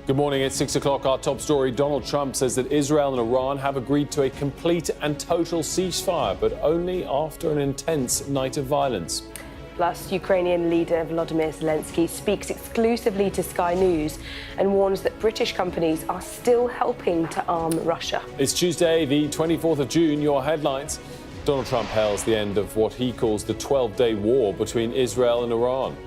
Good morning. At 6 o'clock, our top story. Donald Trump says that Israel and Iran have agreed to a complete and total ceasefire, but only after an intense night of violence. Plus, Ukrainian leader Volodymyr Zelensky speaks exclusively to Sky News and warns that British companies are still helping to arm Russia. It's Tuesday, the 24th of June. Your headlines. Donald Trump hails the end of what he calls the 12-day war between Israel and Iran.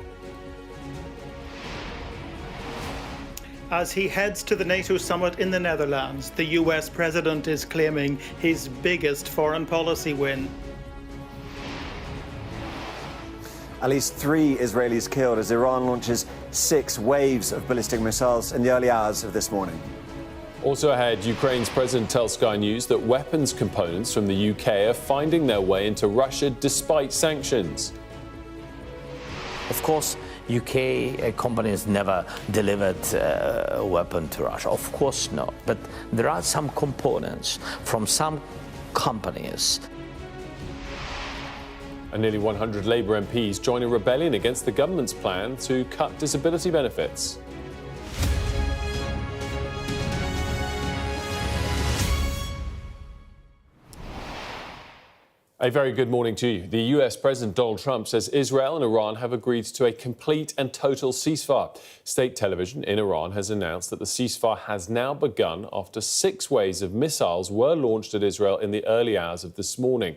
As he heads to the NATO summit in the Netherlands, the US president is claiming his biggest foreign policy win. At least 3 Israelis killed as Iran launches 6 waves of ballistic missiles in the early hours of this morning. Also ahead, Ukraine's president tells Sky News that weapons components from the UK are finding their way into Russia despite sanctions. Of course, UK companies never delivered a weapon to Russia. Of course not. But there are some components from some companies. And nearly 100 Labour MPs join a rebellion against the government's plan to cut disability benefits. A very good morning to you. The US President Donald Trump says Israel and Iran have agreed to a complete and total ceasefire. State television in Iran has announced that the ceasefire has now begun after 6 waves of missiles were launched at Israel in the early hours of this morning.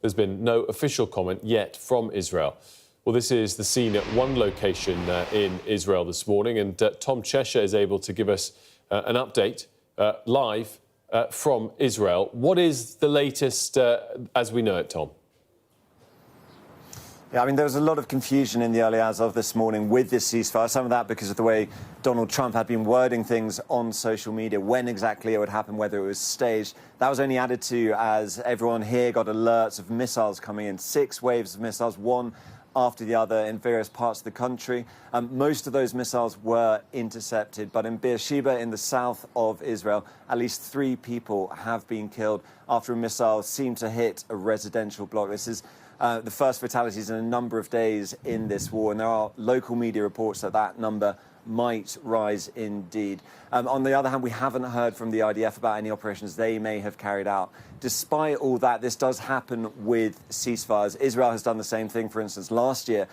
There's been no official comment yet from Israel. Well, this is the scene at one location in Israel this morning, and Tom Cheshire is able to give us an update live from Israel. What is the latest as we know it, Tom? Yeah, I mean, there was a lot of confusion in the early hours of this morning with this ceasefire. Some of that because of the way Donald Trump had been wording things on social media, when exactly it would happen, whether it was staged. That was only added to as everyone here got alerts of missiles coming in. 6 waves of missiles, one after the other in various parts of the country. Most of those missiles were intercepted, but in Beersheba in the south of Israel, at least 3 people have been killed after a missile seemed to hit a residential block. This is the first fatalities in a number of days in this war, and there are local media reports that that number might rise indeed. On the other hand, we haven't heard from the IDF about any operations they may have carried out. Despite all that, this does happen with ceasefires. Israel has done the same thing, for instance, last year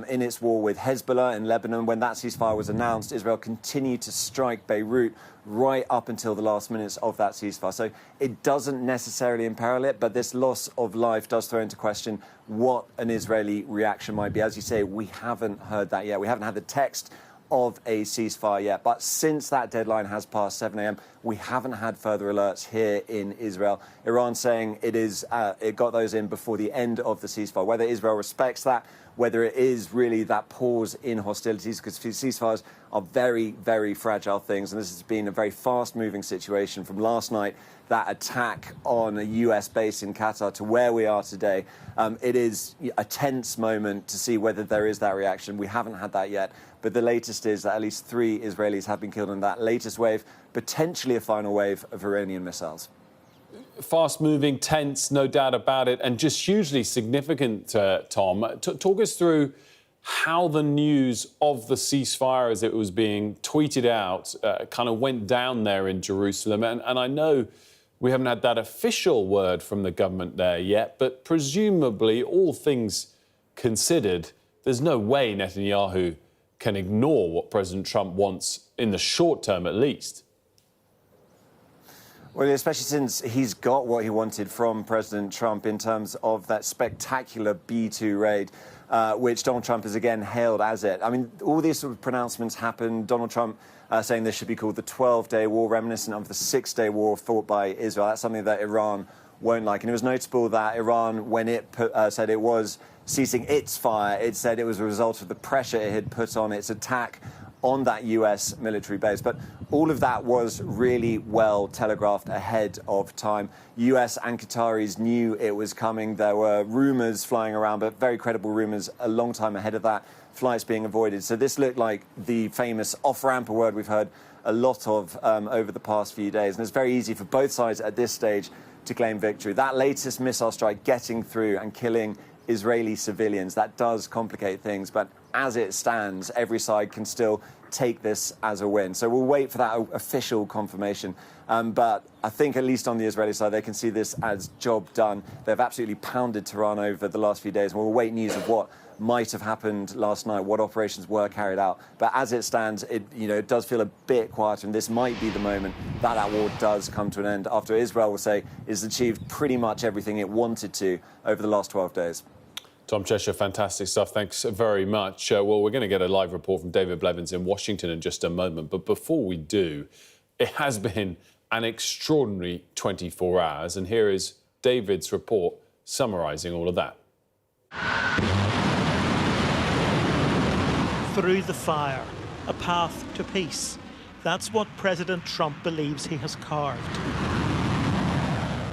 in its war with Hezbollah in Lebanon. When that ceasefire was announced, Israel continued to strike Beirut right up until the last minutes of that ceasefire. So it doesn't necessarily imperil it, but this loss of life does throw into question what an Israeli reaction might be. As you say, we haven't heard that yet. We haven't had the text of a ceasefire yet. But since that deadline has passed 7 a.m., we haven't had further alerts here in Israel. Iran saying it got those in before the end of the ceasefire. Whether Israel respects that, whether it is really that pause in hostilities, because ceasefires are very, very fragile things. And this has been a very fast-moving situation from last night, that attack on a US base in Qatar, to where we are today. It is a tense moment to see whether there is that reaction. We haven't had that yet. But the latest is that at least 3 Israelis have been killed in that latest wave, potentially a final wave of Iranian missiles. Fast-moving, tense, no doubt about it, and just hugely significant, Tom. Talk us through how the news of the ceasefire as it was being tweeted out kind of went down there in Jerusalem. And I know we haven't had that official word from the government there yet, but presumably, all things considered, there's no way Netanyahu can ignore what President Trump wants, in the short term at least. Well, especially since he's got what he wanted from President Trump in terms of that spectacular B-2 raid, which Donald Trump has again hailed as it. I mean, all these sort of pronouncements happened. Donald Trump saying this should be called the 12-day war, reminiscent of the 6-day war fought by Israel. That's something that Iran won't like. And it was notable that Iran, when it said it was ceasing its fire, it said it was a result of the pressure it had put on its attack on that US military base. But all of that was really well telegraphed ahead of time. US and Qataris knew it was coming. There were rumours flying around, but very credible rumours a long time ahead of that, flights being avoided. So this looked like the famous off-ramp, a word we've heard a lot of over the past few days. And it's very easy for both sides at this stage to claim victory. That latest missile strike getting through and killing Israeli civilians, that does complicate things. But as it stands, every side can still take this as a win. So we'll wait for that official confirmation. But I think at least on the Israeli side, they can see this as job done. They've absolutely pounded Tehran over the last few days, and we'll wait news of what might have happened last night, what operations were carried out. But as it stands, it does feel a bit quieter, and this might be the moment that war does come to an end after Israel will say it's achieved pretty much everything it wanted to over the last 12 days. Tom Cheshire, fantastic stuff. Thanks very much. Well, we're going to get a live report from David Blevins in Washington in just a moment. But before we do, it has been an extraordinary 24 hours. And here is David's report summarising all of that. Through the fire, a path to peace. That's what President Trump believes he has carved.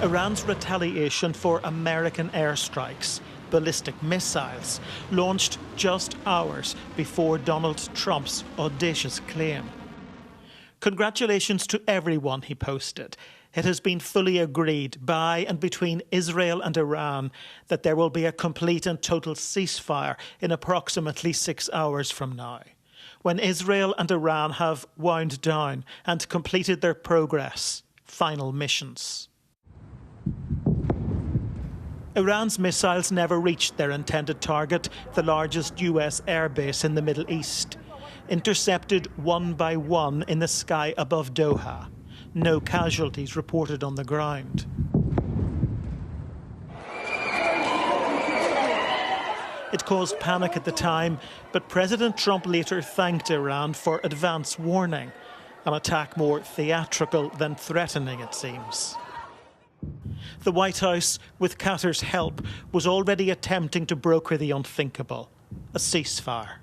Iran's retaliation for American airstrikes, ballistic missiles, launched just hours before Donald Trump's audacious claim. Congratulations to everyone, he posted. It has been fully agreed by and between Israel and Iran that there will be a complete and total ceasefire in approximately 6 hours from now, when Israel and Iran have wound down and completed their progress, final missions. Iran's missiles never reached their intended target, the largest US airbase in the Middle East, intercepted one by one in the sky above Doha. No casualties reported on the ground. It caused panic at the time, but President Trump later thanked Iran for advance warning, an attack more theatrical than threatening, it seems. The White House, with Qatar's help, was already attempting to broker the unthinkable, a ceasefire.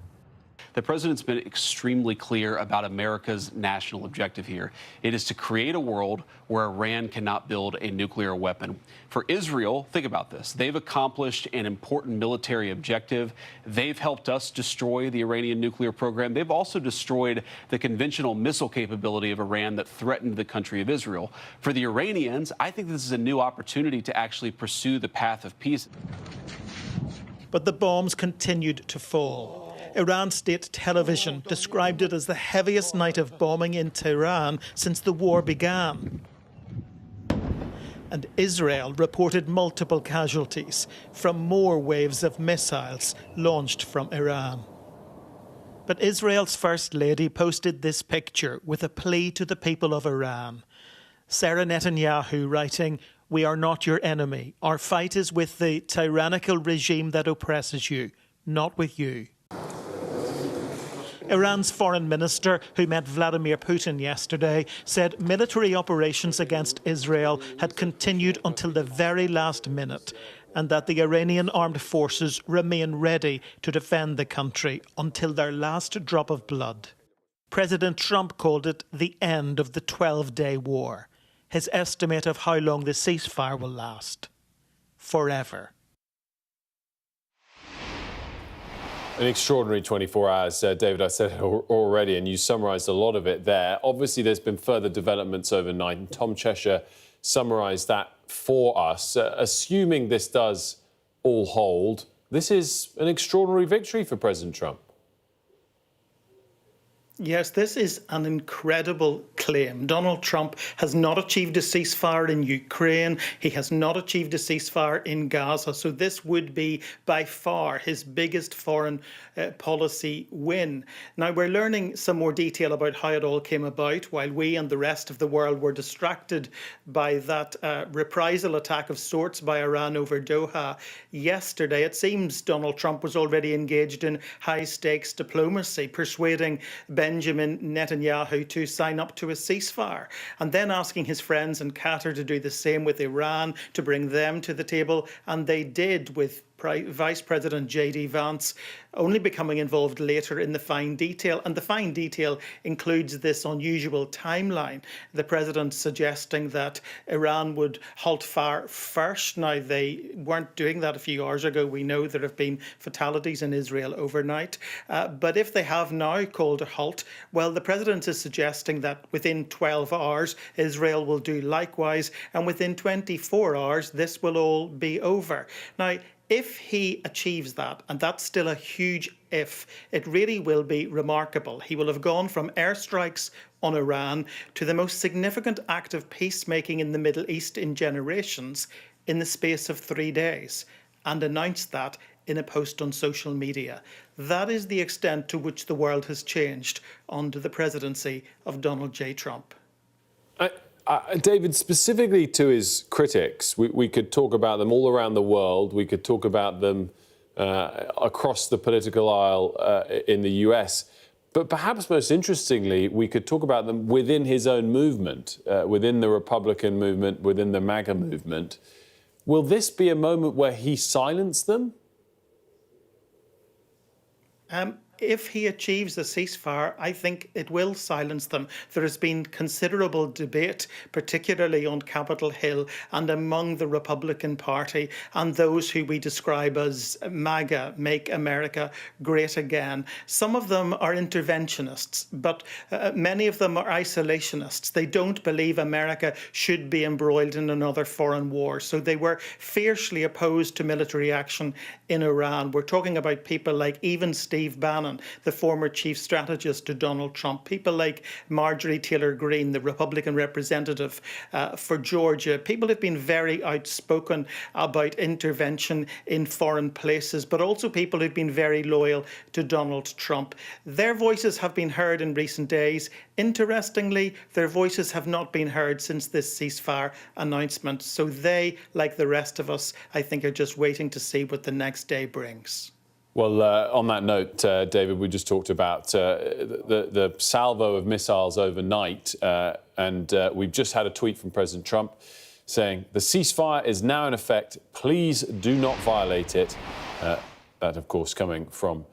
The president's been extremely clear about America's national objective here. It is to create a world where Iran cannot build a nuclear weapon. For Israel, think about this. They've accomplished an important military objective. They've helped us destroy the Iranian nuclear program. They've also destroyed the conventional missile capability of Iran that threatened the country of Israel. For the Iranians, I think this is a new opportunity to actually pursue the path of peace. But the bombs continued to fall. Iran state television described it as the heaviest night of bombing in Tehran since the war began. And Israel reported multiple casualties from more waves of missiles launched from Iran. But Israel's First Lady posted this picture with a plea to the people of Iran. Sarah Netanyahu writing, "We are not your enemy. Our fight is with the tyrannical regime that oppresses you, not with you." Iran's foreign minister, who met Vladimir Putin yesterday, said military operations against Israel had continued until the very last minute and that the Iranian armed forces remain ready to defend the country until their last drop of blood. President Trump called it the end of the 12-day war, his estimate of how long the ceasefire will last. Forever. An extraordinary 24 hours, David. I said it already, and you summarised a lot of it there. Obviously, there's been further developments overnight, and Tom Cheshire summarised that for us. Assuming this does all hold, this is an extraordinary victory for President Trump. Yes, this is an incredible claim. Donald Trump has not achieved a ceasefire in Ukraine. He has not achieved a ceasefire in Gaza. So this would be by far his biggest foreign policy win. Now, we're learning some more detail about how it all came about while we and the rest of the world were distracted by that reprisal attack of sorts by Iran over Doha yesterday. It seems Donald Trump was already engaged in high-stakes diplomacy, persuading Benjamin Netanyahu to sign up to a ceasefire, and then asking his friends in Qatar to do the same with Iran, to bring them to the table, and they did, with Vice President J.D. Vance only becoming involved later in the fine detail. And the fine detail includes this unusual timeline. The president suggesting that Iran would halt fire first. Now, they weren't doing that a few hours ago. We know there have been fatalities in Israel overnight. But if they have now called a halt, well, the president is suggesting that within 12 hours, Israel will do likewise. And within 24 hours, this will all be over. Now, If he achieves that, and that's still a huge if, it really will be remarkable. He will have gone from airstrikes on Iran to the most significant act of peacemaking in the Middle East in generations in the space of 3 days, and announced that in a post on social media. That is the extent to which the world has changed under the presidency of Donald J. Trump. David, specifically to his critics, we could talk about them all around the world. We could talk about them across the political aisle in the US. But perhaps most interestingly, we could talk about them within his own movement, within the Republican movement, within the MAGA movement. Will this be a moment where he silenced them? If he achieves a ceasefire, I think it will silence them. There has been considerable debate, particularly on Capitol Hill and among the Republican Party and those who we describe as MAGA, Make America Great Again. Some of them are interventionists, but many of them are isolationists. They don't believe America should be embroiled in another foreign war. So they were fiercely opposed to military action in Iran. We're talking about people like even Steve Bannon, the former chief strategist to Donald Trump, people like Marjorie Taylor Greene, the Republican representative for Georgia. People have been very outspoken about intervention in foreign places, but also people who've been very loyal to Donald Trump. Their voices have been heard in recent days. Interestingly, their voices have not been heard since this ceasefire announcement. So they, like the rest of us, I think are just waiting to see what the next day brings. Well, on that note, David, we just talked about the salvo of missiles overnight, and we've just had a tweet from President Trump saying, "The ceasefire is now in effect. Please do not violate it." That, of course, coming from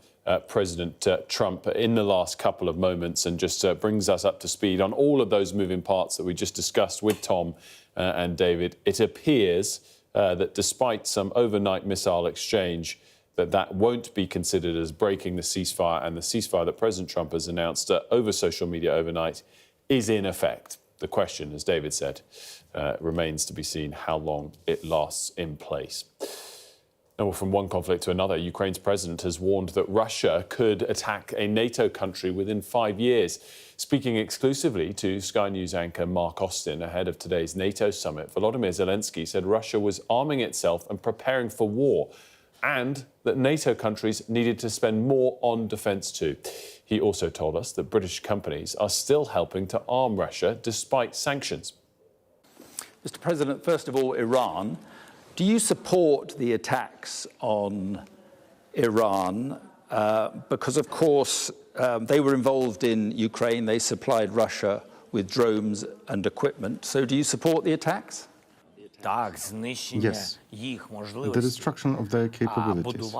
President Trump in the last couple of moments, and just brings us up to speed on all of those moving parts that we just discussed with Tom and David. It appears that despite some overnight missile exchange, that won't be considered as breaking the ceasefire, and the ceasefire that President Trump has announced over social media overnight is in effect. The question, as David said, remains to be seen how long it lasts in place. Now, from one conflict to another, Ukraine's president has warned that Russia could attack a NATO country within 5 years. Speaking exclusively to Sky News anchor Mark Austin ahead of today's NATO summit, Volodymyr Zelensky said Russia was arming itself and preparing for war, and that NATO countries needed to spend more on defence too. He also told us that British companies are still helping to arm Russia despite sanctions. Mr. President, first of all, Iran. Do you support the attacks on Iran? Because, of course, they were involved in Ukraine. They supplied Russia with drones and equipment. So do you support the attacks? Yes, the destruction of their capabilities,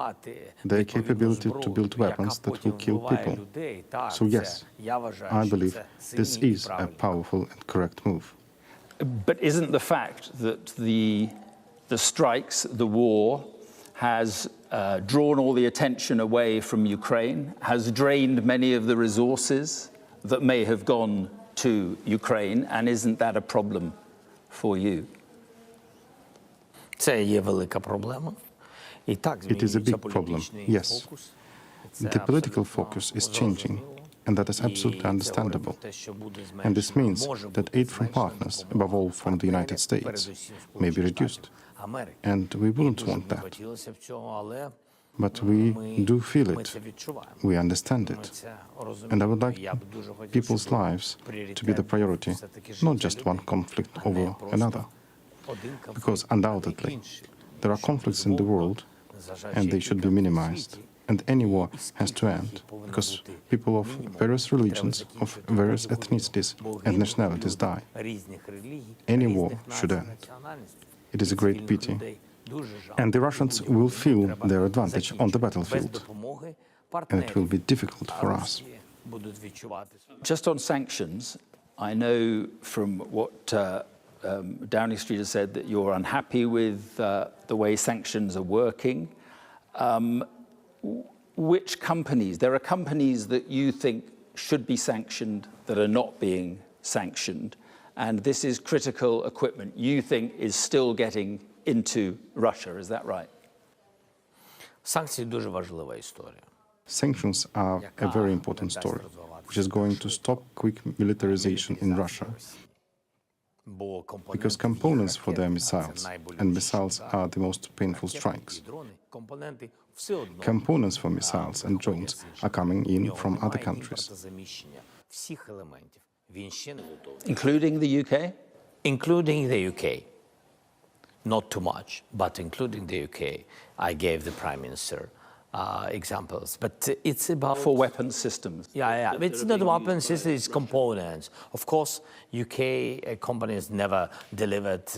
their capability to build weapons that will kill people. So yes, I believe this is a powerful and correct move. But isn't the fact that the strikes, the war, has drawn all the attention away from Ukraine, has drained many of the resources that may have gone to Ukraine, and isn't that a problem for you? It is a big problem, yes. The political focus is changing, and that is absolutely understandable. And this means that aid from partners, above all from the United States, may be reduced. And we wouldn't want that. But we do feel it. We understand it. And I would like people's lives to be the priority, not just one conflict over another. Because undoubtedly, there are conflicts in the world, and they should be minimized. And any war has to end, because people of various religions, of various ethnicities and nationalities die. Any war should end. It is a great pity. And the Russians will feel their advantage on the battlefield, and it will be difficult for us. Just on sanctions, I know from what Downing Street has said that you're unhappy with the way sanctions are working. Which companies? There are companies that you think should be sanctioned that are not being sanctioned, and this is critical equipment you think is still getting into Russia. Is that right? Санкції дуже важлива історія. Sanctions are a very important story, which is going to stop quick militarization in Russia, because components for their missiles, and missiles are the most painful strikes. Components for missiles and drones are coming in from other countries. Including the UK? Including the UK. Not too much, but including the UK. I gave the Prime Minister examples, but it's about... For weapon systems? Yeah. It's not weapon systems, it's components. Of course, UK companies never delivered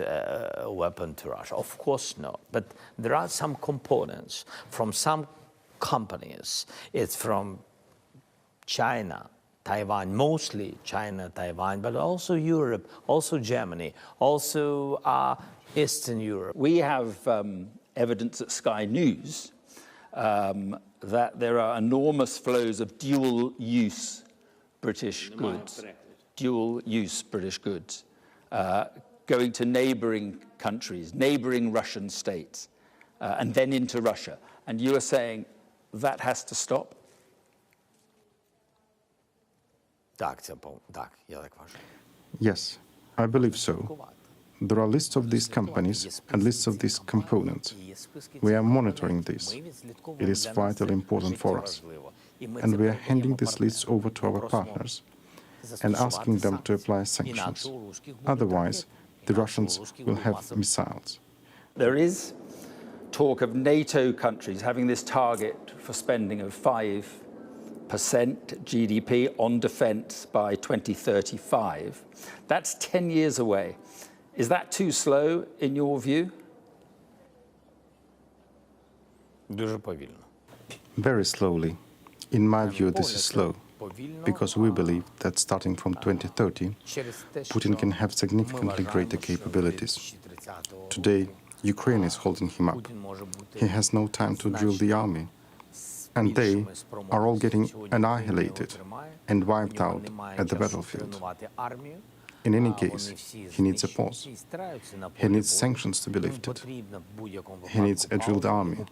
a weapon to Russia. Of course not. But there are some components from some companies. It's from China, Taiwan, mostly China, Taiwan, but also Europe, also Germany, also Eastern Europe. We have evidence at Sky News that there are enormous flows of dual-use British goods, going to neighbouring countries, neighbouring Russian states, and then into Russia. And you are saying that has to stop? Yes, I believe so. There are lists of these companies and lists of these components. We are monitoring this. It is vitally important for us. And we are handing these lists over to our partners and asking them to apply sanctions. Otherwise, the Russians will have missiles. There is talk of NATO countries having this target for spending of 5% GDP on defence by 2035. That's 10 years away. Is that too slow in your view? Very slowly. In my view, this is slow, because we believe that starting from 2030, Putin can have significantly greater capabilities. Today, Ukraine is holding him up. He has no time to drill the army, and they are all getting annihilated and wiped out at the battlefield. In any case, he needs a pause. He needs sanctions to be lifted. He needs a drilled army,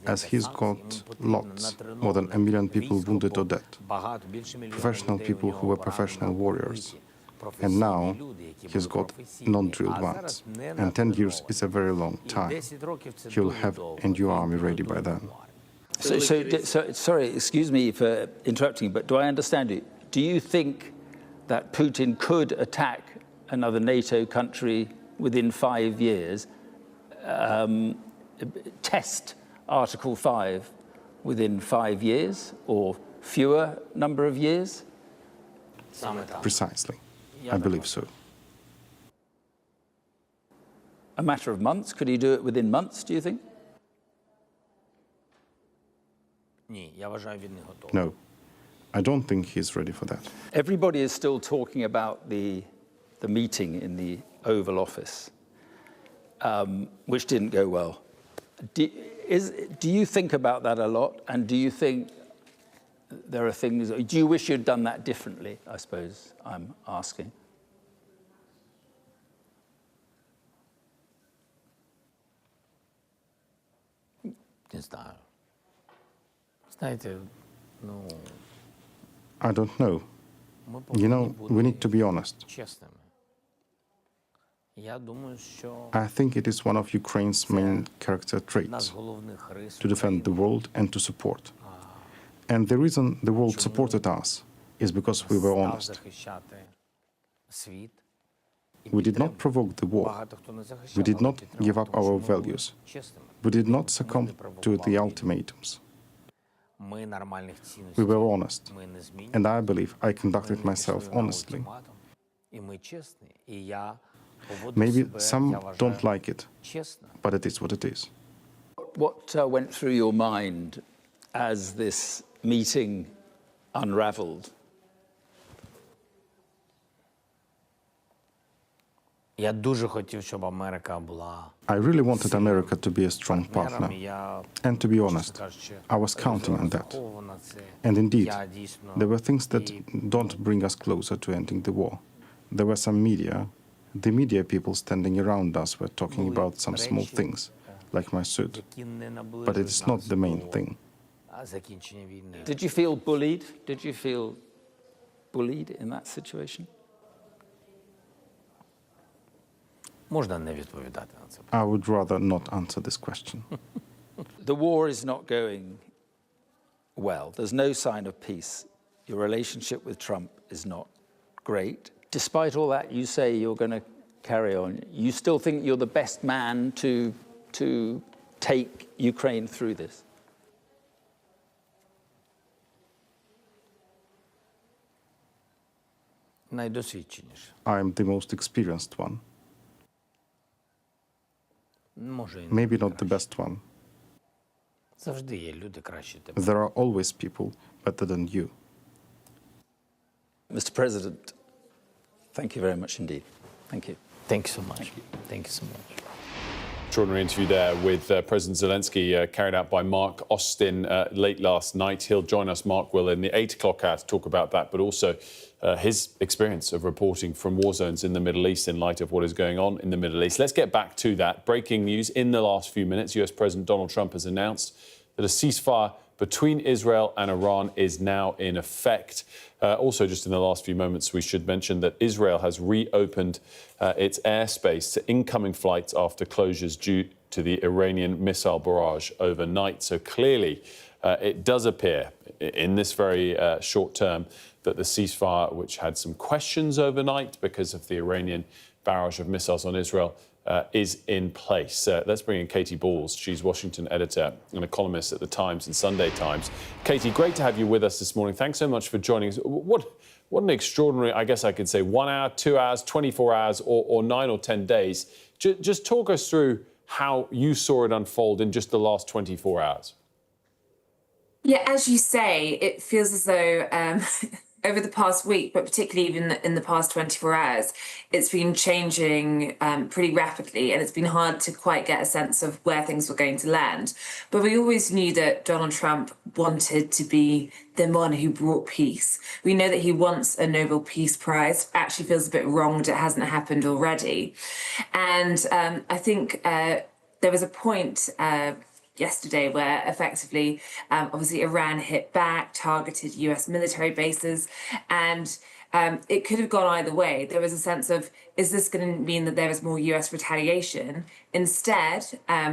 as he's got lots, more than 1 million people wounded or dead, professional people who were professional warriors. And now he's got non-drilled ones. And 10 years is a very long time. He'll have a new army ready by then. So, sorry, excuse me for interrupting, but do I understand you? Do you think that Putin could attack another NATO country within 5 years, test Article 5 within 5 years or fewer number of years? Precisely. I believe so. A matter of months? Could he do it within months, do you think? No. I don't think he's ready for that. Everybody is still talking about the meeting in the Oval Office, which didn't go well. Do you think about that a lot? And do you think there are things, do you wish you'd done that differently, I suppose I'm asking? I don't know. You know, we need to be honest. I think it is one of Ukraine's main character traits to defend the world and to support. And the reason the world supported us is because we were honest. We did not provoke the war. We did not give up our values. We did not succumb to the ultimatums. We were honest, and I believe I conducted myself honestly. Maybe some don't like it, but it is what it is. What went through your mind as this meeting unraveled? Я дуже хотів, щоб Америка була. I really wanted America to be a strong partner. And to be honest, I was counting on that. And indeed, there were things that don't bring us closer to ending the war. There were some media. The media people standing around us were talking about some small things, like my suit, but it is not the main thing. Did you feel bullied? Did you feel bullied in that situation? I would rather not answer this question. The war is not going well. There's no sign of peace. Your relationship with Trump is not great. Despite all that, you say you're going to carry on. You still think you're the best man to take Ukraine through this? I am the most experienced one. Maybe not the best one. There are always people better than you. Mr. President, thank you very much indeed. Thank you. Thank you so much. Thank you so much. Extraordinary interview there with President Zelensky, carried out by Mark Austin late last night. He'll join us, Mark will, in the 8 o'clock hour to talk about that, but also his experience of reporting from war zones in the Middle East in light of what is going on in the Middle East. Let's get back to that. Breaking news in the last few minutes. US President Donald Trump has announced that a ceasefire between Israel and Iran is now in effect. Also, just in the last few moments, we should mention that Israel has reopened its airspace to incoming flights after closures due to the Iranian missile barrage overnight. So clearly, it does appear in this very short term that the ceasefire, which had some questions overnight because of the Iranian barrage of missiles on Israel, is in place. Let's bring in Katie Balls. She's Washington editor and a columnist at The Times and Sunday Times. Katie, great to have you with us this morning. Thanks so much for joining us. What an extraordinary, I guess I could say, 1 hour, 2 hours, 24 hours, or 9 or 10 days. Just talk us through how you saw it unfold in just the last 24 hours. Yeah, as you say, it feels as though over the past week, but particularly even in the past 24 hours, it's been changing pretty rapidly, and it's been hard to quite get a sense of where things were going to land. But we always knew that Donald Trump wanted to be the one who brought peace. We know that he wants a Nobel Peace Prize. Actually feels a bit wronged it hasn't happened already. And I think there was a point yesterday where effectively, obviously Iran hit back, targeted US military bases, and it could have gone either way. There was a sense of, is this going to mean that there is more US retaliation? Instead,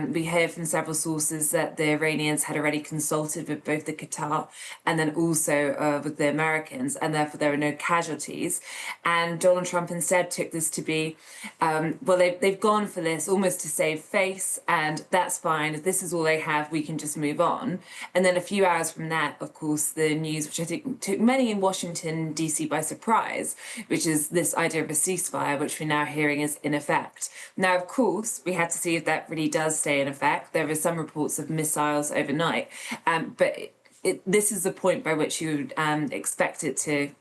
we hear from several sources that the Iranians had already consulted with both the Qatar and then also with the Americans, and therefore there were no casualties. And Donald Trump instead took this to be, well, they've gone for this almost to save face, and that's fine. If this is all they have, we can just move on. And then a few hours from that, of course, the news, which I think took many in Washington, D.C. by surprise, which is this idea of a ceasefire, which we're now hearing is in effect. Now, of course, we had to see if that really does stay in effect. There are some reports of missiles overnight, but this is the point by which you would expect it to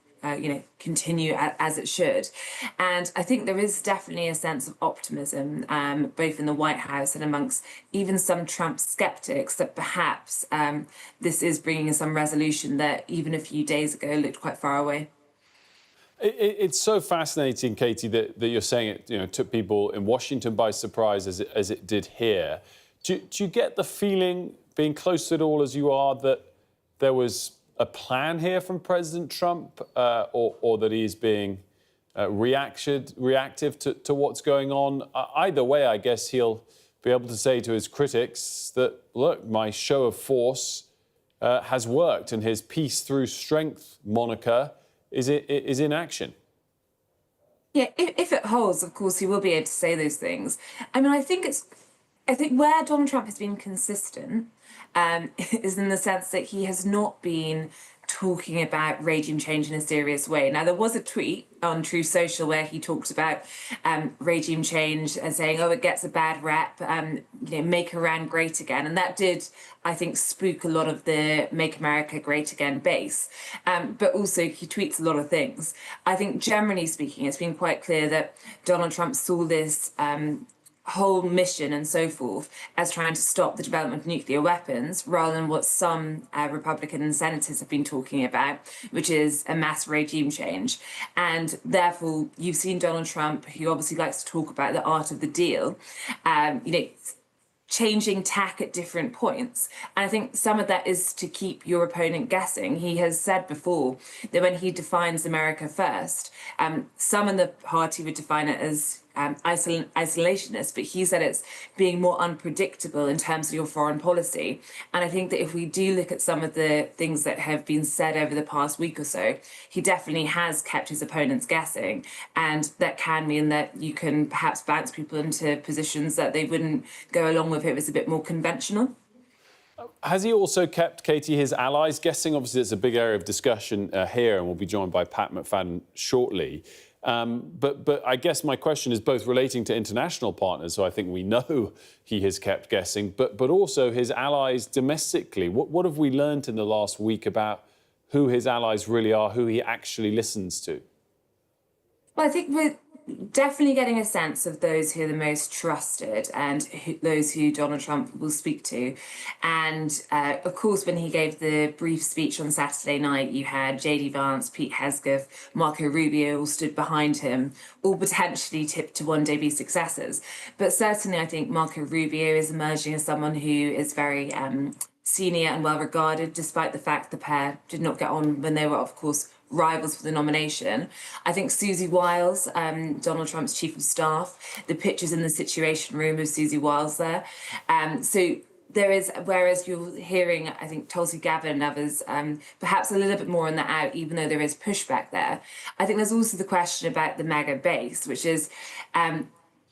continue as it should. And I think there is definitely a sense of optimism, both in the White House and amongst even some Trump skeptics, that perhaps this is bringing some resolution that even a few days ago looked quite far away. It's so fascinating, Katie, that you're saying it took people in Washington by surprise as it did here. Do you get the feeling, being close to it all as you are, that there was a plan here from President Trump, or that he is being reactive to what's going on? Either way, I guess he'll be able to say to his critics that, look, my show of force has worked, and his peace through strength moniker is in action. Yeah, if it holds, of course, he will be able to say those things. I mean, I think where Donald Trump has been consistent is in the sense that he has not been talking about regime change in a serious way. Now, there was a tweet on True Social where he talked about regime change and saying, oh, it gets a bad rep, make Iran great again. And that did, I think, spook a lot of the Make America Great Again base. But also he tweets a lot of things. I think generally speaking, it's been quite clear that Donald Trump saw this whole mission and so forth as trying to stop the development of nuclear weapons, rather than what some Republican senators have been talking about, which is a mass regime change. And therefore, you've seen Donald Trump, who obviously likes to talk about the art of the deal, changing tack at different points. And I think some of that is to keep your opponent guessing. He has said before that when he defines America first, some in the party would define it as isolationist, but he said it's being more unpredictable in terms of your foreign policy. And I think that if we do look at some of the things that have been said over the past week or so, he definitely has kept his opponents guessing. And that can mean that you can perhaps bounce people into positions that they wouldn't go along with if it was a bit more conventional. Has he also kept, Katie, his allies guessing? Obviously, it's a big area of discussion here, and we'll be joined by Pat McFadden shortly. But I guess my question is both relating to international partners, so I think we know he has kept guessing, but also his allies domestically. What have we learned in the last week about who his allies really are, who he actually listens to? Well, I think we're definitely getting a sense of those who are the most trusted and those who Donald Trump will speak to. And of course, when he gave the brief speech on Saturday night, you had J.D. Vance, Pete Hegseth, Marco Rubio all stood behind him, all potentially tipped to one day be successors. But certainly, I think Marco Rubio is emerging as someone who is very senior and well regarded, despite the fact the pair did not get on when they were, of course, rivals for the nomination. I think Susie Wiles, Donald Trump's chief of staff, the pictures in the Situation Room of Susie Wiles there. So there is, whereas you're hearing, I think, Tulsi Gabbard and others, perhaps a little bit more on that out, even though there is pushback there. I think there's also the question about the MAGA base, which is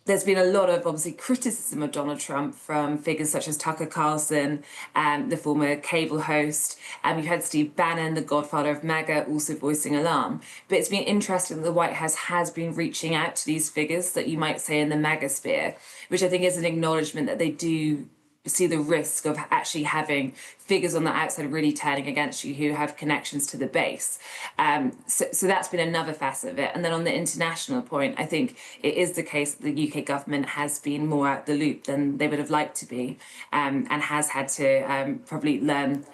there's been a lot of, obviously, criticism of Donald Trump from figures such as Tucker Carlson, the former cable host. You've had Steve Bannon, the godfather of MAGA, also voicing alarm. But it's been interesting that the White House has been reaching out to these figures that you might say in the MAGA sphere, which I think is an acknowledgement that they do see the risk of actually having figures on the outside really turning against you who have connections to the base. So that's been another facet of it. And then on the international point, I think it is the case that the UK government has been more out the loop than they would have liked to be, and has had to probably learn.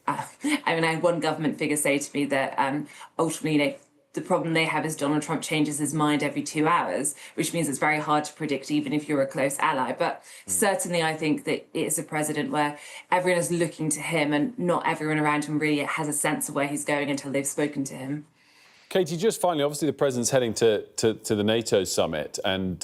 I had one government figure say to me that ultimately, the problem they have is Donald Trump changes his mind every 2 hours, which means it's very hard to predict even if you're a close ally. But certainly I think that it is a president where everyone is looking to him and not everyone around him really has a sense of where he's going until they've spoken to him. Katie, just finally, obviously the president's heading to the NATO summit, and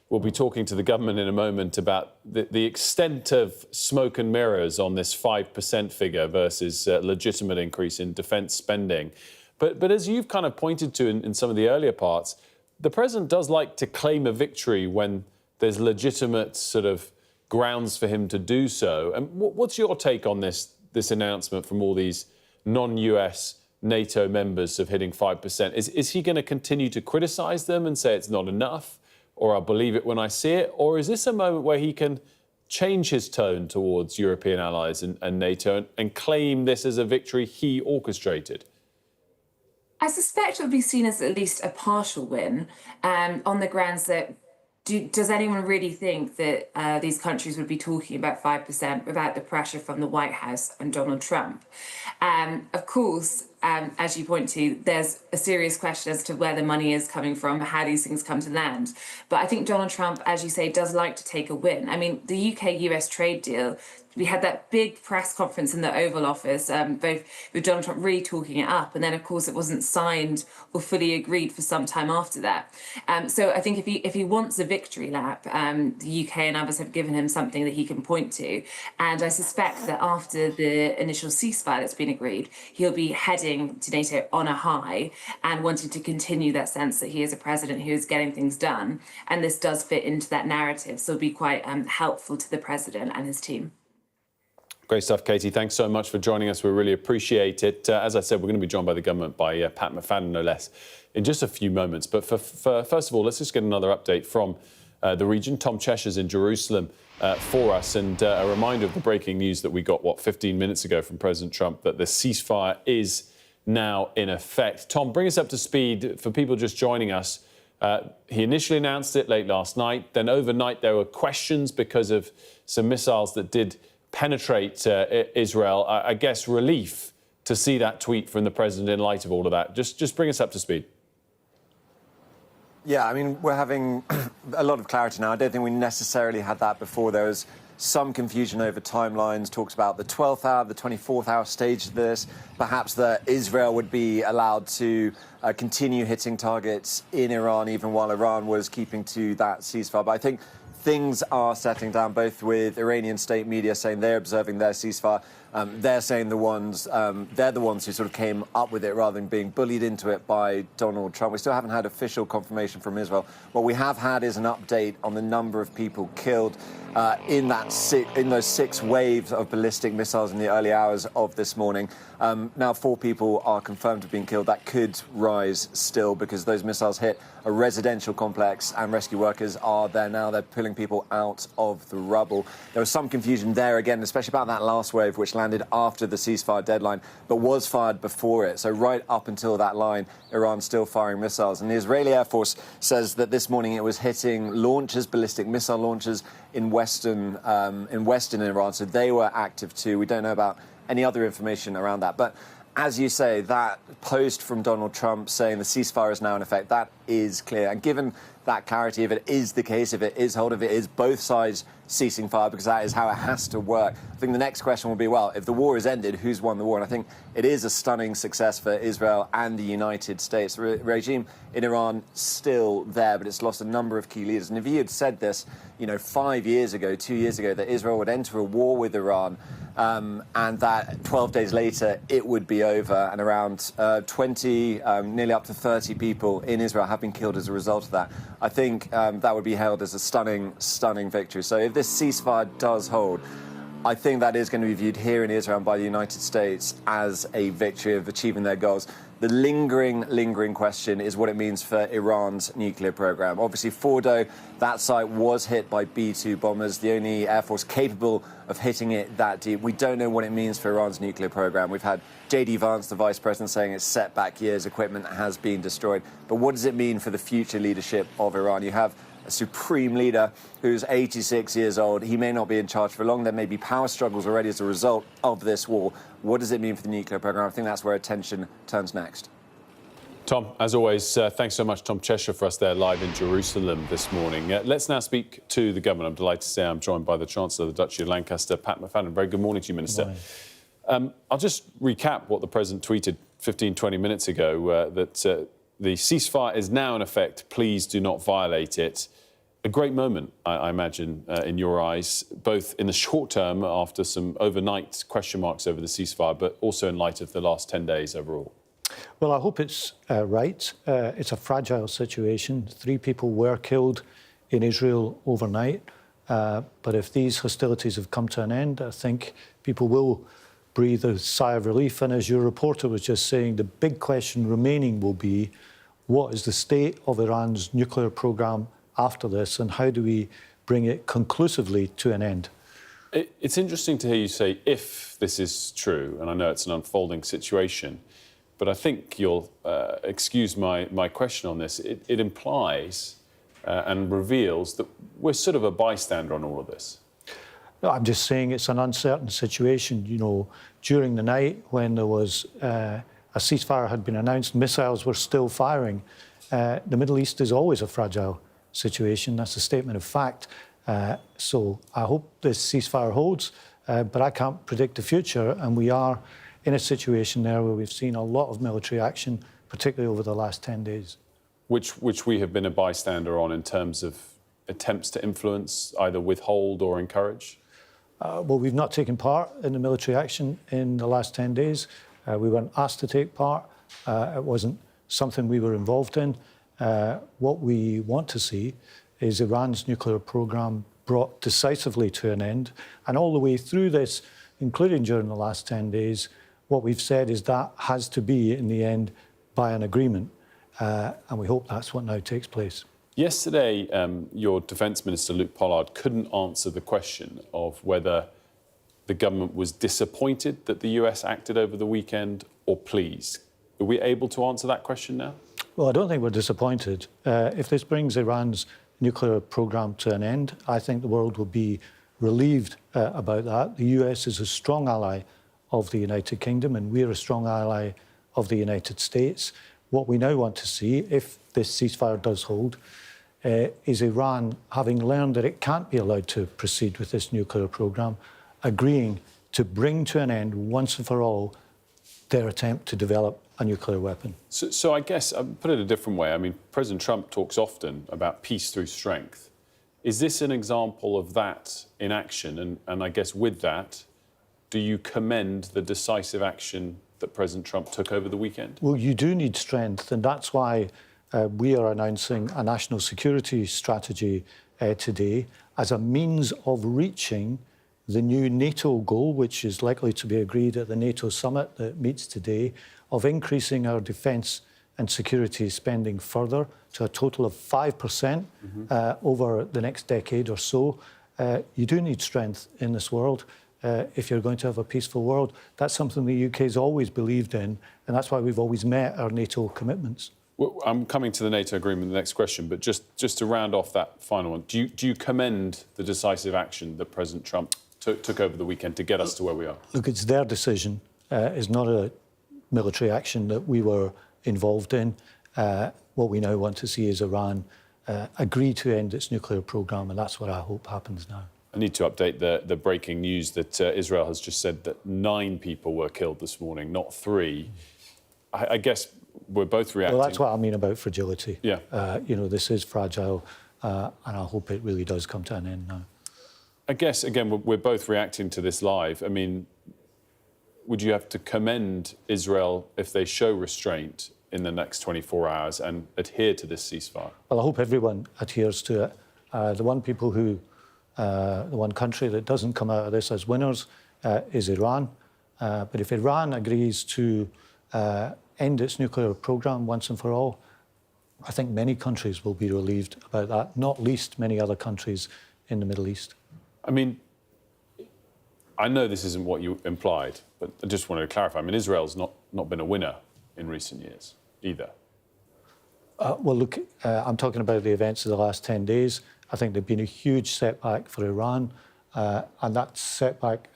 we'll be talking to the government in a moment about the extent of smoke and mirrors on this 5% figure versus legitimate increase in defence spending. But as you've kind of pointed to in some of the earlier parts, the president does like to claim a victory when there's legitimate sort of grounds for him to do so. And what's your take on this announcement from all these non-US NATO members of hitting 5%? Is he going to continue to criticise them and say it's not enough, or I'll believe it when I see it? Or is this a moment where he can change his tone towards European allies and NATO and claim this as a victory he orchestrated? I suspect it would be seen as at least a partial win, on the grounds that does anyone really think that these countries would be talking about 5% without the pressure from the White House and Donald Trump? Of course, as you point to, there's a serious question as to where the money is coming from, how these things come to land. But I think Donald Trump, as you say, does like to take a win. I mean, the UK-US trade deal, we had that big press conference in the Oval Office, both with Donald Trump really talking it up. And then, of course, it wasn't signed or fully agreed for some time after that. So I think if he wants a victory lap, the UK and others have given him something that he can point to. And I suspect that after the initial ceasefire that's been agreed, he'll be heading to NATO on a high and wanting to continue that sense that he is a president who is getting things done. And this does fit into that narrative. So it'll be quite helpful to the president and his team. Great stuff, Katie. Thanks so much for joining us. We really appreciate it. As I said, we're going to be joined by the government, by Pat McFadden, no less, in just a few moments. But first of all, let's just get another update from the region. Tom Cheshire's in Jerusalem for us. And a reminder of the breaking news that we got, 15 minutes ago from President Trump, that the ceasefire is now in effect. Tom, bring us up to speed for people just joining us. He initially announced it late last night. Then overnight, there were questions because of some missiles that did penetrate Israel. I guess relief to see that tweet from the president in light of all of that. Just bring us up to speed. Yeah, I mean, we're having a lot of clarity now. I don't think we necessarily had that before. There was some confusion over timelines, talks about the 12th hour, the 24th hour stage of this, perhaps that Israel would be allowed to continue hitting targets in Iran, even while Iran was keeping to that ceasefire. But I think things are settling down, both with Iranian state media saying they're observing their ceasefire. They're saying they're the ones who sort of came up with it rather than being bullied into it by Donald Trump. We still haven't had official confirmation from Israel. What we have had is an update on the number of people killed in those 6 waves of ballistic missiles in the early hours of this morning. Now 4 people are confirmed to have been killed. That could rise still because those missiles hit a residential complex and rescue workers are there now. They're pulling people out of the rubble. There was some confusion there again, especially about that last wave, which landed after the ceasefire deadline, but was fired before it. So right up until that line, Iran's still firing missiles. And the Israeli Air Force says that this morning it was hitting launchers, ballistic missile launchers in western Iran. So they were active too. We don't know about any other information around that. But as you say, that post from Donald Trump saying the ceasefire is now in effect, that is clear. And given that clarity, if it is the case, if it is both sides ceasing fire, because that is how it has to work. I think the next question will be, well, if the war is ended, who's won the war? And I think it is a stunning success for Israel and the United States. The regime in Iran still there, but it's lost a number of key leaders. And if you had said this, 5 years ago, 2 years ago, that Israel would enter a war with Iran, and that 12 days later it would be over, and around 20, nearly up to 30 people in Israel have been killed as a result of that, I think that would be hailed as a stunning, stunning victory. So if this ceasefire does hold, I think that is going to be viewed here in Israel and by the United States as a victory of achieving their goals. The lingering question is what it means for Iran's nuclear program. Obviously, Fordo, that site was hit by B-2 bombers, the only Air Force capable of hitting it that deep. We don't know what it means for Iran's nuclear program. We've had J.D. Vance, the vice president, saying it's set back years, equipment has been destroyed. But what does it mean for the future leadership of Iran? You have a supreme leader who's 86 years old. He may not be in charge for long. There may be power struggles already as a result of this war. What does it mean for the nuclear program? I think that's where attention turns next. Tom, as always, thanks so much, Tom Cheshire, for us there live in Jerusalem this morning. Let's now speak to the government. I'm delighted to say I'm joined by the Chancellor of the Duchy of Lancaster, Pat McFadden. Very good morning to you, Minister. I'll just recap what the President tweeted 15, 20 minutes ago, that the ceasefire is now in effect. Please do not violate it. A great moment, I imagine, in your eyes, both in the short term after some overnight question marks over the ceasefire, but also in light of the last 10 days overall. Well, I hope it's right. It's a fragile situation. 3 people were killed in Israel overnight. But if these hostilities have come to an end, I think people will breathe a sigh of relief. And as your reporter was just saying, the big question remaining will be, what is the state of Iran's nuclear program after this, and how do we bring it conclusively to an end? It's interesting to hear you say, if this is true, and I know it's an unfolding situation, but I think you'll excuse my question on this. It implies and reveals that we're sort of a bystander on all of this. No, I'm just saying it's an uncertain situation. During the night when there was a ceasefire had been announced, missiles were still firing. The Middle East is always a fragile situation. That's a statement of fact. So I hope this ceasefire holds, but I can't predict the future. And we are in a situation there where we've seen a lot of military action, particularly over the last 10 days. Which we have been a bystander on in terms of attempts to influence, either withhold or encourage? Well, we've not taken part in the military action in the last 10 days. We weren't asked to take part. It wasn't something we were involved in. What we want to see is Iran's nuclear program brought decisively to an end. And all the way through this, including during the last 10 days, what we've said is that has to be, in the end, by an agreement. And we hope that's what now takes place. Yesterday, your Defence Minister, Luke Pollard, couldn't answer the question of whether the government was disappointed that the US acted over the weekend or pleased. Are we able to answer that question now? Well, I don't think we're disappointed. If this brings Iran's nuclear program to an end, I think the world will be relieved about that. The US is a strong ally of the United Kingdom, and we're a strong ally of the United States. What we now want to see, if this ceasefire does hold, is Iran, having learned that it can't be allowed to proceed with this nuclear program, agreeing to bring to an end once and for all their attempt to develop a nuclear weapon. So I guess, I'll put it a different way. I mean, President Trump talks often about peace through strength. Is this an example of that in action? And I guess with that, do you commend the decisive action that President Trump took over the weekend? Well, you do need strength, and that's why we are announcing a national security strategy today as a means of reaching the new NATO goal, which is likely to be agreed at the NATO summit that meets today, of increasing our defence and security spending further to a total of 5% over the next decade or so. You do need strength in this world if you're going to have a peaceful world. That's something the UK's always believed in, and that's why we've always met our NATO commitments. Well, I'm coming to the NATO agreement, the next question, but just to round off that final one, do you commend the decisive action that President Trump took over the weekend to get us to where we are? Look, it's their decision. It's not a military action that we were involved in. What we now want to see is Iran agree to end its nuclear programme, and that's what I hope happens now. I need to update the breaking news that Israel has just said that 9 people were killed this morning, not 3. I guess we're both reacting. Well, that's what I mean about fragility. Yeah. You know, this is fragile, and I hope it really does come to an end now. I guess, again, we're both reacting to this live. I mean, would you have to commend Israel if they show restraint in the next 24 hours and adhere to this ceasefire? Well, I hope everyone adheres to it. The one country that doesn't come out of this as winners is Iran. But if Iran agrees to end its nuclear program once and for all, I think many countries will be relieved about that, not least many other countries in the Middle East. I mean, I know this isn't what you implied, but I just wanted to clarify. I mean, Israel's not been a winner in recent years either. Well, look, I'm talking about the events of the last 10 days. I think they've been a huge setback for Iran, and that setback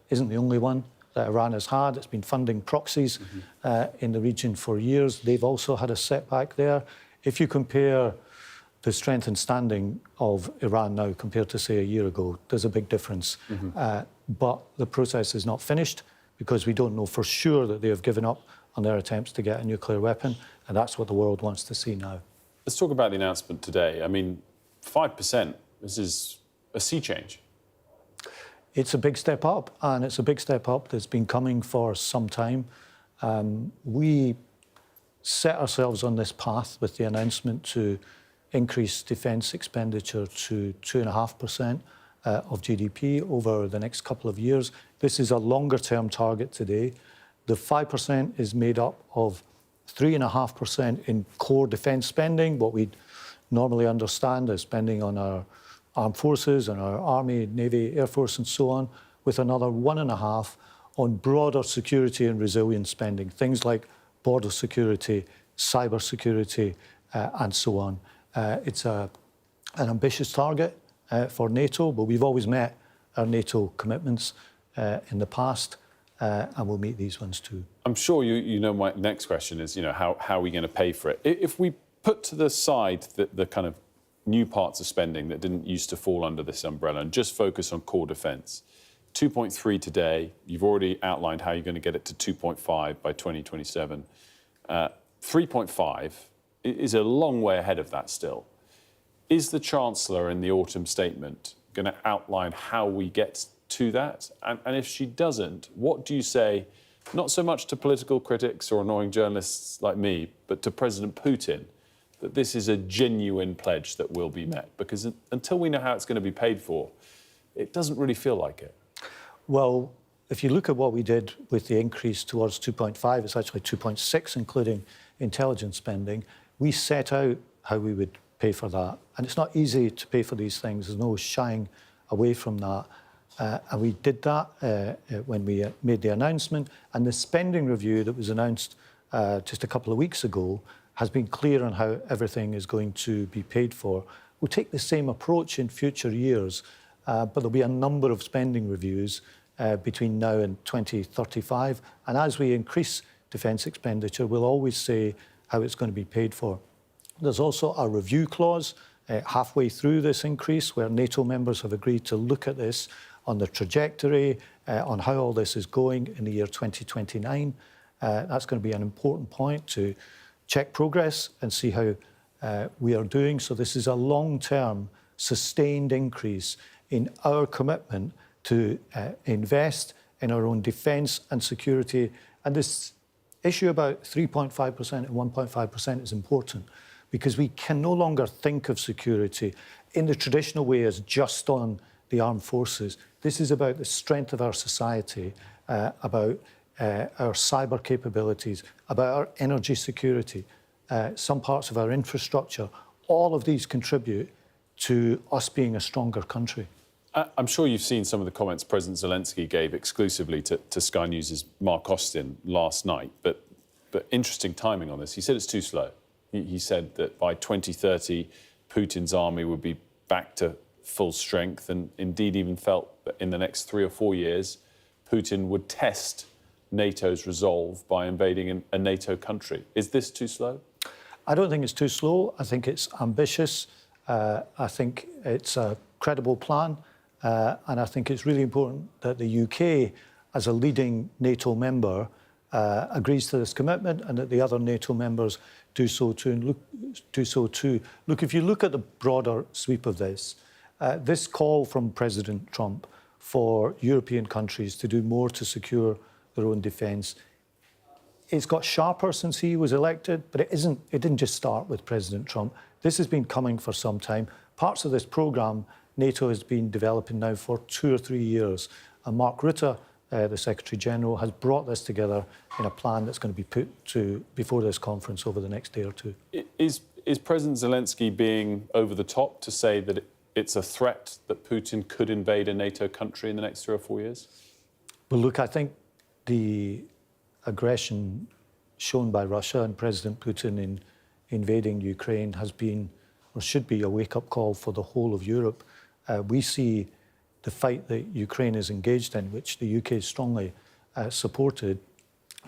isn't the only one that Iran has had. It's been funding proxies in the region for years. They've also had a setback there. If you compare the strength and standing of Iran now compared to, say, a year ago, there's a big difference. But the process is not finished because we don't know for sure that they have given up on their attempts to get a nuclear weapon, and that's what the world wants to see now. Let's talk about the announcement today. I mean, 5%, this is a sea change. It's a big step up, and it's a big step up that's been coming for some time. We set ourselves on this path with the announcement to increase defence expenditure to 2.5% of GDP over the next couple of years. This is a longer-term target today. The 5% is made up of 3.5% in core defence spending, what we normally understand as spending on our armed forces and our Army, Navy, Air Force and so on, with another 1.5% on broader security and resilience spending, things like border security, cyber security and so on. It's an ambitious target for NATO, but we've always met our NATO commitments in the past, and we'll meet these ones too. I'm sure you know my next question is, how are we going to pay for it? If we put to the side the kind of new parts of spending that didn't used to fall under this umbrella and just focus on core defence, 2.3 today, you've already outlined how you're going to get it to 2.5 by 2027. 3.5 is a long way ahead of that still. Is the Chancellor in the autumn statement going to outline how we get to that? And if she doesn't, what do you say, not so much to political critics or annoying journalists like me, but to President Putin, that this is a genuine pledge that will be met? Because until we know how it's going to be paid for, it doesn't really feel like it. Well, if you look at what we did with the increase towards 2.5, it's actually 2.6, including intelligence spending. We set out how we would pay for that. And it's not easy to pay for these things. There's no shying away from that. And we did that when we made the announcement. And the spending review that was announced just a couple of weeks ago has been clear on how everything is going to be paid for. We'll take the same approach in future years, but there'll be a number of spending reviews between now and 2035. And as we increase defence expenditure, we'll always say how it's going to be paid for. There's also a review clause halfway through this increase, where NATO members have agreed to look at this on the trajectory, on how all this is going in the year 2029. That's going to be an important point to check progress and see how we are doing. So this is a long-term, sustained increase in our commitment to invest in our own defence and security. And this issue about 3.5% and 1.5% is important, because we can no longer think of security in the traditional way as just on the armed forces. This is about the strength of our society, about our cyber capabilities, about our energy security, some parts of our infrastructure. All of these contribute to us being a stronger country. I'm sure you've seen some of the comments President Zelensky gave exclusively to Sky News' Mark Austin last night, but interesting timing on this. He said it's too slow. He said that by 2030, Putin's army would be back to full strength, and indeed even felt that in the next 3 or 4 years, Putin would test NATO's resolve by invading a NATO country. Is this too slow? I don't think it's too slow. I think it's ambitious. I think it's a credible plan. And I think it's really important that the UK, as a leading NATO member, agrees to this commitment, and that the other NATO members do so too. Look, if you look at the broader sweep of this, this call from President Trump for European countries to do more to secure their own defence, it's got sharper since he was elected, but it didn't just start with President Trump. This has been coming for some time. Parts of this programme NATO has been developing now for 2 or 3 years. And Mark Rutte, the Secretary-General, has brought this together in a plan that's going to be put to before this conference over the next day or two. Is President Zelensky being over the top to say that it's a threat that Putin could invade a NATO country in the next 3 or 4 years? Well, look, I think the aggression shown by Russia and President Putin in invading Ukraine has been, or should be, a wake-up call for the whole of Europe. We see the fight that Ukraine is engaged in, which the UK strongly supported,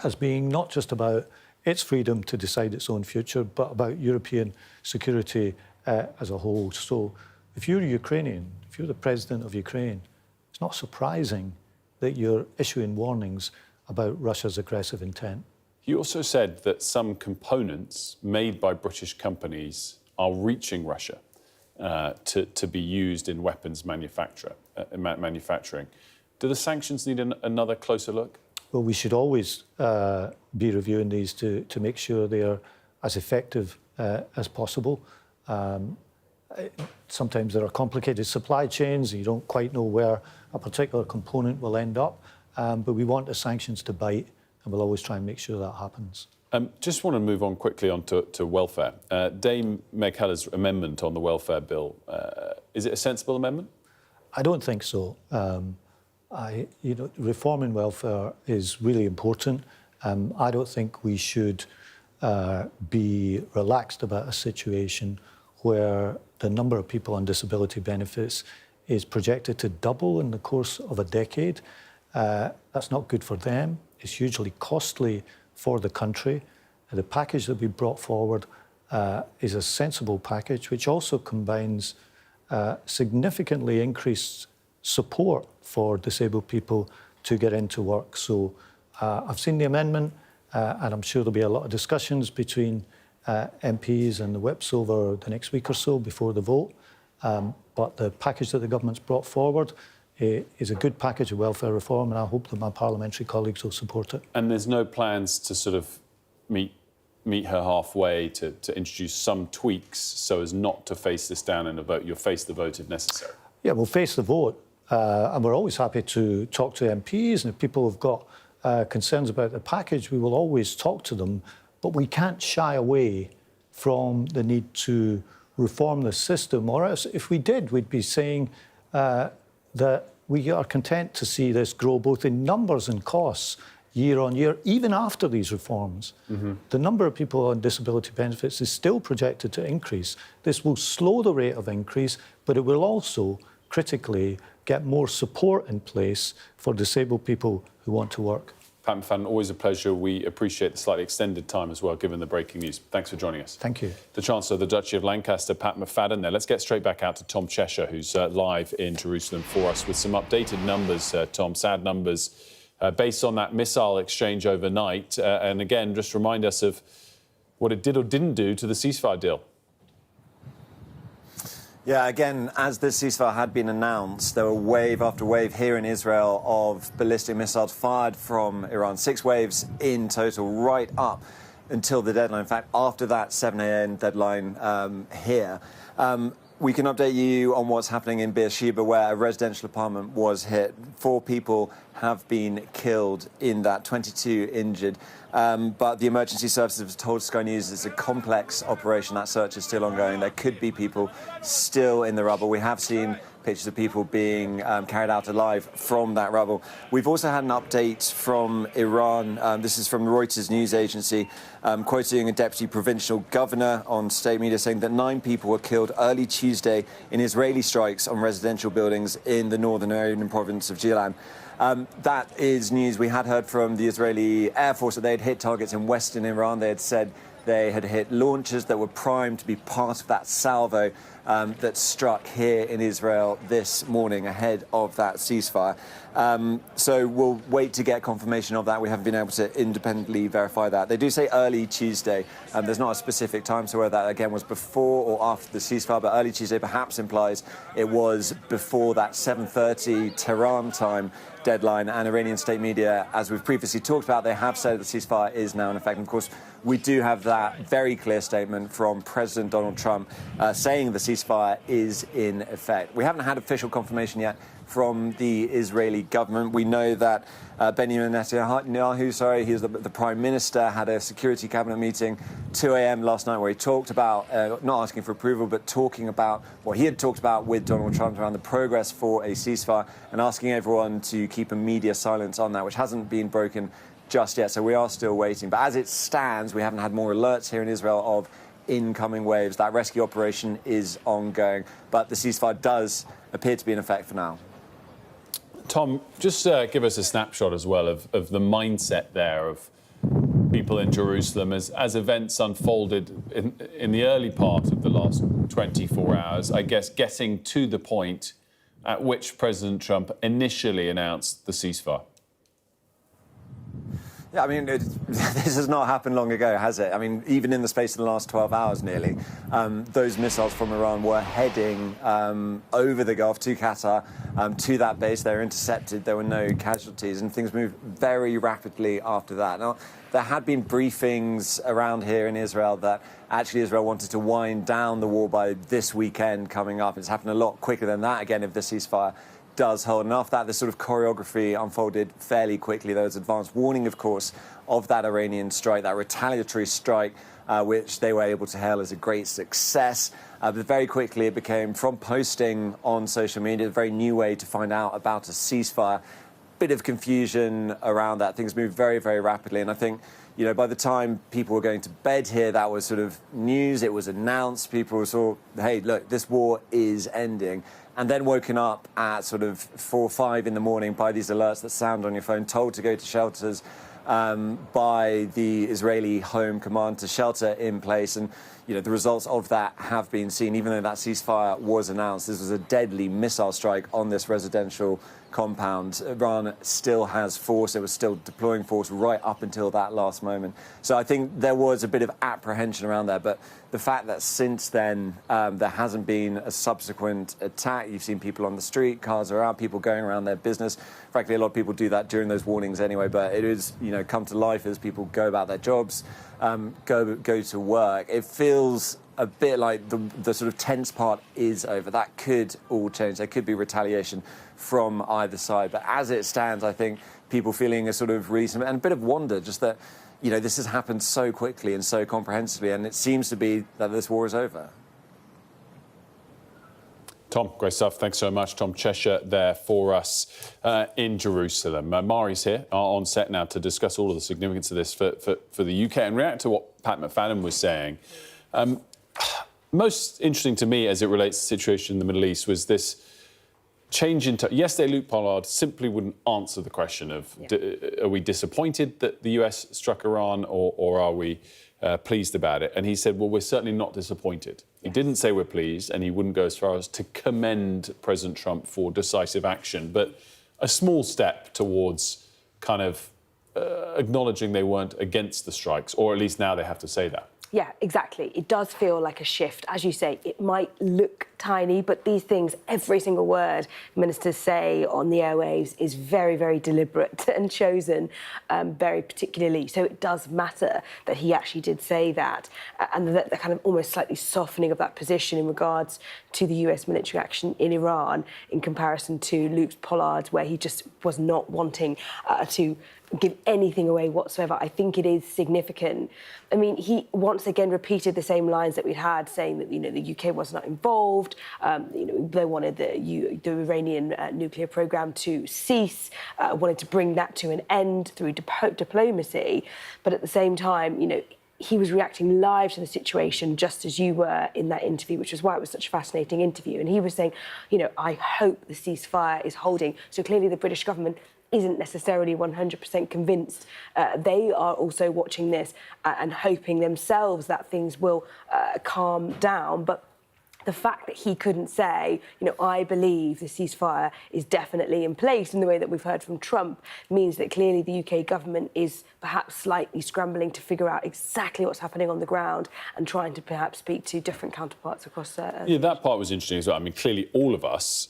as being not just about its freedom to decide its own future, but about European security as a whole. So if you're Ukrainian, if you're the president of Ukraine, it's not surprising that you're issuing warnings about Russia's aggressive intent. You also said that some components made by British companies are reaching Russia to be used in weapons manufacturing. Do the sanctions need another closer look? Well, we should always be reviewing these to make sure they are as effective as possible. Sometimes there are complicated supply chains. You don't quite know where a particular component will end up. But we want the sanctions to bite, and we'll always try and make sure that happens. Just want to move on quickly on to welfare. Dame Meg Heller's amendment on the welfare bill, is it a sensible amendment? I don't think so. Reforming welfare is really important. I don't think we should be relaxed about a situation where the number of people on disability benefits is projected to double in the course of a decade. That's not good for them. It's hugely costly for the country. The package that we brought forward is a sensible package, which also combines significantly increased support for disabled people to get into work. So I've seen the amendment, and I'm sure there'll be a lot of discussions between MPs and the whips over the next week or so before the vote. But the package that the government's brought forward is a good package of welfare reform, and I hope that my parliamentary colleagues will support it. And there's no plans to sort of meet her halfway to introduce some tweaks so as not to face this down in a vote? You'll face the vote if necessary. Yeah, we'll face the vote, and we're always happy to talk to MPs, and if people have got concerns about the package, we will always talk to them, but we can't shy away from the need to reform the system, or else if we did, we'd be saying that we are content to see this grow both in numbers and costs year on year, even after these reforms. Mm-hmm. The number of people on disability benefits is still projected to increase. This will slow the rate of increase, but it will also critically get more support in place for disabled people who want to work. Pat McFadden, always a pleasure. We appreciate the slightly extended time as well, given the breaking news. Thanks for joining us. Thank you. The Chancellor of the Duchy of Lancaster, Pat McFadden there. Let's get straight back out to Tom Cheshire, who's live in Jerusalem for us with some updated numbers, Tom, sad numbers, based on that missile exchange overnight. And again, just remind us of what it did or didn't do to the ceasefire deal. Yeah, again, as this ceasefire had been announced, there were wave after wave here in Israel of ballistic missiles fired from Iran. 6 waves in total, right up until the deadline. In fact, after that 7 a.m. deadline here. We can update you on what's happening in Beersheba, where a residential apartment was hit. 4 people have been killed in that, 22 injured. But the emergency services have told Sky News it's a complex operation. That search is still ongoing. There could be people still in the rubble. We have seen pictures of people being carried out alive from that rubble. We've also had an update from Iran. This is from Reuters news agency, quoting a deputy provincial governor on state media, saying that 9 people were killed early Tuesday in Israeli strikes on residential buildings in the northern Iranian province of Gilan. That is news. We had heard from the Israeli Air Force that they had hit targets in western Iran. They had said they had hit launchers that were primed to be part of that salvo that struck here in Israel this morning ahead of that ceasefire. So we'll wait to get confirmation of that. We haven't been able to independently verify that. They do say early Tuesday. There's not a specific time, so whether that again was before or after the ceasefire, but early Tuesday perhaps implies it was before that 7:30 Tehran time deadline. And Iranian state media, as we've previously talked about, they have said the ceasefire is now in effect. And of course, we do have that very clear statement from President Donald Trump saying the ceasefire is in effect. We haven't had official confirmation yet from the Israeli government. We know that Benjamin Netanyahu, he's the Prime Minister, had a security cabinet meeting 2 a.m. last night where he talked about, not asking for approval, but talking about what he had talked about with Donald Trump around the progress for a ceasefire and asking everyone to keep a media silence on that, which hasn't been broken just yet. So we are still waiting. But as it stands, we haven't had more alerts here in Israel of incoming waves. That rescue operation is ongoing, but the ceasefire does appear to be in effect for now. Tom, just give us a snapshot as well of the mindset there of people in Jerusalem as events unfolded in the early part of the last 24 hours, I guess getting to the point at which President Trump initially announced the ceasefire. Yeah, I mean, this has not happened long ago, has it? I mean, even in the space of the last 12 hours nearly, those missiles from Iran were heading over the Gulf to Qatar, to that base. They were intercepted. There were no casualties, and things moved very rapidly after that. Now, there had been briefings around here in Israel that actually Israel wanted to wind down the war by this weekend coming up. It's happened a lot quicker than that, again, if the ceasefire does hold. And after that, this sort of choreography unfolded fairly quickly. There was advance warning, of course, of that Iranian strike, that retaliatory strike, which they were able to hail as a great success. But very quickly, it became, from posting on social media, a very new way to find out about a ceasefire. Bit of confusion around that. Things moved very, very rapidly. And I think, you know, by the time people were going to bed here, that was sort of news. It was announced. People saw, hey, look, this war is ending. And then woken up at sort of 4 or 5 in the morning by these alerts that sound on your phone, told to go to shelters by the Israeli Home Command to shelter in place. And, you know, the results of that have been seen. Even though that ceasefire was announced, this was a deadly missile strike on this residential compound. Iran still has force. It was still deploying force right up until that last moment. So I think there was a bit of apprehension around there. But the fact that since then there hasn't been a subsequent attack, you've seen people on the street, cars around, people going around their business. Frankly, a lot of people do that during those warnings anyway. But it is, you know, come to life as people go about their jobs, go to work. It feels a bit like the sort of tense part is over. That could all change. There could be retaliation from either side. But as it stands, I think people feeling a sort of release and a bit of wonder, just that, you know, this has happened so quickly and so comprehensively, and it seems to be that this war is over. Tom, great stuff. Thanks so much. Tom Cheshire there for us in Jerusalem. Mari's here on set now to discuss all of the significance of this for the UK and react to what Pat McFadden was saying. Most interesting to me as it relates to the situation in the Middle East was this change in yesterday, Luke Pollard simply wouldn't answer the question of are we disappointed that the US struck Iran or are we pleased about it? And he said, well, we're certainly not disappointed. He didn't say we're pleased, and he wouldn't go as far as to commend President Trump for decisive action, but a small step towards kind of acknowledging they weren't against the strikes, or at least now they have to say that. Yeah, exactly. It does feel like a shift. As you say, it might look tiny, but these things, every single word ministers say on the airwaves is very, very deliberate and chosen very particularly. So it does matter that he actually did say that, and that the kind of almost slightly softening of that position in regards to the US military action in Iran in comparison to Luke Pollard, where he just was not wanting to give anything away whatsoever. I think it is significant. I mean, he once again repeated the same lines that we'd had, saying that, you know, the UK was not involved. You know, they wanted the Iranian nuclear program to cease, wanted to bring that to an end through diplomacy. But at the same time, you know, he was reacting live to the situation, just as you were in that interview, which is why it was such a fascinating interview. And he was saying, you know, I hope the ceasefire is holding. So clearly the British government isn't necessarily 100% convinced. They are also watching this and hoping themselves that things will calm down. But the fact that he couldn't say, you know, I believe the ceasefire is definitely in place in the way that we've heard from Trump means that clearly the UK government is perhaps slightly scrambling to figure out exactly what's happening on the ground and trying to perhaps speak to different counterparts across... Yeah, that part was interesting as well. I mean, clearly all of us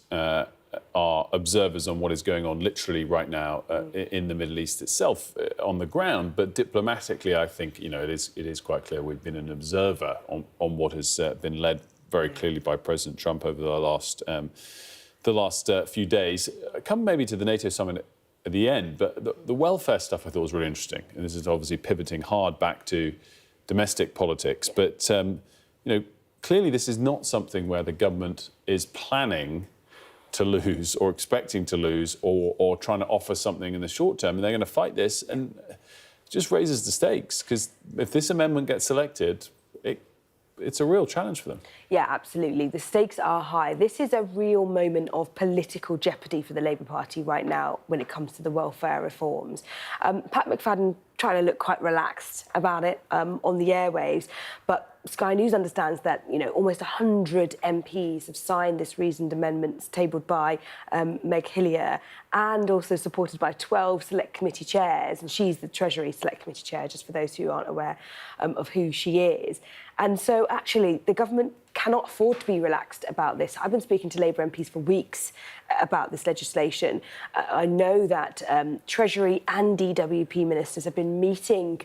are observers on what is going on literally right now in the Middle East itself on the ground. But diplomatically, I think, you know, it is quite clear we've been an observer on what has been led very clearly by President Trump over the last few days. Come maybe to the NATO summit at the end, but the welfare stuff I thought was really interesting. And this is obviously pivoting hard back to domestic politics. But, you know, clearly this is not something where the government is planning to lose or expecting to lose or trying to offer something in the short term. And they're going to fight this, and it just raises the stakes, because if this amendment gets selected, it's a real challenge for them. Yeah, absolutely. The stakes are high. This is a real moment of political jeopardy for the Labour Party right now when it comes to the welfare reforms. Pat McFadden trying to look quite relaxed about it on the airwaves, but Sky News understands that, you know, almost 100 MPs have signed this reasoned amendments tabled by Meg Hillier and also supported by 12 Select Committee chairs, and she's the Treasury Select Committee chair, just for those who aren't aware of who she is. And so, actually, the government cannot afford to be relaxed about this. I've been speaking to Labour MPs for weeks about this legislation. I know that Treasury and DWP ministers have been meeting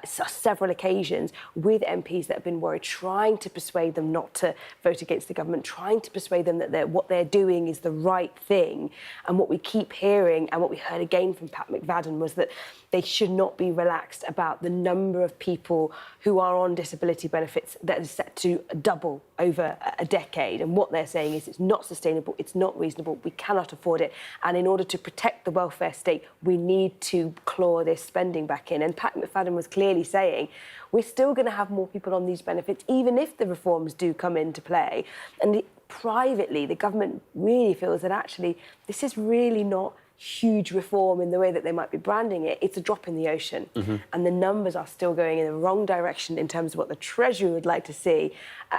several occasions with MPs that have been worried, trying to persuade them not to vote against the government, trying to persuade them that what they're doing is the right thing. And what we keep hearing, and what we heard again from Pat McFadden, was that they should not be relaxed about the number of people who are on disability benefits that is set to double over a decade. And what they're saying is it's not sustainable, it's not reasonable, we cannot afford it. And in order to protect the welfare state, we need to claw this spending back in. And Pat McFadden was clearly saying, we're still going to have more people on these benefits, even if the reforms do come into play. And privately, the government really feels that actually this is really not huge reform in the way that they might be branding it. It's a drop in the ocean. And the numbers are still going in the wrong direction in terms of what the Treasury would like to see.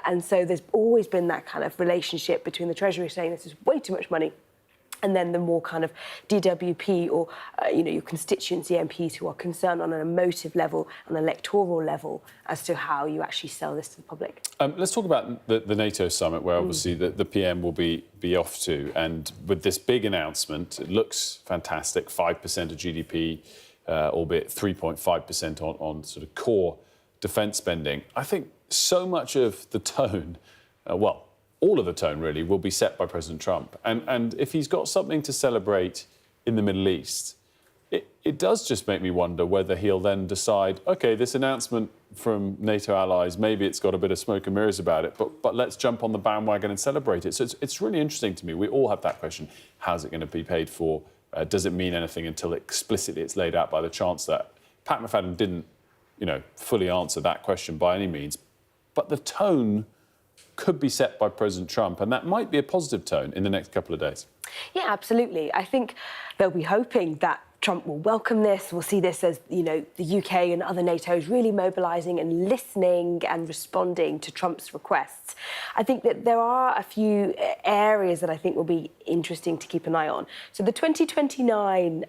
And so there's always been that kind of relationship between the Treasury saying this is way too much money, and then the more kind of DWP or, you know, your constituency MPs who are concerned on an emotive level, an electoral level, as to how you actually sell this to the public. Let's talk about the NATO summit, where obviously the PM will be off to. And with this big announcement, it looks fantastic, 5% of GDP, albeit 3.5% on sort of core defence spending. I think so much of the tone, all of the tone, really, will be set by President Trump. And if he's got something to celebrate in the Middle East, it does just make me wonder whether he'll then decide, OK, this announcement from NATO allies, maybe it's got a bit of smoke and mirrors about it, but let's jump on the bandwagon and celebrate it. So it's really interesting to me. We all have that question. How's it going to be paid for? Does it mean anything until explicitly it's laid out by the Chancellor? Pat McFadden didn't, you know, fully answer that question by any means. But the tone could be set by President Trump, and that might be a positive tone in the next couple of days. Yeah, absolutely. I think they'll be hoping that Trump will welcome this. We'll see this as, you know, the UK and other NATOs really mobilising and listening and responding to Trump's requests. I think that there are a few areas that I think will be interesting to keep an eye on. So the 2029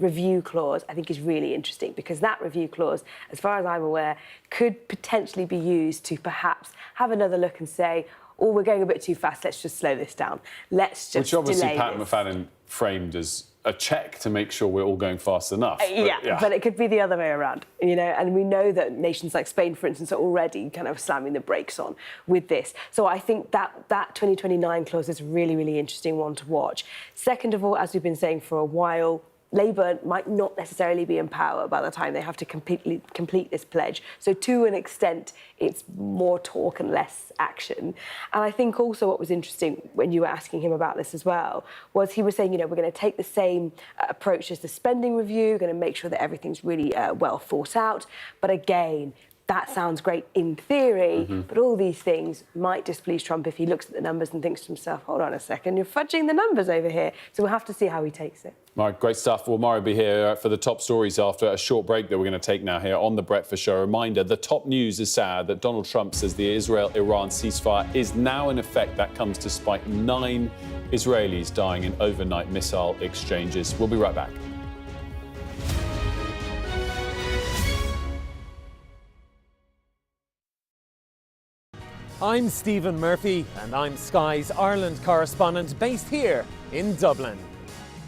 review clause, I think, is really interesting because that review clause, as far as I'm aware, could potentially be used to perhaps have another look and say, oh, we're going a bit too fast, let's just slow this down. Let's just Which obviously delay Pat this. McFadden framed as a check to make sure we're all going fast enough. But it could be the other way around, you know, and we know that nations like Spain, for instance, are already kind of slamming the brakes on with this. So I think that 2029 clause is a really, really interesting one to watch. Second of all, as we've been saying for a while, Labour might not necessarily be in power by the time they have to complete this pledge. So to an extent, it's more talk and less action. And I think also what was interesting when you were asking him about this as well was he was saying, you know, we're going to take the same approach as the spending review, going to make sure that everything's really well thought out. But again, that sounds great in theory, but all these things might displease Trump if he looks at the numbers and thinks to himself, hold on a second, you're fudging the numbers over here. So we'll have to see how he takes it. Right, great stuff. Well, Mario will be here for the top stories after a short break that we're going to take now here on The Breakfast Show. A reminder, the top news is sad that Donald Trump says the Israel-Iran ceasefire is now in effect. That comes despite 9 Israelis dying in overnight missile exchanges. We'll be right back. I'm Stephen Murphy, and I'm Sky's Ireland correspondent based here in Dublin.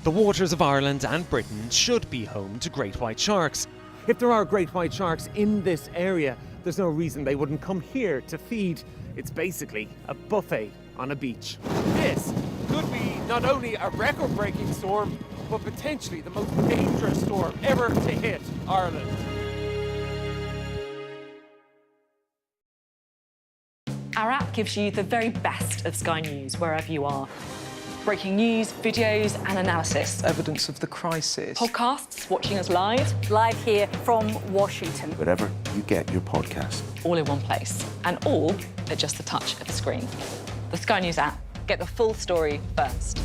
The waters of Ireland and Britain should be home to great white sharks. If there are great white sharks in this area, there's no reason they wouldn't come here to feed. It's basically a buffet on a beach. This could be not only a record-breaking storm, but potentially the most dangerous storm ever to hit Ireland. Our app gives you the very best of Sky News wherever you are. Breaking news, videos and analysis. Evidence of the crisis. Podcasts, watching us live. Live here from Washington. Wherever you get your podcast. All in one place. And all at just the touch of a screen. The Sky News app. Get the full story first.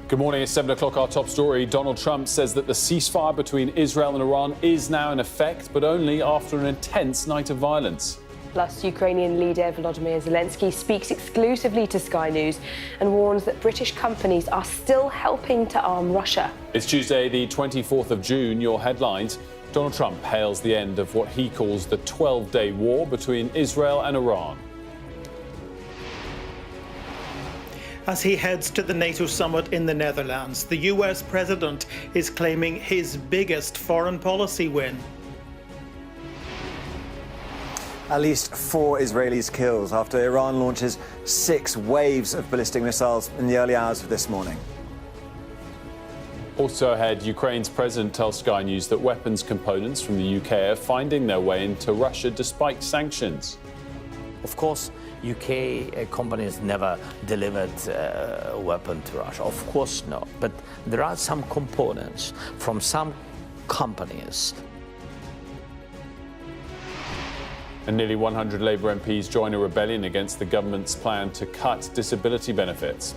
Good morning. It's 7 o'clock. Our top story. Donald Trump says that the ceasefire between Israel and Iran is now in effect, but only after an intense night of violence. Plus, Ukrainian leader Volodymyr Zelensky speaks exclusively to Sky News and warns that British companies are still helping to arm Russia. It's Tuesday, the 24th of June. Your headlines. Donald Trump hails the end of what he calls the 12-day war between Israel and Iran. As he heads to the NATO summit in the Netherlands, the US president is claiming his biggest foreign policy win. At least 4 Israelis killed after Iran launches 6 waves of ballistic missiles in the early hours of this morning. Also ahead, Ukraine's president tells Sky News that weapons components from the UK are finding their way into Russia despite sanctions. Of course, UK companies never delivered a weapon to Russia. Of course not. But there are some components from some companies. And nearly 100 Labour MPs join a rebellion against the government's plan to cut disability benefits.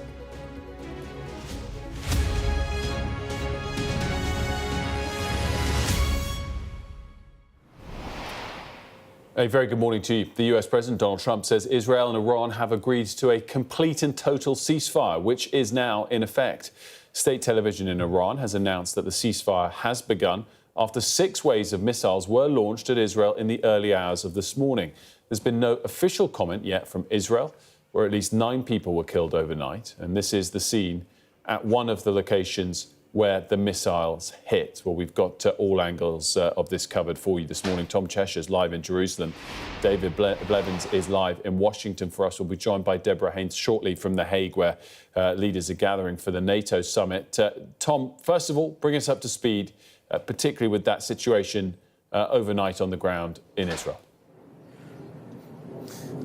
A very good morning to you. The US President Donald Trump says Israel and Iran have agreed to a complete and total ceasefire, which is now in effect. State television in Iran has announced that the ceasefire has begun after 6 waves of missiles were launched at Israel in the early hours of this morning. There's been no official comment yet from Israel, where at least 9 people were killed overnight. And this is the scene at one of the locations where the missiles hit. Well, we've got all angles of this covered for you this morning. Tom Cheshire's live in Jerusalem. David Blevins is live in Washington for us. We'll be joined by Deborah Haynes shortly from The Hague, where leaders are gathering for the NATO summit. Tom, first of all, bring us up to speed, particularly with that situation overnight on the ground in Israel.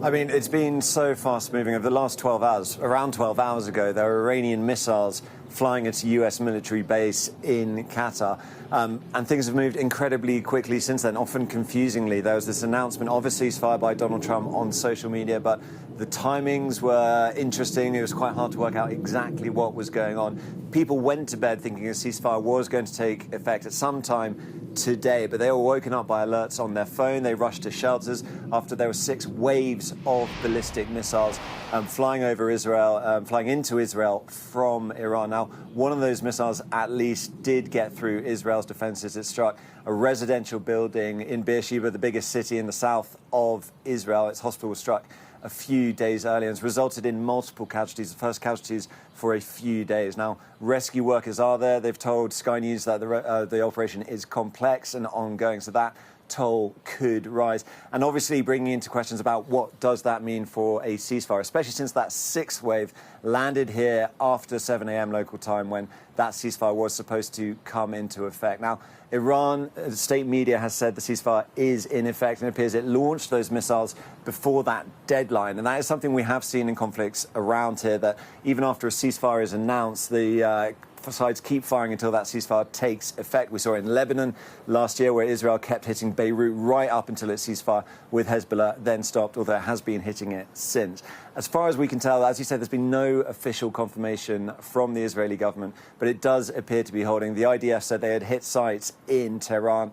I mean, it's been so fast-moving. Over the last 12 hours, around 12 hours ago, there were Iranian missiles flying at a US military base in Qatar. And things have moved incredibly quickly since then, often confusingly. There was this announcement of a ceasefire by Donald Trump on social media, but the timings were interesting. It was quite hard to work out exactly what was going on. People went to bed thinking a ceasefire was going to take effect at some time today, but they were woken up by alerts on their phone. They rushed to shelters after there were 6 waves of ballistic missiles flying over Israel, flying into Israel from Iran. Now, one of those missiles at least did get through Israel's defenses. It struck a residential building in Beersheba, the biggest city in the south of Israel. Its hospital was struck a few days earlier and has resulted in multiple casualties, the first casualties for a few days. Now, rescue workers are there. They've told Sky News that the operation is complex and ongoing, so that toll could rise. And obviously bringing into questions about what does that mean for a ceasefire, especially since that 6th wave landed here after 7 a.m. local time when that ceasefire was supposed to come into effect. Now, Iran, state media has said the ceasefire is in effect, and it appears it launched those missiles before that deadline. And that is something we have seen in conflicts around here, that even after a ceasefire is announced, the sides keep firing until that ceasefire takes effect. We saw it in Lebanon last year, where Israel kept hitting Beirut right up until its ceasefire with Hezbollah then stopped, although it has been hitting it since. As far as we can tell, as you said, there's been no official confirmation from the Israeli government, but it does appear to be holding. The IDF said they had hit sites in Tehran,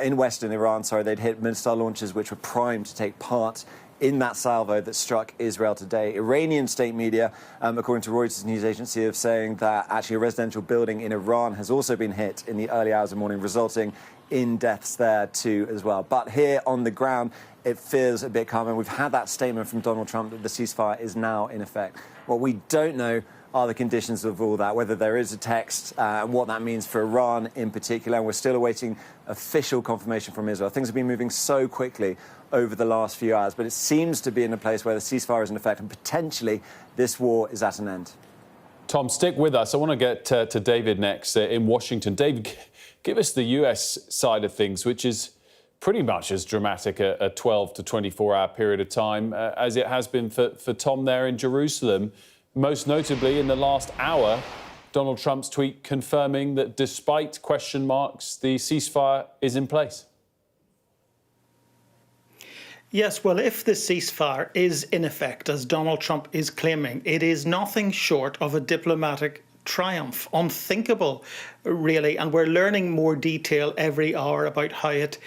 in western Iran, they'd hit missile launchers which were primed to take part in that salvo that struck Israel today. Iranian state media, according to Reuters news agency, are saying that actually a residential building in Iran has also been hit in the early hours of the morning, resulting in deaths there too as well. But here on the ground, it feels a bit calmer. We've had that statement from Donald Trump that the ceasefire is now in effect. What we don't know are the conditions of all that, whether there is a text and what that means for Iran in particular. And we're still awaiting official confirmation from Israel. Things have been moving so quickly over the last few hours, but it seems to be in a place where the ceasefire is in effect and potentially this war is at an end. Tom, stick with us. I want to get to David next in Washington. David, give us the US side of things, which is pretty much as dramatic a 12 to 24-hour period of time as it has been for Tom there in Jerusalem. Most notably, in the last hour, Donald Trump's tweet confirming that despite question marks, the ceasefire is in place. Yes, well, if the ceasefire is in effect, as Donald Trump is claiming, it is nothing short of a diplomatic triumph, unthinkable, really. And we're learning more detail every hour about how it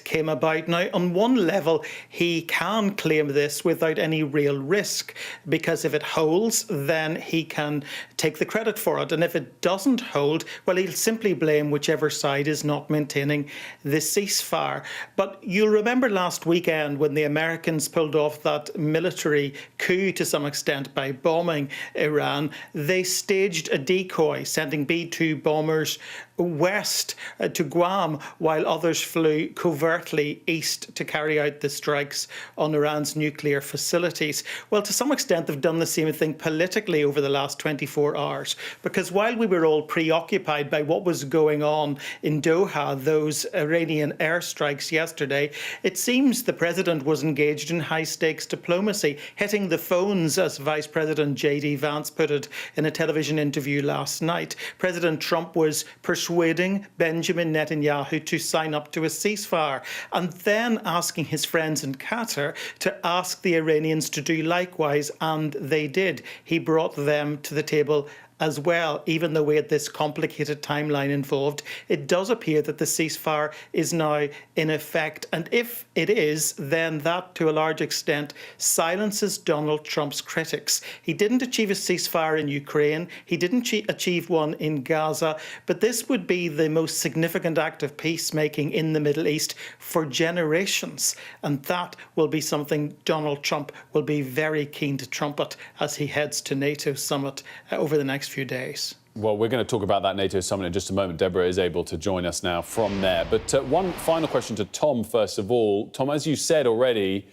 came about. Now, on one level, he can claim this without any real risk, because if it holds, then he can take the credit for it. And if it doesn't hold, well, he'll simply blame whichever side is not maintaining the ceasefire. But you'll remember last weekend when the Americans pulled off that military coup to some extent by bombing Iran, they staged a decoy, sending B-2 bombers west to Guam, while others flew covertly east to carry out the strikes on Iran's nuclear facilities. Well, to some extent, they've done the same thing politically over the last 24 hours, because while we were all preoccupied by what was going on in Doha, those Iranian airstrikes yesterday, it seems the president was engaged in high-stakes diplomacy, hitting the phones, as Vice President J.D. Vance put it in a television interview last night. President Trump was persuading Benjamin Netanyahu to sign up to a ceasefire, and then asking his friends in Qatar to ask the Iranians to do likewise, and they did. He brought them to the table as well. Even though we had this complicated timeline involved, it does appear that the ceasefire is now in effect. And if it is, then that, to a large extent, silences Donald Trump's critics. He didn't achieve a ceasefire in Ukraine. He didn't achieve one in Gaza. But this would be the most significant act of peacemaking in the Middle East for generations. And that will be something Donald Trump will be very keen to trumpet as he heads to NATO summit over the next few days. Well, we're going to talk about that NATO summit in just a moment. Deborah is able to join us now from there. But one final question to Tom, first of all. Tom, as you said already,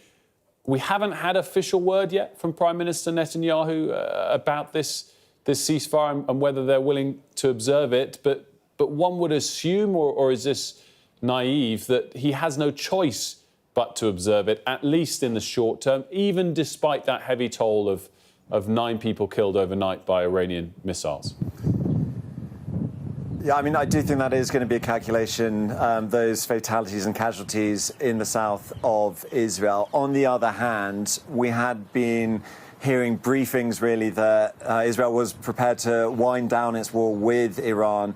we haven't had official word yet from Prime Minister Netanyahu about this ceasefire and whether they're willing to observe it. But one would assume, or is this naive, that he has no choice but to observe it, at least in the short term, even despite that heavy toll of 9 people killed overnight by Iranian missiles? Yeah, I mean, I do think that is going to be a calculation, those fatalities and casualties in the south of Israel. On the other hand, we had been hearing briefings, really, that Israel was prepared to wind down its war with Iran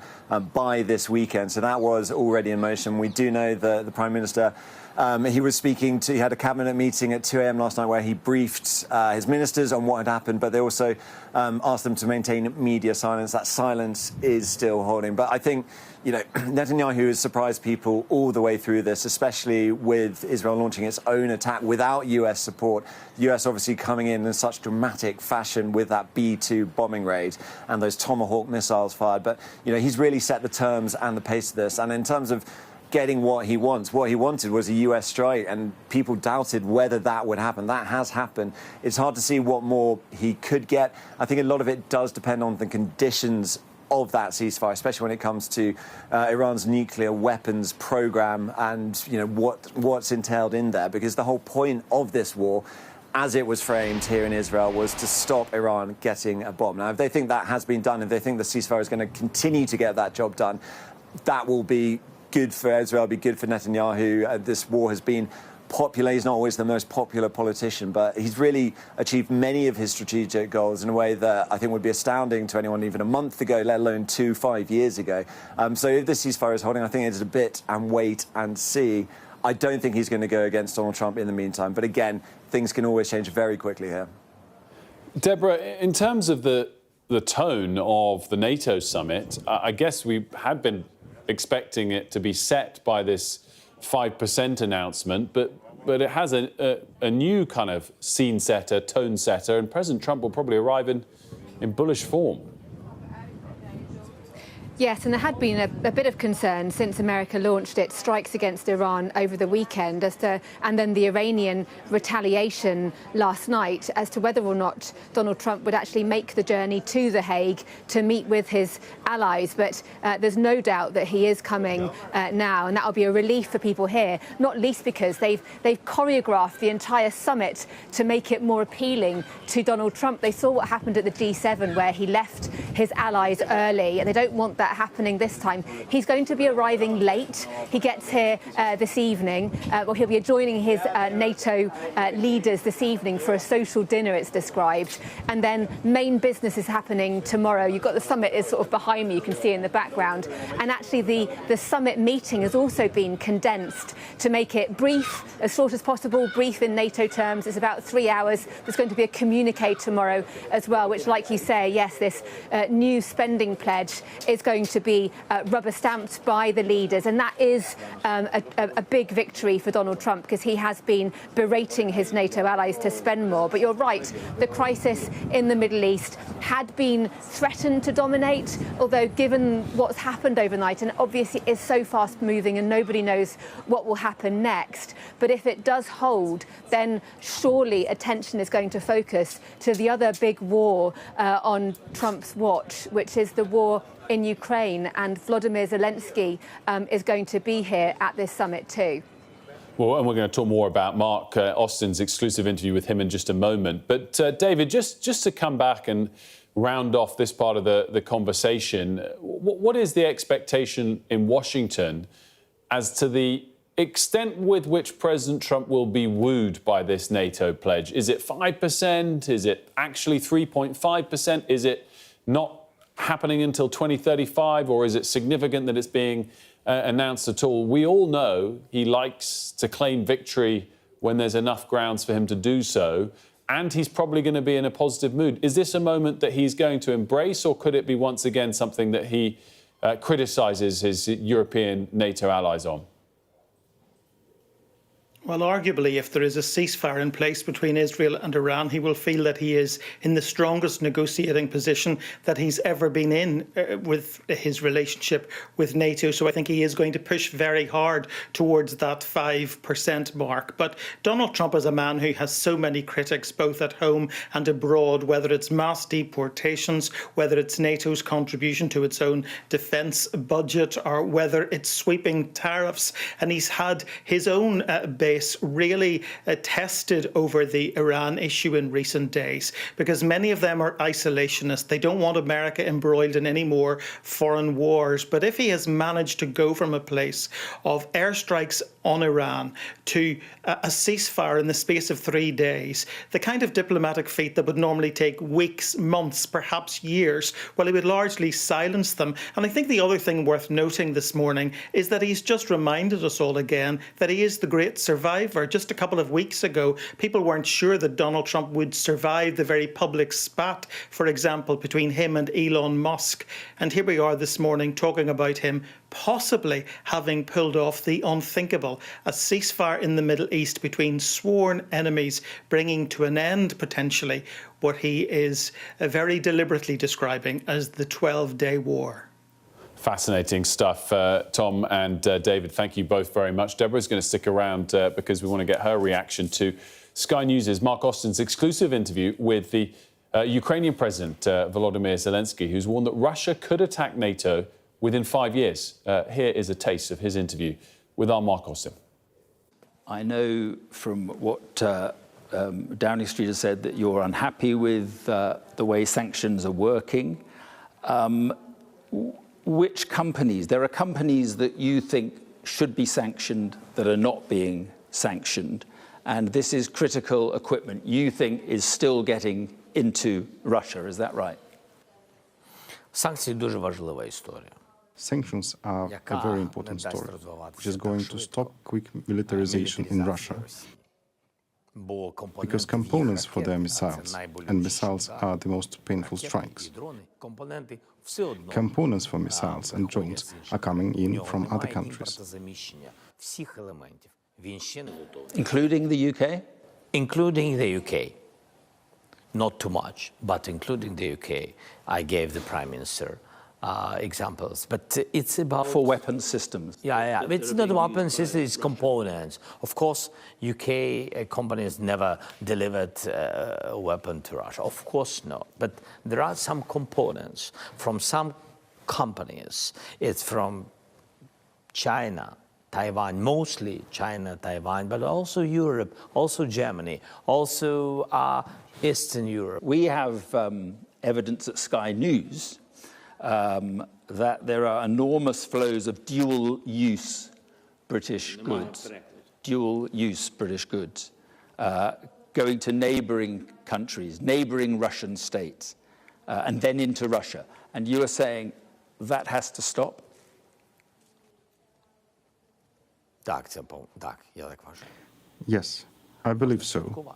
by this weekend. So that was already in motion. We do know that the Prime Minister, he had a cabinet meeting at 2 a.m. last night where he briefed his ministers on what had happened, but they also asked them to maintain media silence. That silence is still holding. But I think, Netanyahu has surprised people all the way through this, especially with Israel launching its own attack without US support. The US obviously coming in such dramatic fashion with that B-2 bombing raid and those Tomahawk missiles fired. But, he's really set the terms and the pace of this. And in terms of getting what he wanted was a US strike, and people doubted whether that would happen. That has happened. It's hard to see what more he could get. I think a lot of it does depend on the conditions of that ceasefire, especially when it comes to Iran's nuclear weapons program and what's entailed in there, because the whole point of this war, as it was framed here in Israel, was to stop Iran getting a bomb. Now, if they think that has been done, if they think the ceasefire is going to continue to get that job done, that will be good for Israel, be good for Netanyahu. This war has been popular. He's not always the most popular politician, but he's really achieved many of his strategic goals in a way that I think would be astounding to anyone even a month ago, let alone 5 years ago. So if this ceasefire is holding, I think it's a bit and wait and see. I don't think he's going to go against Donald Trump in the meantime. But again, things can always change very quickly here. Deborah, in terms of the tone of the NATO summit, I guess we had been expecting it to be set by this 5% announcement, but it has a new kind of scene setter, tone setter, and President Trump will probably arrive in bullish form. Yes, and there had been a bit of concern since America launched its strikes against Iran over the weekend, and then the Iranian retaliation last night, as to whether or not Donald Trump would actually make the journey to The Hague to meet with his allies. But there's no doubt that he is coming now, and that will be a relief for people here, not least because they've choreographed the entire summit to make it more appealing to Donald Trump. They saw what happened at the G7, where he left his allies early, and they don't want that happening this time. He's going to be arriving late. He gets here this evening. Well, he'll be joining his NATO leaders this evening for a social dinner, it's described. And then main business is happening tomorrow. You've got the summit is sort of behind me, you can see in the background. And actually the summit meeting has also been condensed to make it brief, as short as possible, brief in NATO terms. It's about 3 hours. There's going to be a communique tomorrow as well, which, like you say, yes, this new spending pledge is going to be rubber stamped by the leaders. And that is a big victory for Donald Trump, because he has been berating his NATO allies to spend more. But you're right, the crisis in the Middle East had been threatened to dominate, although given what's happened overnight, and obviously is so fast moving and nobody knows what will happen next. But if it does hold, then surely attention is going to focus to the other big war on Trump's watch, which is the war in Ukraine. And Volodymyr Zelensky is going to be here at this summit too. Well, and we're going to talk more about Mark Austin's exclusive interview with him in just a moment. But David, just to come back and round off this part of the conversation, what is the expectation in Washington as to the extent with which President Trump will be wooed by this NATO pledge? Is it 5%? Is it actually 3.5%? Is it not happening until 2035? Or is it significant that it's being announced at all? We all know he likes to claim victory when there's enough grounds for him to do so, and he's probably going to be in a positive mood. Is this a moment that he's going to embrace, or could it be once again something that he criticises his European NATO allies on? Well, arguably, if there is a ceasefire in place between Israel and Iran, he will feel that he is in the strongest negotiating position that he's ever been in with his relationship with NATO. So I think he is going to push very hard towards that 5% mark. But Donald Trump is a man who has so many critics, both at home and abroad, whether it's mass deportations, whether it's NATO's contribution to its own defence budget, or whether it's sweeping tariffs. And he's had his own base really tested over the Iran issue in recent days, because many of them are isolationist. They don't want America embroiled in any more foreign wars. But if he has managed to go from a place of airstrikes on Iran to a ceasefire in the space of 3 days, the kind of diplomatic feat that would normally take weeks, months, perhaps years, well, he would largely silence them. And I think the other thing worth noting this morning is that he's just reminded us all again that he is the great survivor. Just a couple of weeks ago, people weren't sure that Donald Trump would survive the very public spat, for example, between him and Elon Musk. And here we are this morning talking about him possibly having pulled off the unthinkable, a ceasefire in the Middle East between sworn enemies, bringing to an end, potentially, what he is very deliberately describing as the 12-day war. Fascinating stuff, Tom and David. Thank you both very much. Deborah's going to stick around because we want to get her reaction to Sky News' Mark Austin's exclusive interview with the Ukrainian President, Volodymyr Zelensky, who's warned that Russia could attack NATO within 5 years. Here is a taste of his interview with our Mark Austin. I know from what Downing Street has said that you're unhappy with the way sanctions are working. Which companies? There are companies that you think should be sanctioned that are not being sanctioned, and this is critical equipment you think is still getting into Russia. Is that right? Санкції дуже важлива історія. Sanctions are a very important story, which is going to stop quick militarization in Russia. Because components for their missiles, and missiles are the most painful strikes. Components for missiles and drones are coming in from other countries. Including the UK? Including the UK. Not too much, but including the UK. I gave the Prime Minister examples, but it's about... For weapon systems. Yeah. It's not weapon systems, it's components. Of course, UK companies never delivered a weapon to Russia. Of course not. But there are some components from some companies. It's from China, Taiwan, mostly China, Taiwan, but also Europe, also Germany, also Eastern Europe. We have evidence at Sky News that there are enormous flows of dual-use British goods, dual-use British goods, going to neighbouring countries, neighbouring Russian states, and then into Russia. And you are saying that has to stop? Yes, I believe so.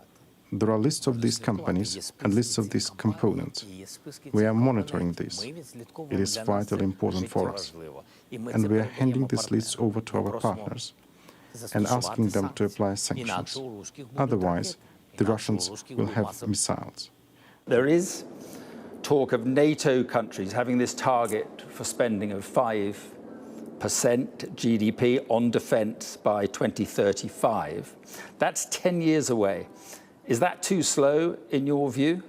There are lists of these companies and lists of these components. We are monitoring this. It is vitally important for us. And we are handing these lists over to our partners and asking them to apply sanctions. Otherwise, the Russians will have missiles. There is talk of NATO countries having this target for spending of 5% GDP on defence by 2035. That's 10 years away. Is that too slow in your view?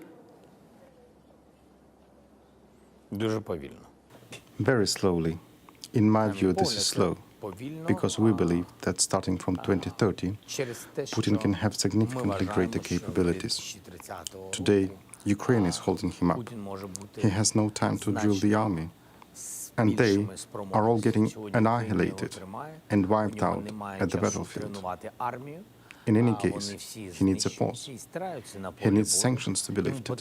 Very slowly. In my view, this is slow, because we believe that starting from 2030, Putin can have significantly greater capabilities. Today, Ukraine is holding him up. He has no time to drill the army. And they are all getting annihilated and wiped out at the battlefield. In any case, he needs a pause. He needs sanctions to be lifted.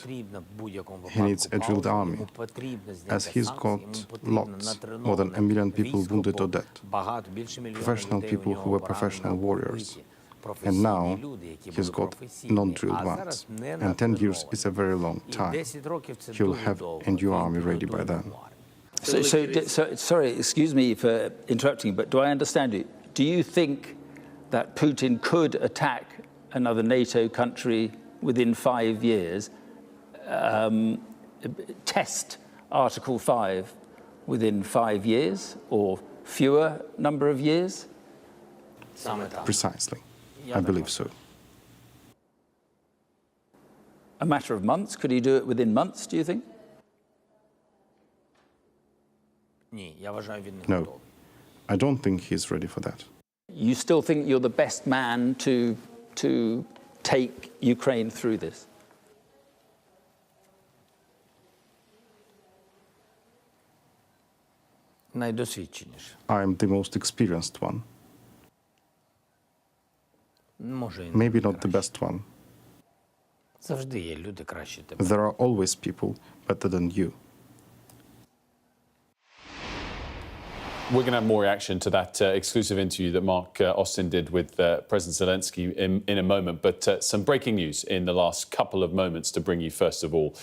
He needs a drilled army, as he's got lots, more than 1 million people wounded or dead, professional people who were professional warriors. And now he's got non-drilled ones. And 10 years is a very long time. He'll have a new army ready by then. So, sorry, excuse me for interrupting, but do I understand you? Do you think that Putin could attack another NATO country within 5 years, test Article 5 within 5 years or fewer number of years? Precisely. I believe so. A matter of months? Could he do it within months, do you think? No, I don't think he's ready for that. You still think you're the best man to take Ukraine through this? I am the most experienced one. Maybe not the best one. There are always people better than you. We're going to have more reaction to that exclusive interview that Mark Austin did with President Zelensky in a moment. But some breaking news in the last couple of moments to bring you, first of all.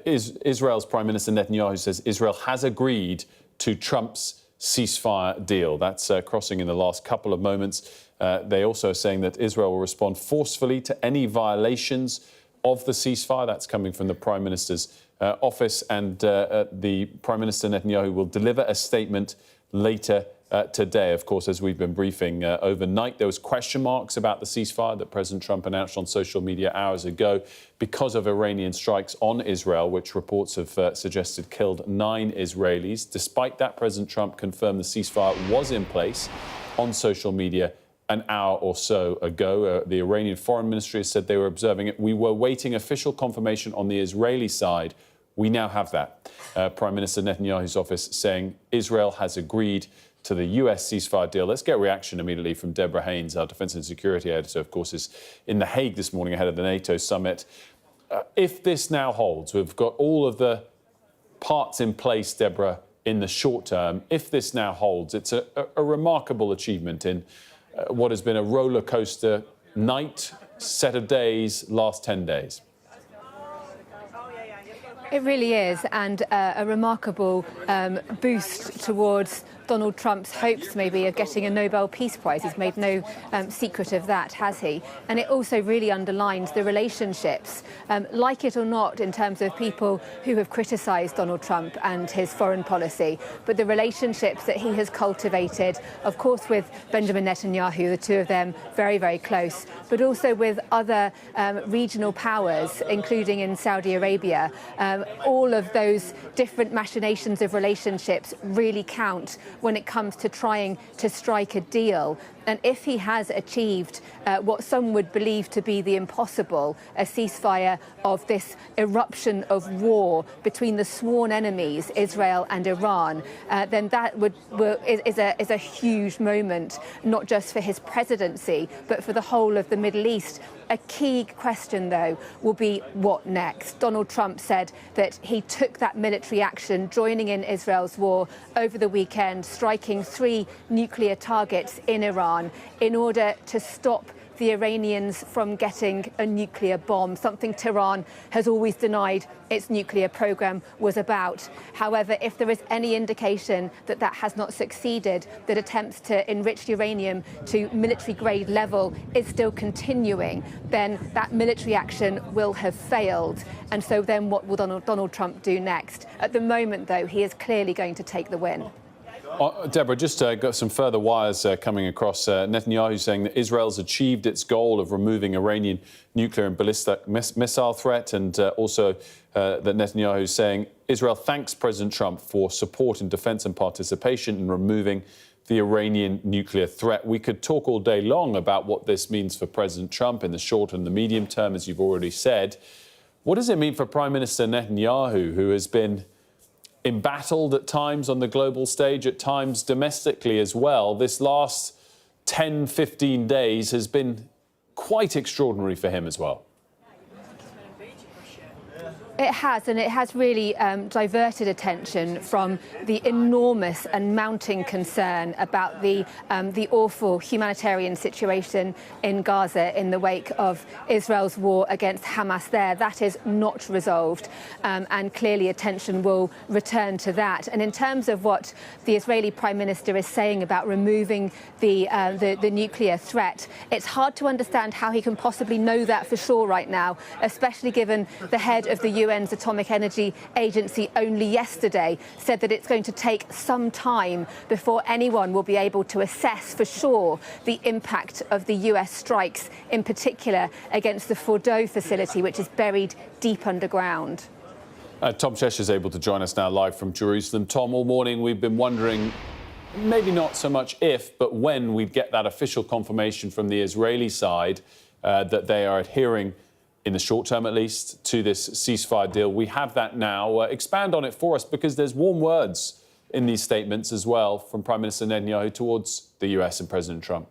Israel's Prime Minister Netanyahu says Israel has agreed to Trump's ceasefire deal. That's crossing in the last couple of moments. They also are saying that Israel will respond forcefully to any violations of the ceasefire. That's coming from the Prime Minister's office. And the Prime Minister Netanyahu will deliver a statement later today. Of course, as we've been briefing overnight, there was question marks about the ceasefire that President Trump announced on social media hours ago because of Iranian strikes on Israel, which reports have suggested killed 9 Israelis. Despite that, President Trump confirmed the ceasefire was in place on social media an hour or so ago. The Iranian Foreign Ministry has said they were observing it. We were waiting official confirmation on the Israeli side. We now have that. Prime Minister Netanyahu's office saying Israel has agreed to the US ceasefire deal. Let's get reaction immediately from Deborah Haynes, our defence and security editor, of course, is in The Hague this morning ahead of the NATO summit. If this now holds, we've got all of the parts in place, Deborah, in the short term. If this now holds, it's a remarkable achievement in what has been a roller coaster night, set of days, last 10 days. It really is, and a remarkable boost towards Donald Trump's hopes, maybe, of getting a Nobel Peace Prize. He's made no secret of that, has he? And it also really underlines the relationships, like it or not, in terms of people who have criticised Donald Trump and his foreign policy, but the relationships that he has cultivated, of course, with Benjamin Netanyahu, the two of them very, very close, but also with other regional powers, including in Saudi Arabia. All of those different machinations of relationships really count when it comes to trying to strike a deal. And if he has achieved what some would believe to be the impossible, a ceasefire of this eruption of war between the sworn enemies, Israel and Iran, then that is a huge moment, not just for his presidency, but for the whole of the Middle East. A key question, though, will be what next? Donald Trump said that he took that military action, joining in Israel's war over the weekend, striking 3 nuclear targets in Iran in order to stop the Iranians from getting a nuclear bomb, something Tehran has always denied its nuclear program was about. However, if there is any indication that that has not succeeded, that attempts to enrich uranium to military-grade level is still continuing, then that military action will have failed. And so then what will Donald Trump do next? At the moment, though, he is clearly going to take the win. Deborah, just got some further wires coming across. Netanyahu saying that Israel's achieved its goal of removing Iranian nuclear and ballistic missile threat, and also that Netanyahu is saying Israel thanks President Trump for support in defence and participation in removing the Iranian nuclear threat. We could talk all day long about what this means for President Trump in the short and the medium term, as you've already said. What does it mean for Prime Minister Netanyahu, who has been embattled at times on the global stage, at times domestically as well? This last 10, 15 days has been quite extraordinary for him as well. It has, and it has really diverted attention from the enormous and mounting concern about the awful humanitarian situation in Gaza in the wake of Israel's war against Hamas there. That is not resolved, and clearly attention will return to that. And in terms of what the Israeli Prime Minister is saying about removing the nuclear threat, it's hard to understand how he can possibly know that for sure right now, especially given the head of the UN's Atomic Energy Agency only yesterday said that it's going to take some time before anyone will be able to assess for sure the impact of the US strikes, in particular against the Fordow facility, which is buried deep underground. Tom Cheshire is able to join us now live from Jerusalem. Tom, all morning we've been wondering, maybe not so much if, but when we'd get that official confirmation from the Israeli side that they are adhering, in the short term at least, to this ceasefire deal. We have that now. Expand on it for us, because there's warm words in these statements as well from Prime Minister Netanyahu towards the US and President Trump.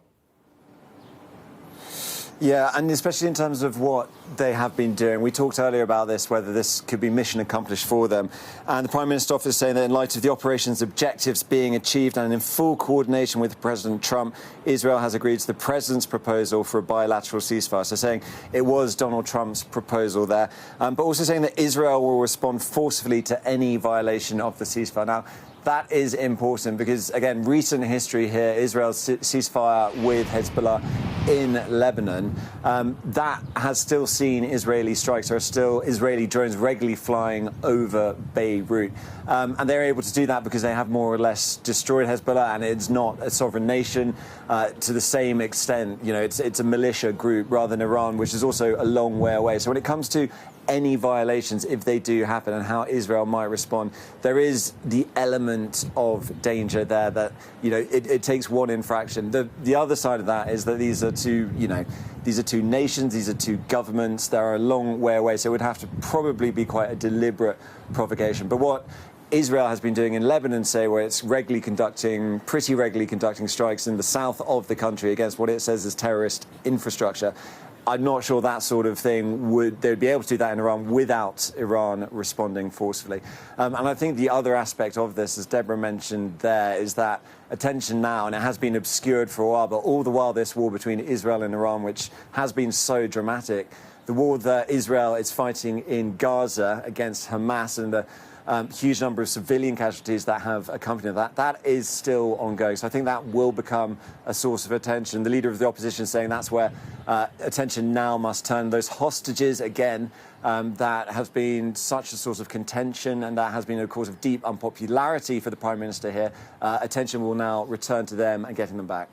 Yeah, and especially in terms of what they have been doing. We talked earlier about this, whether this could be mission accomplished for them. And the Prime Minister's office is saying that in light of the operation's objectives being achieved and in full coordination with President Trump, Israel has agreed to the President's proposal for a bilateral ceasefire. So saying it was Donald Trump's proposal there, but also saying that Israel will respond forcefully to any violation of the ceasefire. Now, that is important because, again, recent history here, Israel's ceasefire with Hezbollah in Lebanon, that has still seen Israeli strikes. There are still Israeli drones regularly flying over Beirut. And they're able to do that because they have more or less destroyed Hezbollah, and it's not a sovereign nation to the same extent. You know, it's a militia group rather than Iran, which is also a long way away. So when it comes to any violations, if they do happen, and how Israel might respond, there is the element of danger there that, you know, it takes one infraction. The other side of that is that these are two, you know, these are two nations, these are two governments. They're a long way away, so it would have to probably be quite a deliberate provocation. But what Israel has been doing in Lebanon, say, where it's pretty regularly conducting strikes in the south of the country against what it says is terrorist infrastructure, I'm not sure that sort of thing they'd be able to do that in Iran without Iran responding forcefully. And I think the other aspect of this, as Deborah mentioned there, is that attention now, and it has been obscured for a while, but all the while this war between Israel and Iran, which has been so dramatic, the war that Israel is fighting in Gaza against Hamas and the huge number of civilian casualties that have accompanied that is still ongoing. So I think that will become a source of attention. The leader of the opposition is saying that's where attention now must turn. Those hostages, again, that has been such a source of contention, and that has been a cause of deep unpopularity for the Prime Minister here. Attention will now return to them and getting them back.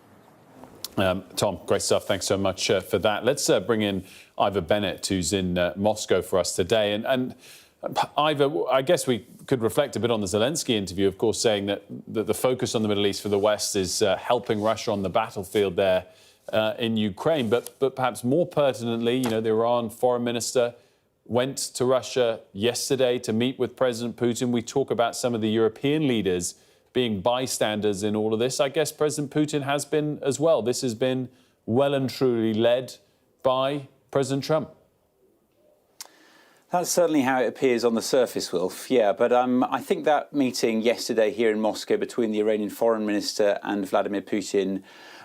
Tom, great stuff. Thanks so much for that. Let's bring in Ivor Bennett, who's in Moscow for us today. And Ivor, I guess we could reflect a bit on the Zelensky interview, of course, saying that the focus on the Middle East for the West is helping Russia on the battlefield there in Ukraine. But perhaps more pertinently, you know, the Iran foreign minister went to Russia yesterday to meet with President Putin. We talk about some of the European leaders being bystanders in all of this. I guess President Putin has been as well. This has been well and truly led by President Trump. That's certainly how it appears on the surface, Wilf. Yeah, but I think that meeting yesterday here in Moscow between the Iranian foreign minister and Vladimir Putin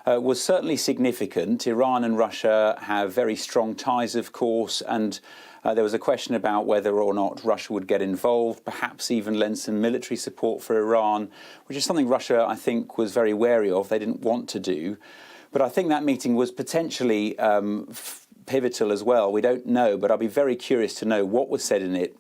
was certainly significant. Iran and Russia have very strong ties, of course, and there was a question about whether or not Russia would get involved, perhaps even lend some military support for Iran, which is something Russia, I think, was very wary of. They didn't want to do. But I think that meeting was potentially pivotal as well. We don't know, but I'll be very curious to know what was said in it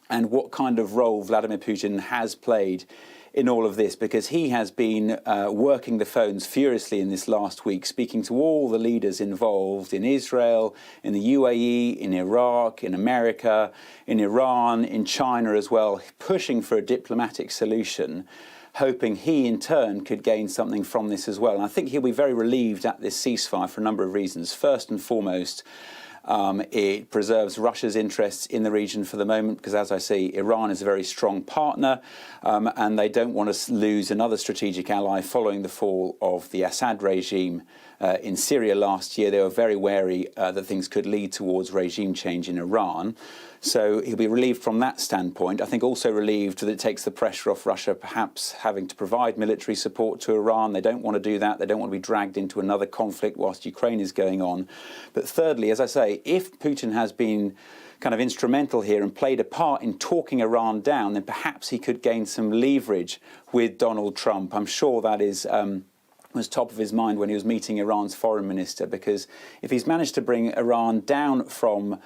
and what kind of role Vladimir Putin has played in all of this, because he has been working the phones furiously in this last week, speaking to all the leaders involved in Israel, in the UAE, in Iraq, in America, in Iran, in China as well, pushing for a diplomatic solution, hoping he in turn could gain something from this as well. And I think he'll be very relieved at this ceasefire for a number of reasons. First and foremost, it preserves Russia's interests in the region for the moment because, as I say, Iran is a very strong partner and they don't want to lose another strategic ally following the fall of the Assad regime in Syria last year. They were very wary that things could lead towards regime change in Iran. So he'll be relieved from that standpoint. I think also relieved that it takes the pressure off Russia perhaps having to provide military support to Iran. They don't want to do that. They don't want to be dragged into another conflict whilst Ukraine is going on. But thirdly, as I say, if Putin has been kind of instrumental here and played a part in talking Iran down, then perhaps he could gain some leverage with Donald Trump. I'm sure that was top of his mind when he was meeting Iran's foreign minister, because if he's managed to bring Iran down from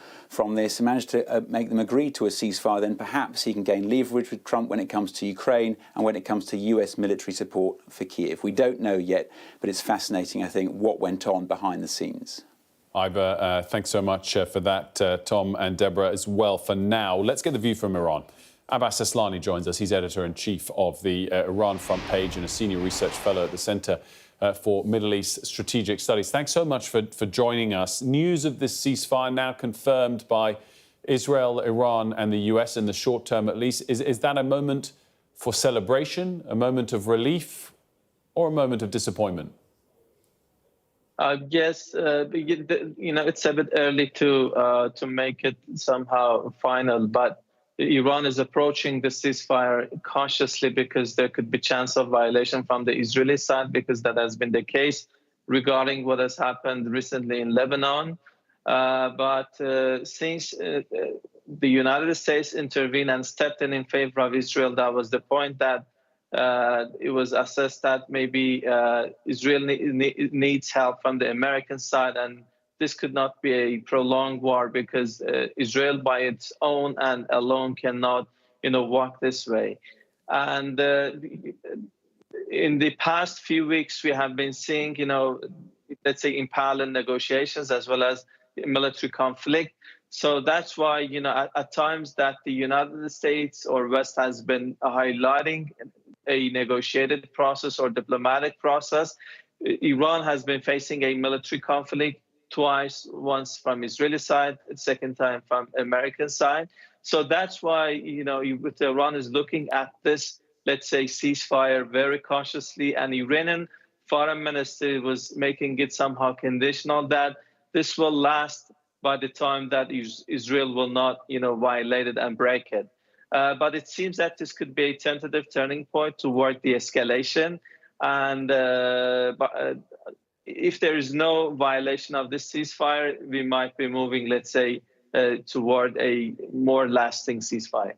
this and managed to make them agree to a ceasefire, then perhaps he can gain leverage with Trump when it comes to Ukraine and when it comes to US military support for Kiev. We don't know yet, but it's fascinating, I think, what went on behind the scenes. Ivor, thanks so much for that, Tom and Deborah, as well. For now, let's get the view from Iran. Abbas Aslani joins us. He's editor-in-chief of the Iran Front Page and a senior research fellow at the Centre for Middle East Strategic Studies. Thanks so much for joining us. News of this ceasefire now confirmed by Israel, Iran and the US in the short term at least. Is that a moment for celebration, a moment of relief, or a moment of disappointment? Yes, it's a bit early to make it somehow final, but Iran is approaching the ceasefire cautiously because there could be chance of violation from the Israeli side, because that has been the case regarding what has happened recently in Lebanon. But since the United States intervened and stepped in favor of Israel, that was the point that it was assessed that maybe Israel needs help from the American side, and this could not be a prolonged war because Israel by its own and alone cannot, walk this way. And in the past few weeks, we have been seeing, let's say, in parallel negotiations as well as military conflict. So that's why, at times that the United States or West has been highlighting a negotiated process or diplomatic process. Iran has been facing a military conflict twice, once from Israeli side, second time from American side. So that's why, Iran is looking at this, let's say, ceasefire very cautiously. And Iranian foreign minister was making it somehow conditional that this will last by the time that Israel will not, violate it and break it. But it seems that this could be a tentative turning point toward the escalation. And if there is no violation of this ceasefire, we might be moving, let's say, toward a more lasting ceasefire.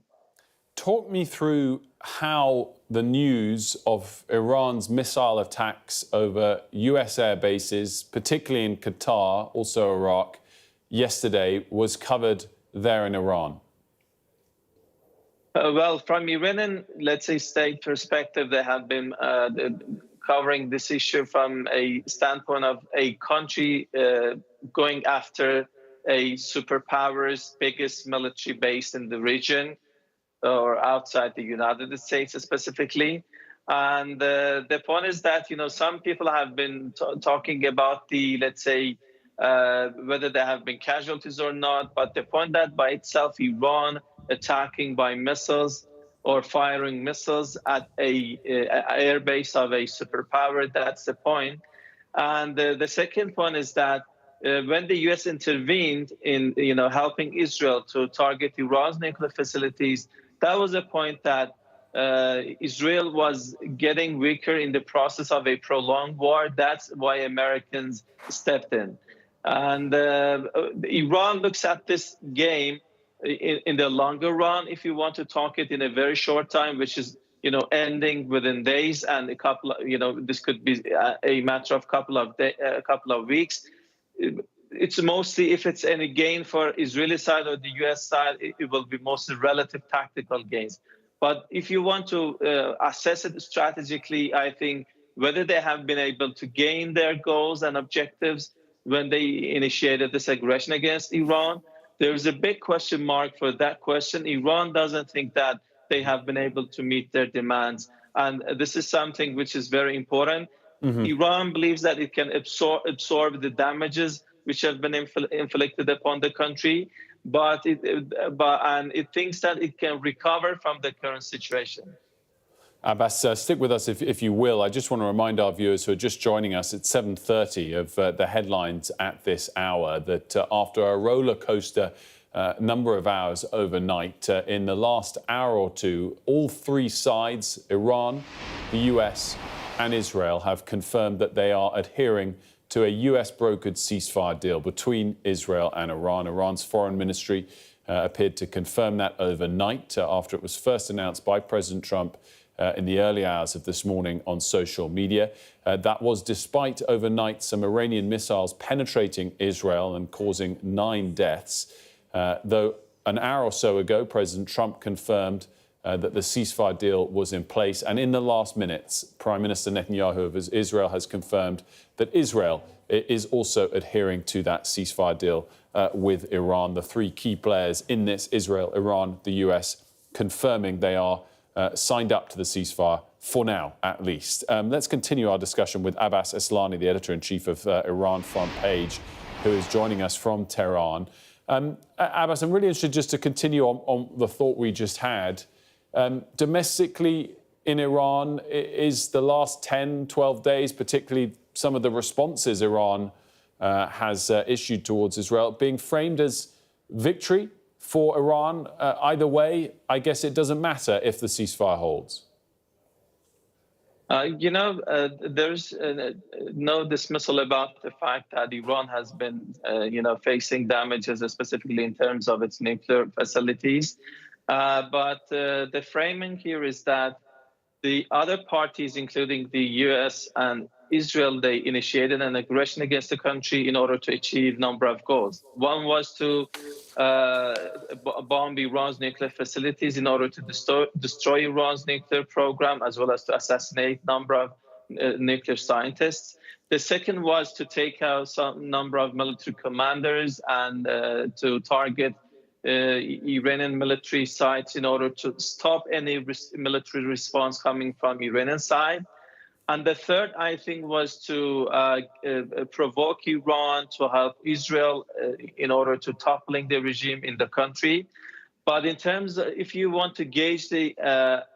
Talk me through how the news of Iran's missile attacks over US air bases, particularly in Qatar, also Iraq, yesterday was covered there in Iran. Well, from Iranian, let's say, state perspective, they have been covering this issue from a standpoint of a country going after a superpower's biggest military base in the region, or outside the United States specifically. And the point is that, some people have been talking about the, let's say, whether there have been casualties or not. But the point that by itself, Iran attacking by missiles or firing missiles at a air base of a superpower, that's the point. And the second point is that when the U.S. intervened in, helping Israel to target Iran's nuclear facilities, that was a point that Israel was getting weaker in the process of a prolonged war. That's why Americans stepped in. And Iran looks at this game in the longer run, if you want to talk it in a very short time, which is, ending within days, and a couple of, this could be a matter of a couple of weeks. It's mostly, if it's any gain for Israeli side or the U.S. side, it will be mostly relative tactical gains. But if you want to assess it strategically, I think whether they have been able to gain their goals and objectives when they initiated this aggression against Iran, there's a big question mark for that question. Iran doesn't think that they have been able to meet their demands. And this is something which is very important. Mm-hmm. Iran believes that it can absorb the damages which have been inflicted upon the country, but it thinks that it can recover from the current situation. Abbas, stick with us if you will. I just want to remind our viewers who are just joining us at 7:30 of the headlines at this hour that after a roller coaster number of hours overnight, in the last hour or two, all three sides, Iran, the US and Israel, have confirmed that they are adhering to a US-brokered ceasefire deal between Israel and Iran. Iran's foreign ministry appeared to confirm that overnight after it was first announced by President Trump in the early hours of this morning on social media. That was despite overnight some Iranian missiles penetrating Israel and causing 9 deaths. Though an hour or so ago, President Trump confirmed that the ceasefire deal was in place. And in the last minutes, Prime Minister Netanyahu of Israel has confirmed that Israel is also adhering to that ceasefire deal with Iran. The three key players in this, Israel, Iran, the US, confirming they are signed up to the ceasefire for now, at least. Let's continue our discussion with Abbas Eslani, the editor-in-chief of Iran Front Page, who is joining us from Tehran. Abbas, I'm really interested just to continue on the thought we just had. Domestically in Iran, is the last 10, 12 days, particularly some of the responses Iran has issued towards Israel, being framed as victory for Iran? Either way, I guess it doesn't matter if the ceasefire holds. There's no dismissal about the fact that Iran has been, facing damages, specifically in terms of its nuclear facilities. But the framing here is that the other parties, including the U.S. and Israel, they initiated an aggression against the country in order to achieve a number of goals. One was to bomb Iran's nuclear facilities in order to destroy Iran's nuclear program, as well as to assassinate a number of nuclear scientists. The second was to take out some number of military commanders and to target Iranian military sites in order to stop any military response coming from Iranian side. And the third, I think, was to provoke Iran to help Israel in order to toppling the regime in the country. But in terms of, if you want to gauge the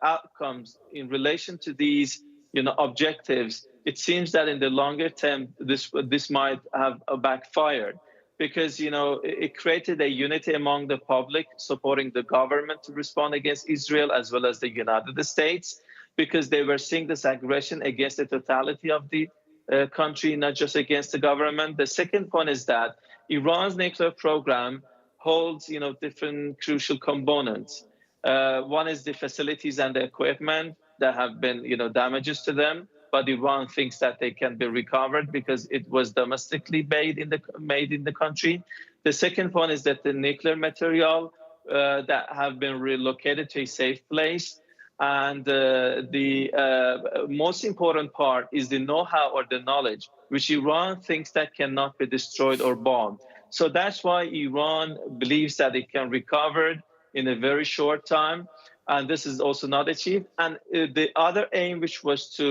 outcomes in relation to these, objectives, it seems that in the longer term, this might have backfired. Because, it created a unity among the public supporting the government to respond against Israel, as well as the United States, because they were seeing this aggression against the totality of the country, not just against the government. The second point is that Iran's nuclear program holds, different crucial components. One is the facilities and the equipment that have been, damages to them. But Iran thinks that they can be recovered because it was domestically made in the country. The second point is that the nuclear material that have been relocated to a safe place. And the most important part is the know-how or the knowledge, which Iran thinks that cannot be destroyed or bombed. So that's why Iran believes that it can recover in a very short time. And this is also not achieved. And the other aim, which was to,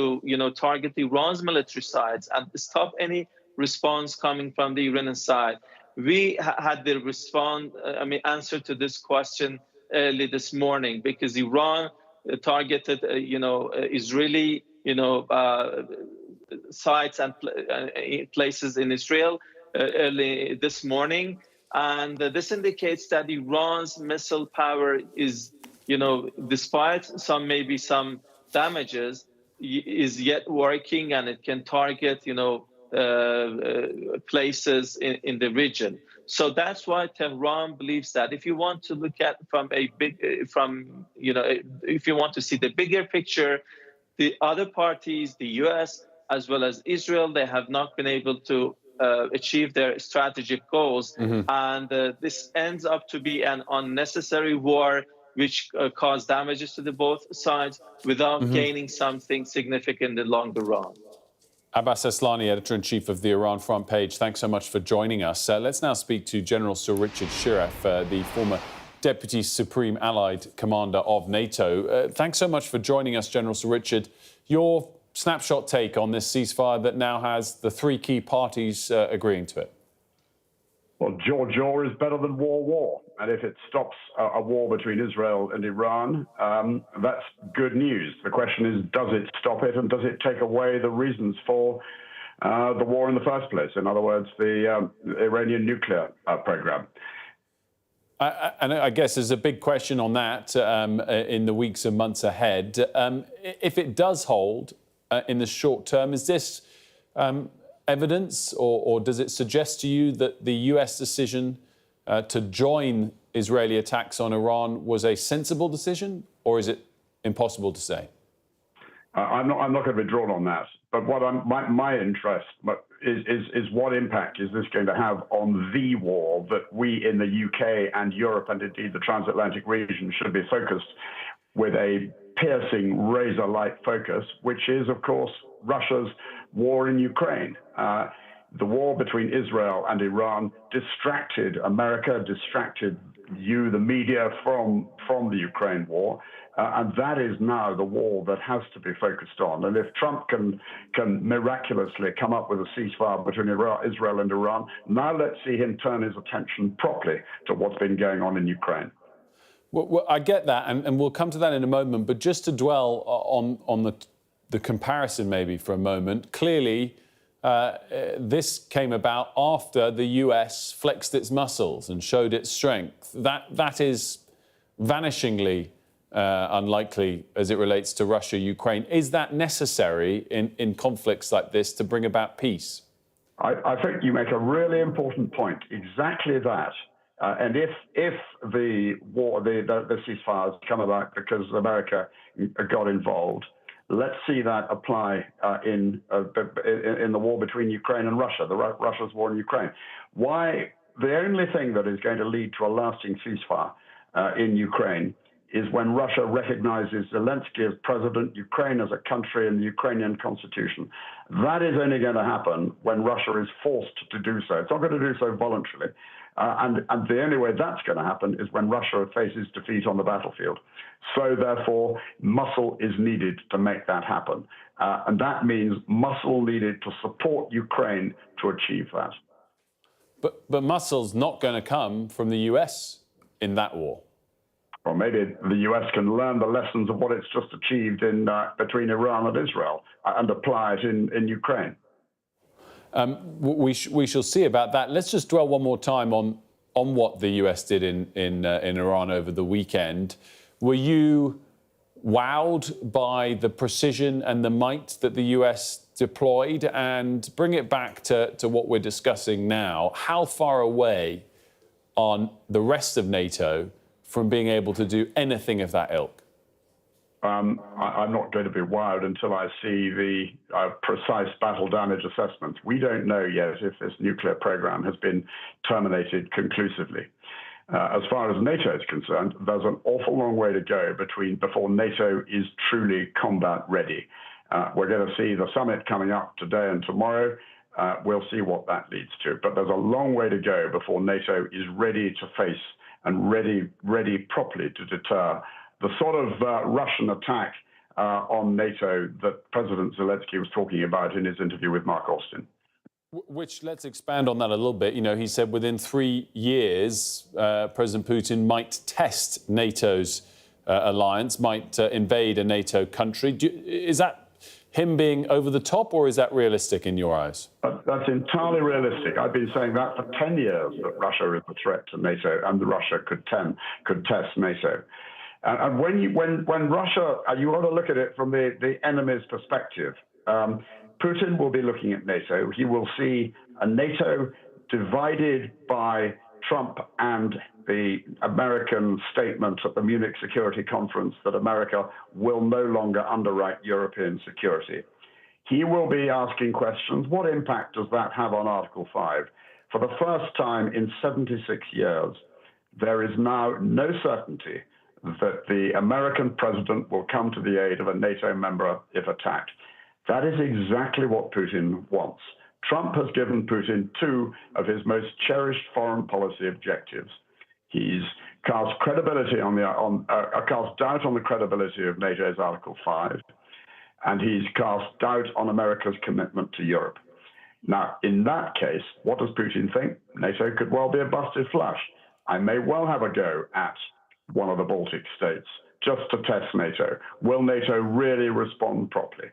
target Iran's military sites and stop any response coming from the Iranian side. We had the answer to this question early this morning, because Iran targeted, Israeli, sites and places in Israel early this morning. And this indicates that Iran's missile power is, despite maybe some damages, is yet working, and it can target, places in the region. So that's why Tehran believes that if you want to look at if you want to see the bigger picture, the other parties, the US as well as Israel, they have not been able to achieve their strategic goals. And this ends up to be an unnecessary war, which caused damages to both sides without gaining something significant in the longer run. Abbas Eslani, editor-in-chief of the Iran Front Page, thanks so much for joining us. Let's now speak to General Sir Richard Shiref, the former Deputy Supreme Allied Commander of NATO. Thanks so much for joining us, General Sir Richard. Your snapshot take on this ceasefire that now has the three key parties agreeing to it. Well, jaw is better than war. And if it stops a war between Israel and Iran, that's good news. The question is, does it stop it, and does it take away the reasons for the war in the first place? In other words, the Iranian nuclear program. And I guess there's a big question on that in the weeks and months ahead. If it does hold in the short term, is this evidence, or does it suggest to you that the US decision to join Israeli attacks on Iran was a sensible decision, or is it impossible to say? I'm not going to be drawn on that. But what my interest is what impact is this going to have on the war that we in the UK and Europe and indeed the transatlantic region should be focused with a piercing razor-like focus, which is, of course, Russia's war in Ukraine. The war between Israel and Iran distracted America, distracted you, the media, from the Ukraine war. And that is now the war that has to be focused on. And if Trump can miraculously come up with a ceasefire between Israel and Iran, now let's see him turn his attention properly to what's been going on in Ukraine. Well, I get that, and we'll come to that in a moment. But just to dwell on the comparison maybe for a moment, clearly this came about after the US flexed its muscles and showed its strength. That is vanishingly unlikely as it relates to Russia, Ukraine. Is that necessary in conflicts like this to bring about peace? I think you make a really important point. Exactly that. And if the war, the ceasefires come about because America got involved, let's see that apply in the war between Ukraine and Russia, Russia's war in Ukraine. Why? The only thing that is going to lead to a lasting ceasefire in Ukraine is when Russia recognizes Zelensky as president, Ukraine as a country, and the Ukrainian constitution. That is only going to happen when Russia is forced to do so. It's not going to do so voluntarily. And the only way that's going to happen is when Russia faces defeat on the battlefield. So therefore, muscle is needed to make that happen. And that means muscle needed to support Ukraine to achieve that. But muscle's not going to come from the US in that war. Or maybe the US can learn the lessons of what it's just achieved between Iran and Israel and apply it in Ukraine. We shall see about that. Let's just dwell one more time on what the US did in Iran over the weekend. Were you wowed by the precision and the might that the US deployed? And bring it back to what we're discussing now. How far away are the rest of NATO from being able to do anything of that ilk? I'm not going to be wowed until I see the precise battle damage assessments. We don't know yet if this nuclear program has been terminated conclusively. As far as NATO is concerned, there's an awful long way to go before NATO is truly combat ready. We're going to see the summit coming up today and tomorrow. We'll see what that leads to. But there's a long way to go before NATO is ready to face and ready properly to deter the sort of Russian attack on NATO that President Zelensky was talking about in his interview with Mark Austin. Which, let's expand on that a little bit. You know, he said within 3 years, President Putin might test NATO's alliance, might invade a NATO country. Is that him being over the top, or is that realistic in your eyes? That's entirely realistic. I've been saying that for 10 years, that Russia is a threat to NATO, and Russia could test NATO. And when Russia, you want to look at it from the enemy's perspective. Putin will be looking at NATO. He will see a NATO divided by Trump and the American statement at the Munich Security Conference that America will no longer underwrite European security. He will be asking questions. What impact does that have on Article 5? For the first time in 76 years, there is now no certainty that the American president will come to the aid of a NATO member if attacked. That is exactly what Putin wants. Trump has given Putin 2 of his most cherished foreign policy objectives. He's cast credibility cast doubt on the credibility of NATO's Article 5, and he's cast doubt on America's commitment to Europe. Now, in that case, what does Putin think? NATO could well be a busted flush. I may well have a go at one of the Baltic states just to test NATO. Will NATO really respond properly?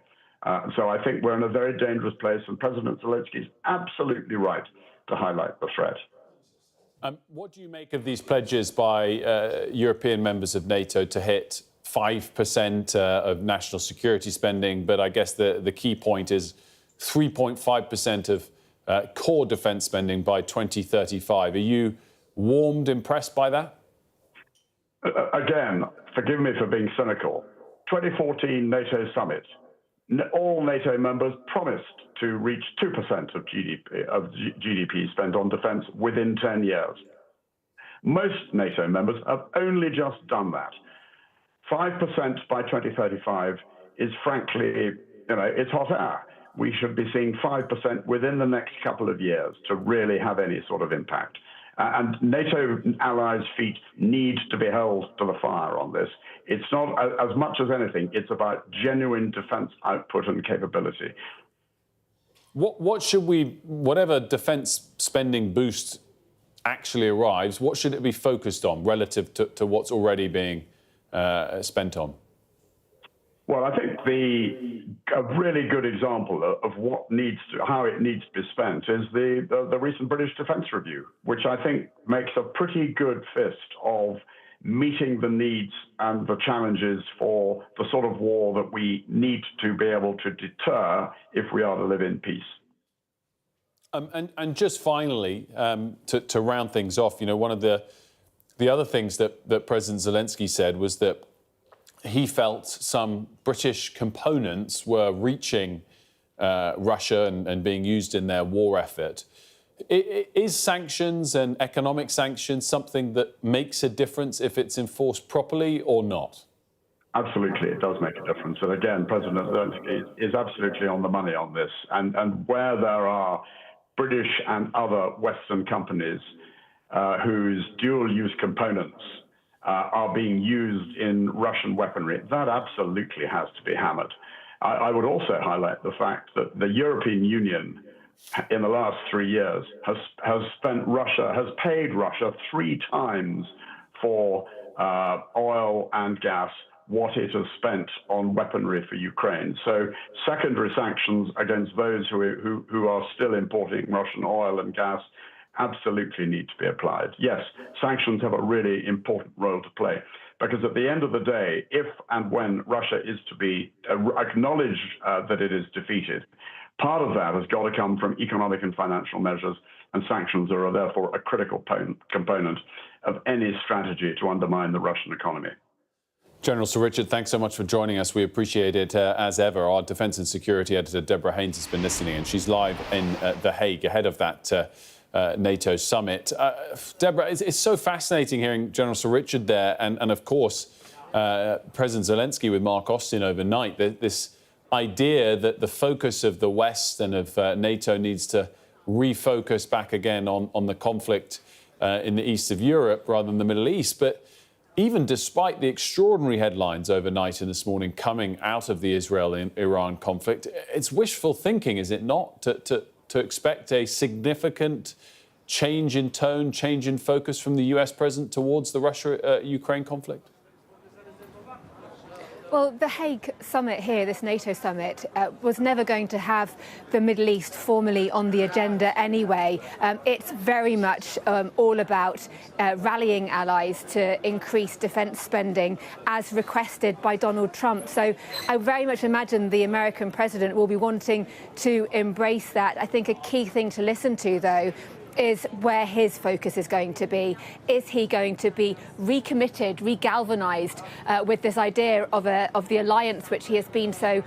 So I think we're in a very dangerous place, and President Zelensky is absolutely right to highlight the threat. What do you make of these pledges by European members of NATO to hit 5% of national security spending? But I guess the key point is 3.5% of core defence spending by 2035. Are you warmed, impressed by that? Again, forgive me for being cynical. 2014 NATO summit. All NATO members promised to reach 2% of GDP spent on defence within 10 years. Most NATO members have only just done that. 5% by 2035 is frankly, it's hot air. We should be seeing 5% within the next couple of years to really have any sort of impact. And NATO allies' feet need to be held to the fire on this. It's not, as much as anything, it's about genuine defence output and capability. What should whatever defence spending boost actually arrives, what should it be focused on relative to what's already being spent on? Well, I think a really good example of how it needs to be spent is the recent British Defence Review, which I think makes a pretty good fist of meeting the needs and the challenges for the sort of war that we need to be able to deter if we are to live in peace. And just finally, to round things off, one of the other things that President Zelensky said was that he felt some British components were reaching Russia and being used in their war effort. Is sanctions and economic sanctions something that makes a difference if it's enforced properly or not? Absolutely, it does make a difference. And again, President Zelensky is absolutely on the money on this. And where there are British and other Western companies whose dual-use components are being used in Russian weaponry, that absolutely has to be hammered. I would also highlight the fact that the European Union, in the last 3 years, has paid Russia 3 times for oil and gas what it has spent on weaponry for Ukraine. So secondary sanctions against those who are still importing Russian oil and gas absolutely need to be applied. Yes, sanctions have a really important role to play, because at the end of the day, if and when Russia is to be acknowledged that it is defeated, part of that has got to come from economic and financial measures, and sanctions are therefore a critical component of any strategy to undermine the Russian economy. General Sir Richard, thanks so much for joining us. We appreciate it as ever. Our Defence and Security Editor, Deborah Haynes, has been listening, and she's live in The Hague ahead of that NATO summit. Deborah, it's so fascinating hearing General Sir Richard there, and of course, President Zelensky with Mark Austin overnight. This idea that the focus of the West and of NATO needs to refocus back again on the conflict in the east of Europe rather than the Middle East. But even despite the extraordinary headlines overnight and this morning coming out of the Israel-Iran conflict, it's wishful thinking, is it not, to expect a significant change in tone, change in focus from the US president towards the Russia-Ukraine conflict? Well, the Hague summit here, this NATO summit, was never going to have the Middle East formally on the agenda anyway. It's very much all about rallying allies to increase defence spending as requested by Donald Trump. So I very much imagine the American president will be wanting to embrace that. I think a key thing to listen to, though, is where his focus is going to be. Is he going to be recommitted, regalvanized with this idea of the alliance which he has been so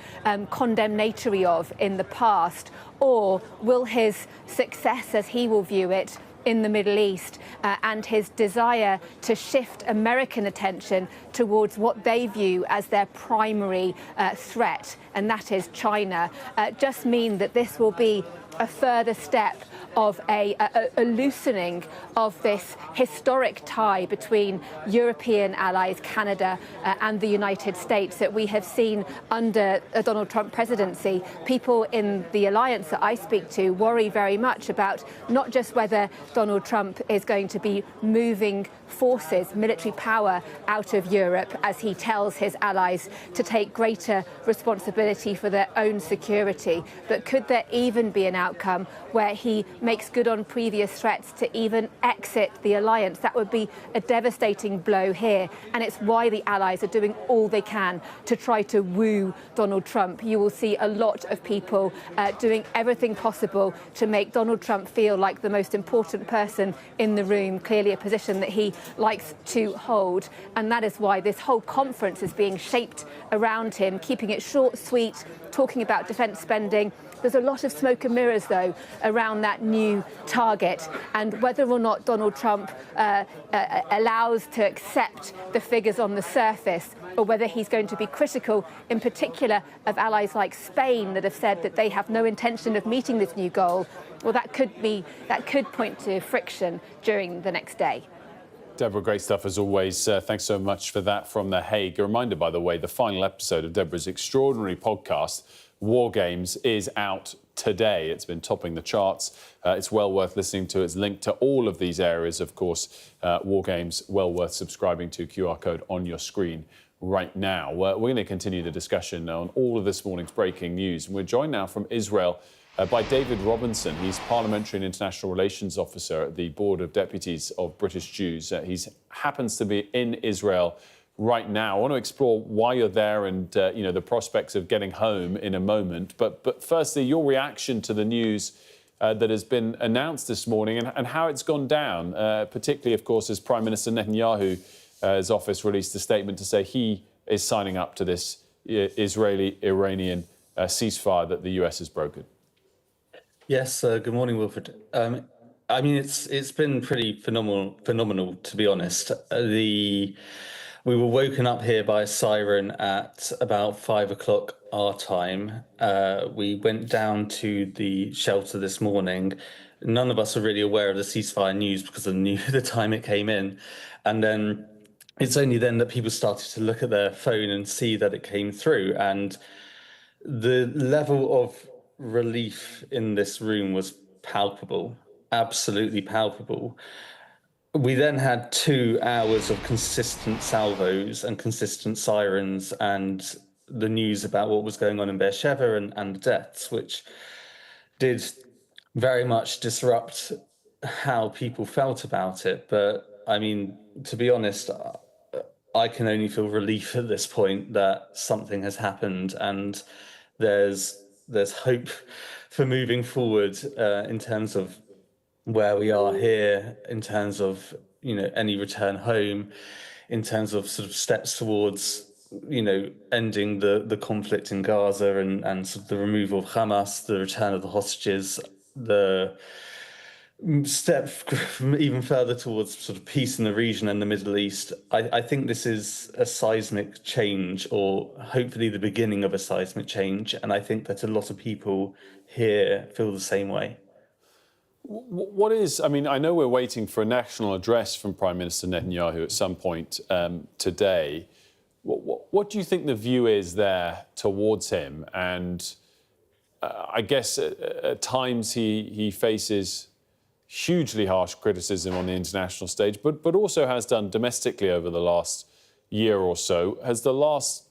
condemnatory of in the past? Or will his success, as he will view it, in the Middle East and his desire to shift American attention towards what they view as their primary threat, and that is China, just mean that this will be a further step of a loosening of this historic tie between European allies, Canada and the United States, that we have seen under a Donald Trump presidency. People in the alliance that I speak to worry very much about not just whether Donald Trump is going to be moving forces, military power out of Europe as he tells his allies to take greater responsibility for their own security, but could there even be an outcome where he makes good on previous threats to even exit the alliance? That would be a devastating blow here, and it's why the allies are doing all they can to try to woo Donald Trump. You will see a lot of people doing everything possible to make Donald Trump feel like the most important person in the room, clearly a position that he likes to hold, and that is why this whole conference is being shaped around him, keeping it short, sweet, talking about defence spending. There's a lot of smoke and mirrors, though, around that new target, and whether or not Donald Trump allows to accept the figures on the surface, or whether he's going to be critical, in particular, of allies like Spain that have said that they have no intention of meeting this new goal. Well, that could point to friction during the next day. Deborah, great stuff as always. Thanks so much for that from The Hague. A reminder, by the way, the final episode of Deborah's extraordinary podcast, War Games, is out today. It's been topping the charts. It's well worth listening to. It's linked to all of these areas, of course. War Games, well worth subscribing to. QR code on your screen right now. We're going to continue the discussion on all of this morning's breaking news. And we're joined now from Israel by David Robinson. He's Parliamentary and International Relations Officer at the Board of Deputies of British Jews. He happens to be in Israel right now. I want to explore why you're there and the prospects of getting home in a moment. But firstly, your reaction to the news that has been announced this morning and how it's gone down, particularly, of course, as Prime Minister Netanyahu's office released a statement to say he is signing up to this Israeli-Iranian ceasefire that the US has broken. Yes, good morning, Wilfred. I mean, it's been pretty phenomenal, to be honest. We were woken up here by a siren at about 5 o'clock our time. We went down to the shelter this morning. None of us are really aware of the ceasefire news because of the time it came in. And then it's only then that people started to look at their phone and see that it came through. And the level of relief in this room was palpable, absolutely palpable. We then had 2 hours of consistent salvos and consistent sirens and the news about what was going on in Beersheba and the deaths, which did very much disrupt how people felt about it. But I mean, to be honest, I can only feel relief at this point that something has happened and there's hope for moving forward in terms of where we are here, in terms of any return home, in terms of sort of steps towards ending the conflict in Gaza and sort of the removal of Hamas, the return of the hostages, the step even further towards sort of peace in the region and the Middle East, I think this is a seismic change, or hopefully the beginning of a seismic change. And I think that a lot of people here feel the same way. What is, I mean, I know we're waiting for a national address from Prime Minister Netanyahu at some point today. What do you think the view is there towards him? And I guess at times he faces hugely harsh criticism on the international stage, but also has done domestically over the last year or so. Has the last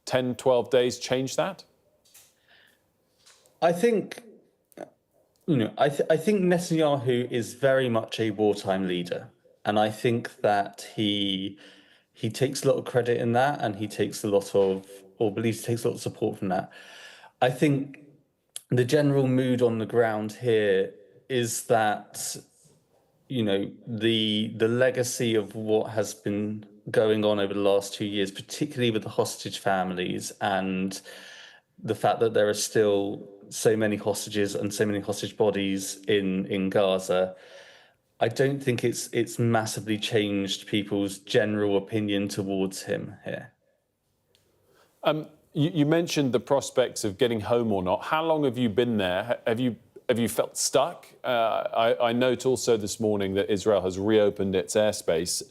10, 12 days changed that? I think, I think Netanyahu is very much a wartime leader. And I think that he takes a lot of credit in that, and he takes a lot of, or believes he takes a lot of support from that. I think the general mood on the ground here is that, the legacy of what has been going on over the last 2 years, particularly with the hostage families and the fact that there are still so many hostages and so many hostage bodies in Gaza, I don't think it's massively changed people's general opinion towards him here. You mentioned the prospects of getting home or not. How long have you been there? Have you felt stuck? I note also this morning that Israel has reopened its airspace.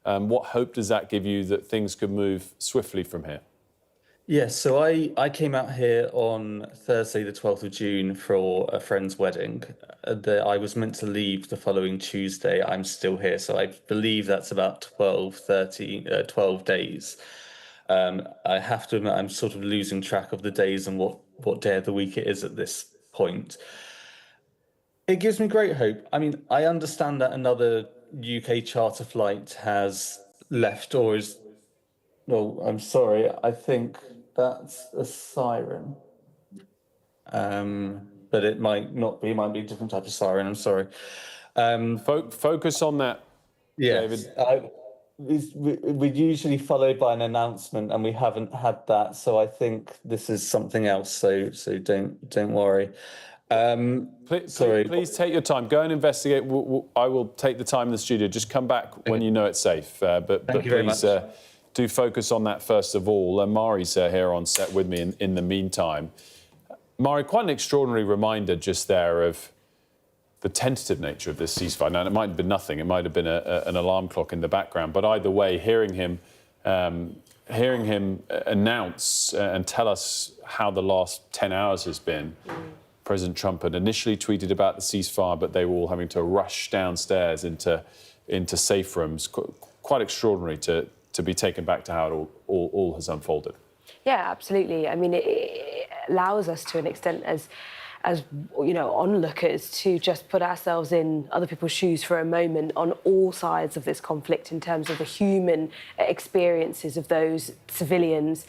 What hope does that give you that things could move swiftly from here? Yes, so I came out here on Thursday, the 12th of June, for a friend's wedding. I was meant to leave the following Tuesday. I'm still here, so I believe that's about 12 days. I have to admit, I'm sort of losing track of the days and what day of the week it is at this point. It gives me great hope. I mean, I understand that another UK charter flight has left or is... Well, I'm sorry, I think that's a siren. But it might not be, it might be a different type of siren, I'm sorry. Focus on that, yes, David. We're usually followed by an announcement, and we haven't had that, so I think this is something else, so don't worry. Please take your time. Go and investigate. I will take the time in the studio. Just come back when you know it's safe. But Thank you very much. Do focus on that first of all. Mari's here on set with me in the meantime. Mari, quite an extraordinary reminder just there of the tentative nature of this ceasefire. Now, it might have been nothing. It might have been an alarm clock in the background. But either way, hearing him announce and tell us how the last 10 hours has been. President Trump had initially tweeted about the ceasefire, but they were all having to rush downstairs into safe rooms. Quite extraordinary to be taken back to how it all has unfolded. Yeah, absolutely. I mean, it allows us to an extent as onlookers to just put ourselves in other people's shoes for a moment on all sides of this conflict in terms of the human experiences of those civilians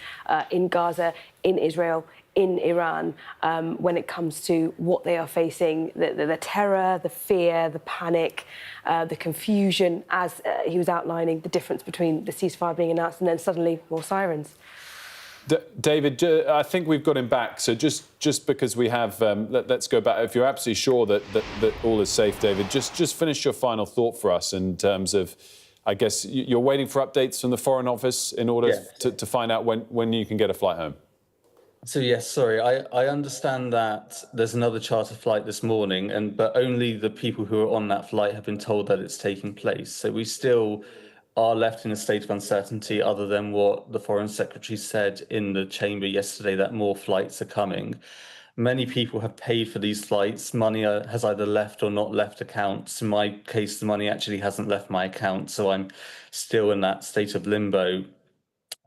in Gaza, in Israel, in Iran, when it comes to what they are facing, the terror, the fear, the panic, the confusion, as he was outlining the difference between the ceasefire being announced and then suddenly more sirens. David, I think we've got him back. So just because we have, let's go back. If you're absolutely sure that all is safe, David, just finish your final thought for us in terms of, I guess, you're waiting for updates from the Foreign Office in order to find out when you can get a flight home. So yes, sorry, I understand that there's another charter flight this morning, but only the people who are on that flight have been told that it's taking place. So we still are left in a state of uncertainty, other than what the Foreign Secretary said in the chamber yesterday, that more flights are coming. Many people have paid for these flights. Money has either left or not left accounts. In my case, the money actually hasn't left my account, so I'm still in that state of limbo.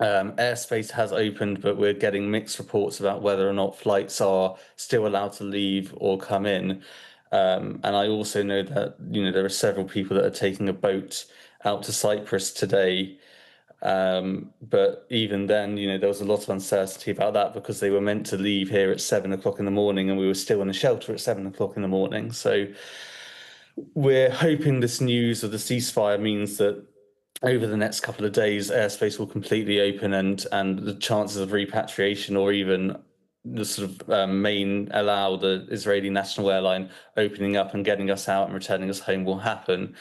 Airspace has opened, but we're getting mixed reports about whether or not flights are still allowed to leave or come in. And I also know that there are several people that are taking a boat out to Cyprus today. But even then, there was a lot of uncertainty about that because they were meant to leave here at 7 o'clock in the morning, and we were still in a shelter at 7 o'clock in the morning. So we're hoping this news of the ceasefire means that over the next couple of days, airspace will completely open, and the chances of repatriation or even the sort of allow the Israeli national airline opening up and getting us out and returning us home will happen.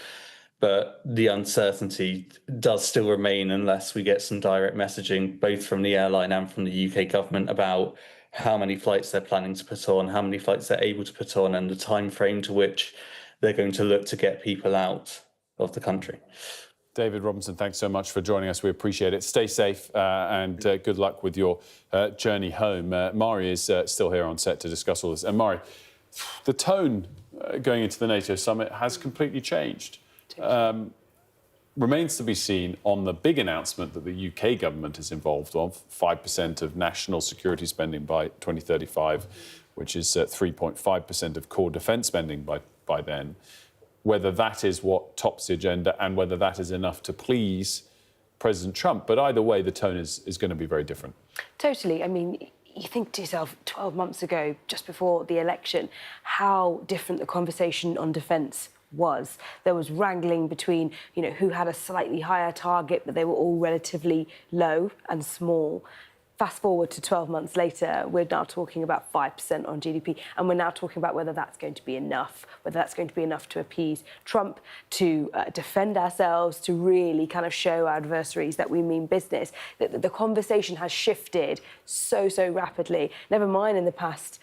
But the uncertainty does still remain unless we get some direct messaging, both from the airline and from the UK government, about how many flights they're planning to put on, how many flights they're able to put on, and the time frame to which they're going to look to get people out of the country. David Robinson, thanks so much for joining us. We appreciate it. Stay safe and good luck with your journey home. Mari is still here on set to discuss all this. And Mari, the tone going into the NATO summit has completely changed. Remains to be seen on the big announcement that the UK government is involved of, 5% of national security spending by 2035, which is 3.5% of core defence spending by then. Whether that is what tops the agenda and whether that is enough to please President Trump. But either way, the tone is going to be very different. Totally. I mean, you think to yourself, 12 months ago, just before the election, how different the conversation on defence was. There was wrangling between, you know, who had a slightly higher target, but they were all relatively low and small. Fast forward to 12 months later, we're now talking about 5% on GDP, and we're now talking about whether that's going to be enough, whether that's going to be enough to appease Trump, to defend ourselves, to really kind of show our adversaries that we mean business. The conversation has shifted so rapidly, never mind in the past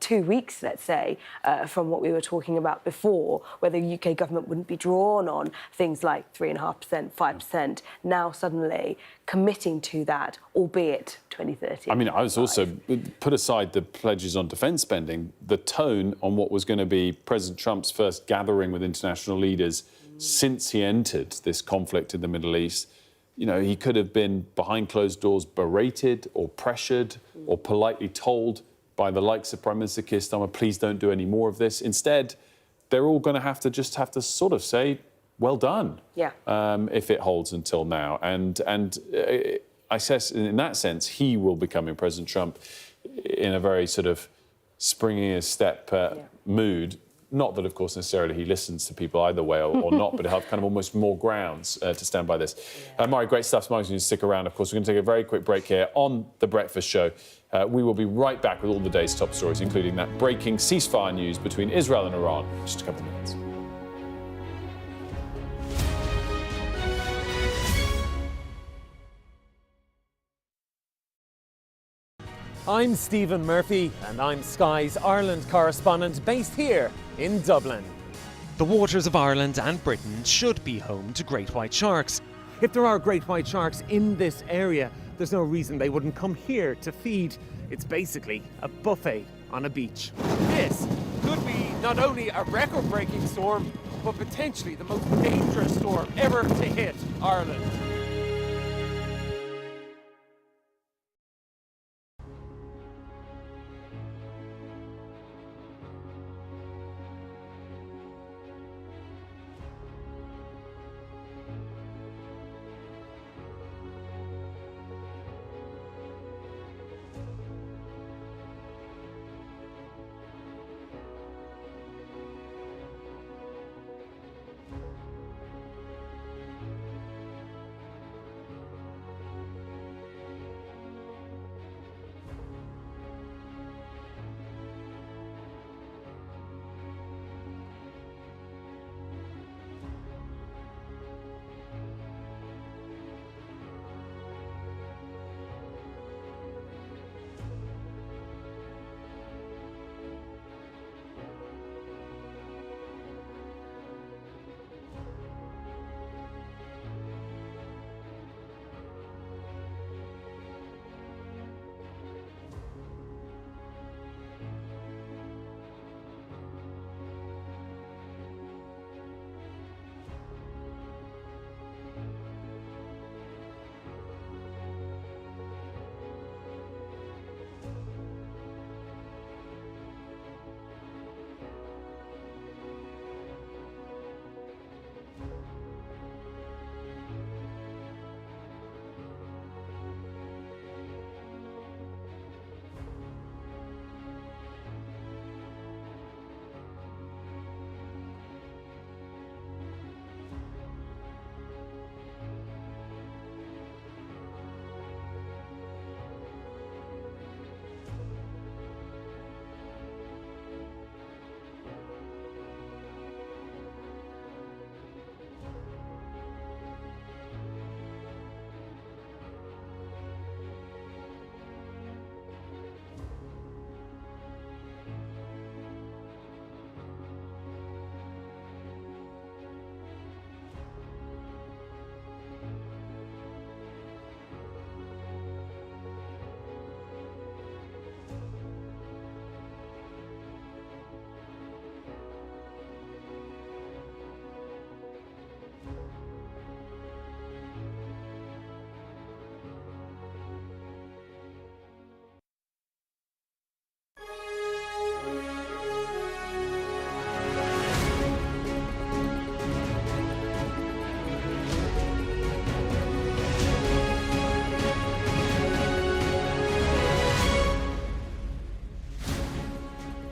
2 weeks, let's say, from what we were talking about before, where the UK government wouldn't be drawn on things like 3.5%, 5%, now suddenly committing to that, albeit 2030. I mean, I was also, put aside the pledges on defence spending, the tone on what was going to be President Trump's first gathering with international leaders since he entered this conflict in the Middle East. You know, he could have been behind closed doors berated or pressured or politely told by the likes of Prime Minister Keir Starmer, please don't do any more of this. Instead, they're all going to have to sort of say, well done, if it holds until now. And I guess in that sense, he will be becoming President Trump in a very sort of springing a step mood. Not that, of course, necessarily he listens to people either way or not, but he'll have kind of almost more grounds to stand by this. Mari, great stuff. Mari's going to stick around. Of course, we're going to take a very quick break here on The Breakfast Show. We will be right back with all the day's top stories, including that breaking ceasefire news between Israel and Iran. Just a couple of minutes. I'm Stephen Murphy, and I'm Sky's Ireland correspondent based here in Dublin. The waters of Ireland and Britain should be home to great white sharks. If there are great white sharks in this area, there's no reason they wouldn't come here to feed. It's basically a buffet on a beach. This could be not only a record-breaking storm, but potentially the most dangerous storm ever to hit Ireland.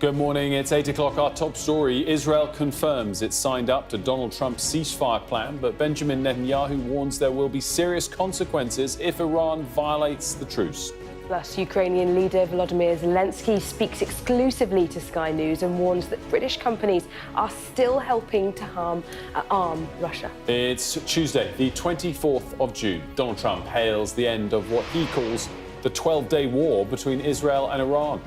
Good morning, it's 8 o'clock. Our top story, Israel confirms it's signed up to Donald Trump's ceasefire plan, but Benjamin Netanyahu warns there will be serious consequences if Iran violates the truce. Plus, Ukrainian leader Volodymyr Zelensky speaks exclusively to Sky News and warns that British companies are still helping to arm Russia. It's Tuesday, the 24th of June. Donald Trump hails the end of what he calls the 12-day war between Israel and Iran.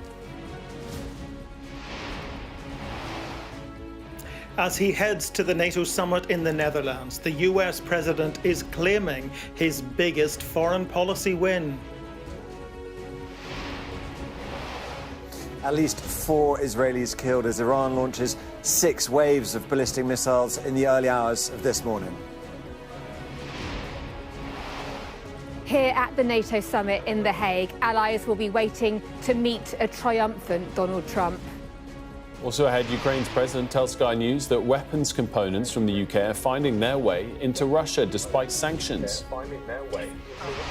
As he heads to the NATO summit in the Netherlands, the US president is claiming his biggest foreign policy win. At least 4 Israelis killed as Iran launches 6 waves of ballistic missiles in the early hours of this morning. Here at the NATO summit in The Hague, allies will be waiting to meet a triumphant Donald Trump. Also ahead, Ukraine's president tells Sky News that weapons components from the UK are finding their way into Russia despite sanctions.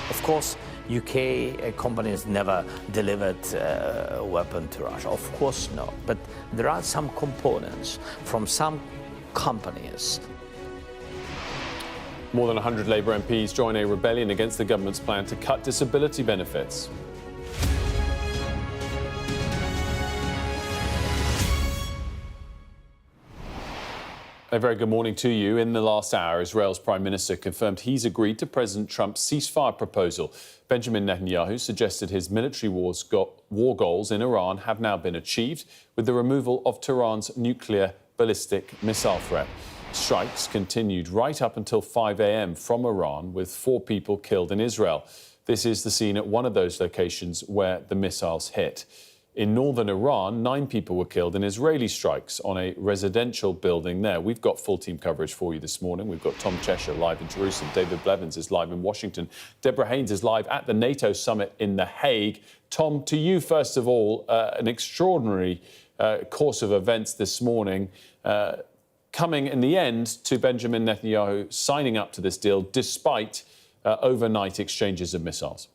Of course, UK companies never delivered a weapon to Russia. Of course not. But there are some components from some companies. More than 100 Labour MPs join a rebellion against the government's plan to cut disability benefits. A very good morning to you. In the last hour, Israel's Prime Minister confirmed he's agreed to President Trump's ceasefire proposal. Benjamin Netanyahu suggested his military war goals in Iran have now been achieved with the removal of Tehran's nuclear ballistic missile threat. Strikes continued right up until 5 a.m. from Iran, with 4 people killed in Israel. This is the scene at one of those locations where the missiles hit. In northern Iran, 9 people were killed in Israeli strikes on a residential building there. We've got full team coverage for you this morning. We've got Tom Cheshire live in Jerusalem. David Blevins is live in Washington. Deborah Haynes is live at the NATO summit in The Hague. Tom, to you, first of all, an extraordinary course of events this morning, coming in the end to Benjamin Netanyahu signing up to this deal despite overnight exchanges of missiles.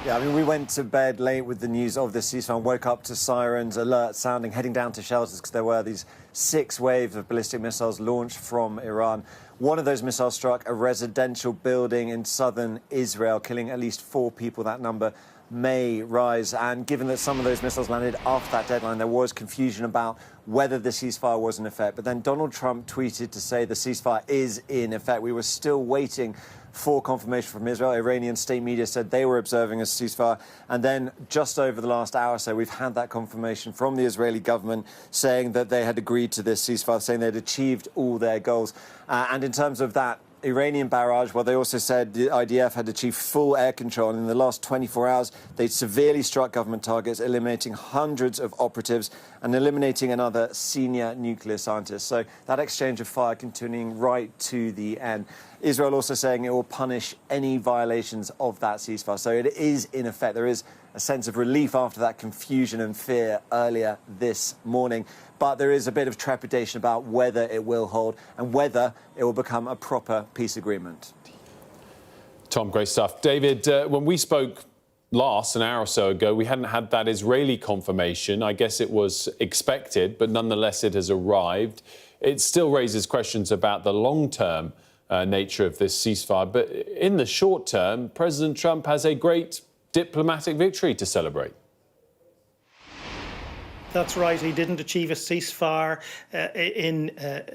Yeah, I mean, we went to bed late with the news of this ceasefire and woke up to sirens, alerts sounding, heading down to shelters because there were these 6 waves of ballistic missiles launched from Iran. One of those missiles struck a residential building in southern Israel, killing at least 4 people. That number may rise. And given that some of those missiles landed after that deadline, there was confusion about whether the ceasefire was in effect. But then Donald Trump tweeted to say the ceasefire is in effect. We were still waiting for confirmation from Israel. Iranian state media said they were observing a ceasefire. And then just over the last hour or so, we've had that confirmation from the Israeli government saying that they had agreed to this ceasefire, saying they'd achieved all their goals. And in terms of that Iranian barrage, well, they also said the IDF had achieved full air control. And in the last 24 hours, they severely struck government targets, eliminating hundreds of operatives and eliminating another senior nuclear scientist. So that exchange of fire continuing right to the end. Israel also saying it will punish any violations of that ceasefire. So it is in effect. There is a sense of relief after that confusion and fear earlier this morning. But there is a bit of trepidation about whether it will hold and whether it will become a proper peace agreement. Tom, great stuff. David, when we spoke last, an hour or so ago, we hadn't had that Israeli confirmation. I guess it was expected, but nonetheless it has arrived. It still raises questions about the long-term nature of this ceasefire. But in the short term, President Trump has a great diplomatic victory to celebrate. That's right. He didn't achieve a ceasefire in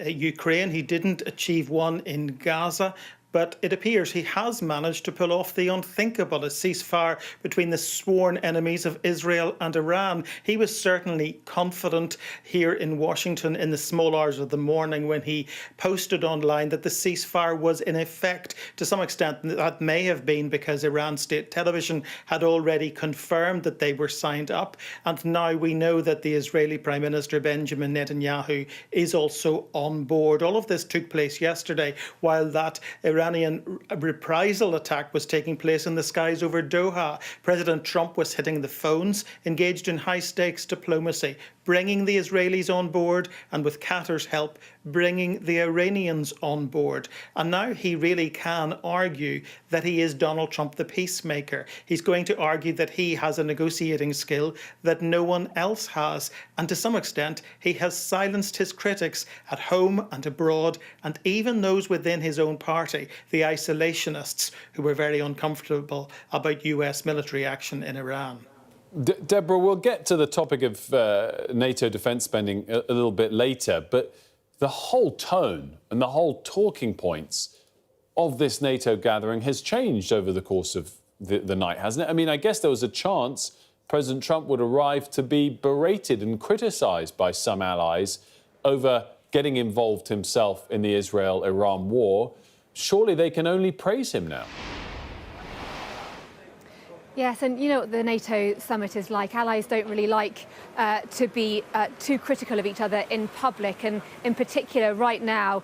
Ukraine. He didn't achieve one in Gaza. But it appears he has managed to pull off the unthinkable, a ceasefire between the sworn enemies of Israel and Iran. He was certainly confident here in Washington in the small hours of the morning when he posted online that the ceasefire was in effect. To some extent, that may have been because Iran state television had already confirmed that they were signed up. And now we know that the Israeli Prime Minister Benjamin Netanyahu is also on board. All of this took place yesterday while that Iranian reprisal attack was taking place in the skies over Doha. President Trump was hitting the phones, engaged in high-stakes diplomacy. bringing the Israelis on board, and with Qatar's help, bringing the Iranians on board. And now he really can argue that he is Donald Trump the peacemaker. He's going to argue that he has a negotiating skill that no one else has. And to some extent, he has silenced his critics at home and abroad, and even those within his own party, the isolationists, who were very uncomfortable about US military action in Iran. Deborah, we'll get to the topic of NATO defence spending a little bit later, but the whole tone and the whole talking points of this NATO gathering has changed over the course of the night, hasn't it? I mean, I guess there was a chance President Trump would arrive to be berated and criticised by some allies over getting involved himself in the Israel-Iran war. Surely they can only praise him now. Yes, and you know what the NATO summit is like. Allies don't really like to be too critical of each other in public, and in particular right now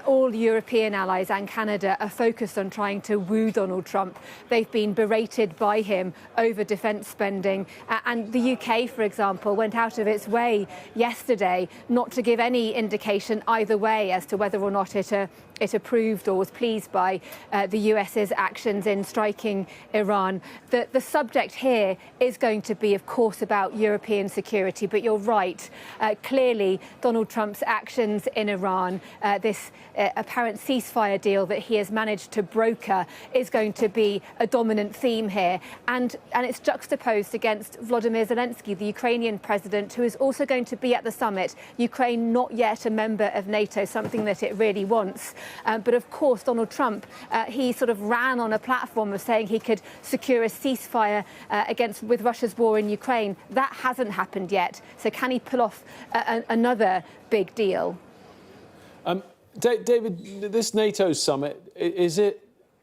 all European allies and Canada are focused on trying to woo Donald Trump. They've been berated by him over defence spending, and the UK, for example, went out of its way yesterday not to give any indication either way as to whether or not it approved or was pleased by the US's actions in striking Iran. The subject here is going to be, of course, about European security, but you're right. Clearly, Donald Trump's actions in Iran, this apparent ceasefire deal that he has managed to broker, is going to be a dominant theme here. And it's juxtaposed against Volodymyr Zelensky, the Ukrainian president, who is also going to be at the summit. Ukraine not yet a member of NATO, something that it really wants. But of course, Donald Trump, he sort of ran on a platform of saying he could secure a ceasefire with Russia's war in Ukraine. That hasn't happened yet. So can he pull off another big deal? David, this NATO summit,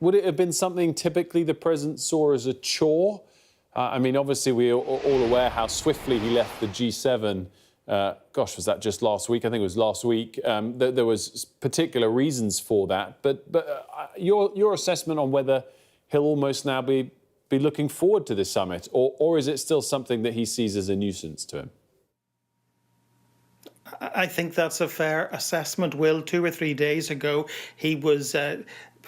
would it have been something typically the president saw as a chore? I mean, obviously, we're all aware how swiftly he left the G7. Gosh, was that just last week? I think it was last week. There was particular reasons for that. But your assessment on whether he'll almost now be looking forward to this summit, or is it still something that he sees as a nuisance to him? I think that's a fair assessment, Will. 2 or 3 days ago, he was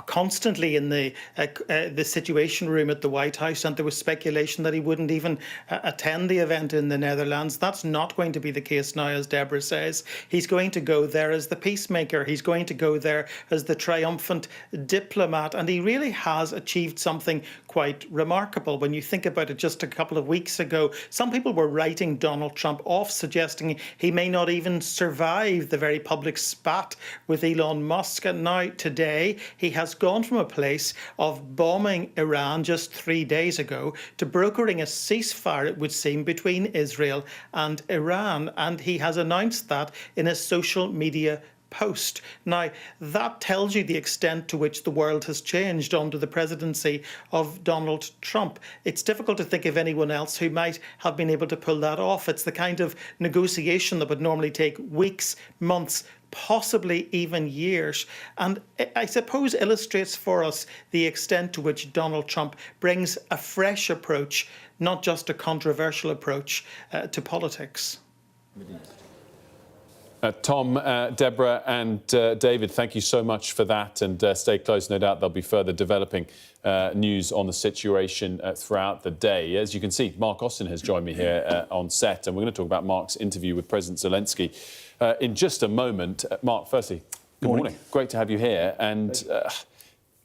constantly in the Situation Room at the White House, and there was speculation that he wouldn't even attend the event in the Netherlands. That's not going to be the case now, as Deborah says. He's going to go there as the peacemaker. He's going to go there as the triumphant diplomat, and he really has achieved something quite remarkable. When you think about it, just a couple of weeks ago, some people were writing Donald Trump off, suggesting he may not even survive the very public spat with Elon Musk. And now, today, he has gone from a place of bombing Iran just 3 days ago to brokering a ceasefire, it would seem, between Israel and Iran. And he has announced that in a social media post. Now, that tells you the extent to which the world has changed under the presidency of Donald Trump. It's difficult to think of anyone else who might have been able to pull that off. It's the kind of negotiation that would normally take weeks, months, possibly even years, and I suppose illustrates for us the extent to which Donald Trump brings a fresh approach, not just a controversial approach, to politics. Tom, Deborah and David, thank you so much for that, and stay close. No doubt there'll be further developing news on the situation throughout the day. As you can see, Mark Austin has joined me here on set, and we're going to talk about Mark's interview with President Zelensky in just a moment. Mark, firstly, good morning. Great to have you here. And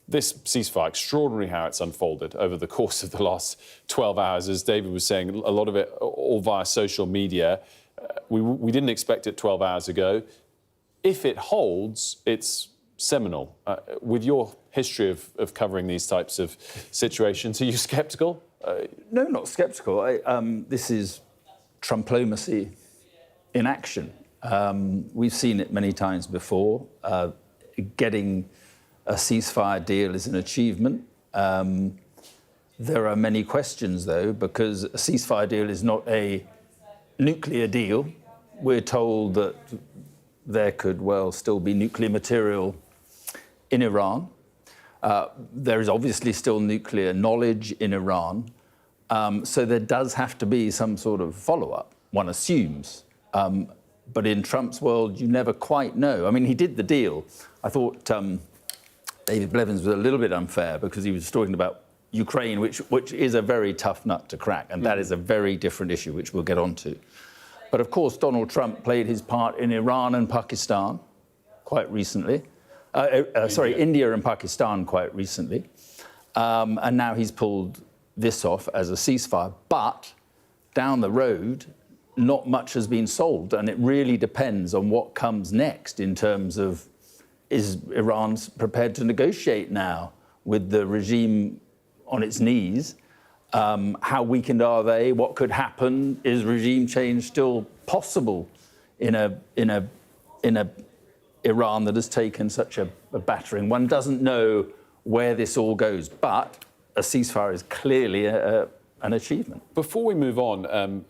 this ceasefire, extraordinary how it's unfolded over the course of the last 12 hours. As David was saying, a lot of it all via social media. We didn't expect it 12 hours ago. If it holds, it's seminal. With your history of covering these types of situations, are you sceptical? No, not sceptical. This is Trumplomacy in action. We've seen it many times before. Getting a ceasefire deal is an achievement. There are many questions, though, because a ceasefire deal is not a nuclear deal. We're told that there could well still be nuclear material in Iran. There is obviously still nuclear knowledge in Iran. So there does have to be some sort of follow-up, one assumes. But in Trump's world, you never quite know. I mean, he did the deal. I thought David Blevins was a little bit unfair because he was talking about Ukraine, which is a very tough nut to crack, and that is a very different issue, which we'll get onto. But of course, Donald Trump played his part in Iran and Pakistan quite recently. India and Pakistan quite recently. And now he's pulled this off as a ceasefire. But down the road, not much has been solved. And it really depends on what comes next in terms of, is Iran prepared to negotiate now with the regime on its knees? How weakened are they? What could happen? Is regime change still possible in a Iran that has taken such a battering? One doesn't know where this all goes, but a ceasefire is clearly an achievement. Before we move on,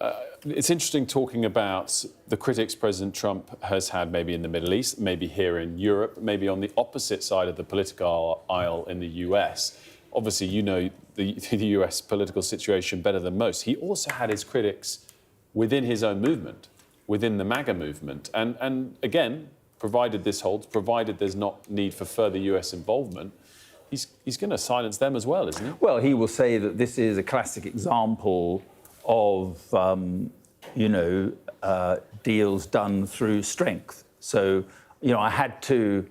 it's interesting talking about the critics President Trump has had maybe in the Middle East, maybe here in Europe, maybe on the opposite side of the political aisle in the US. Obviously, you know the US political situation better than most. He also had his critics within his own movement, within the MAGA movement. And again, provided this holds, provided there's not need for further US involvement, he's going to silence them as well, isn't he? Well, he will say that this is a classic example of, deals done through strength. So, I had to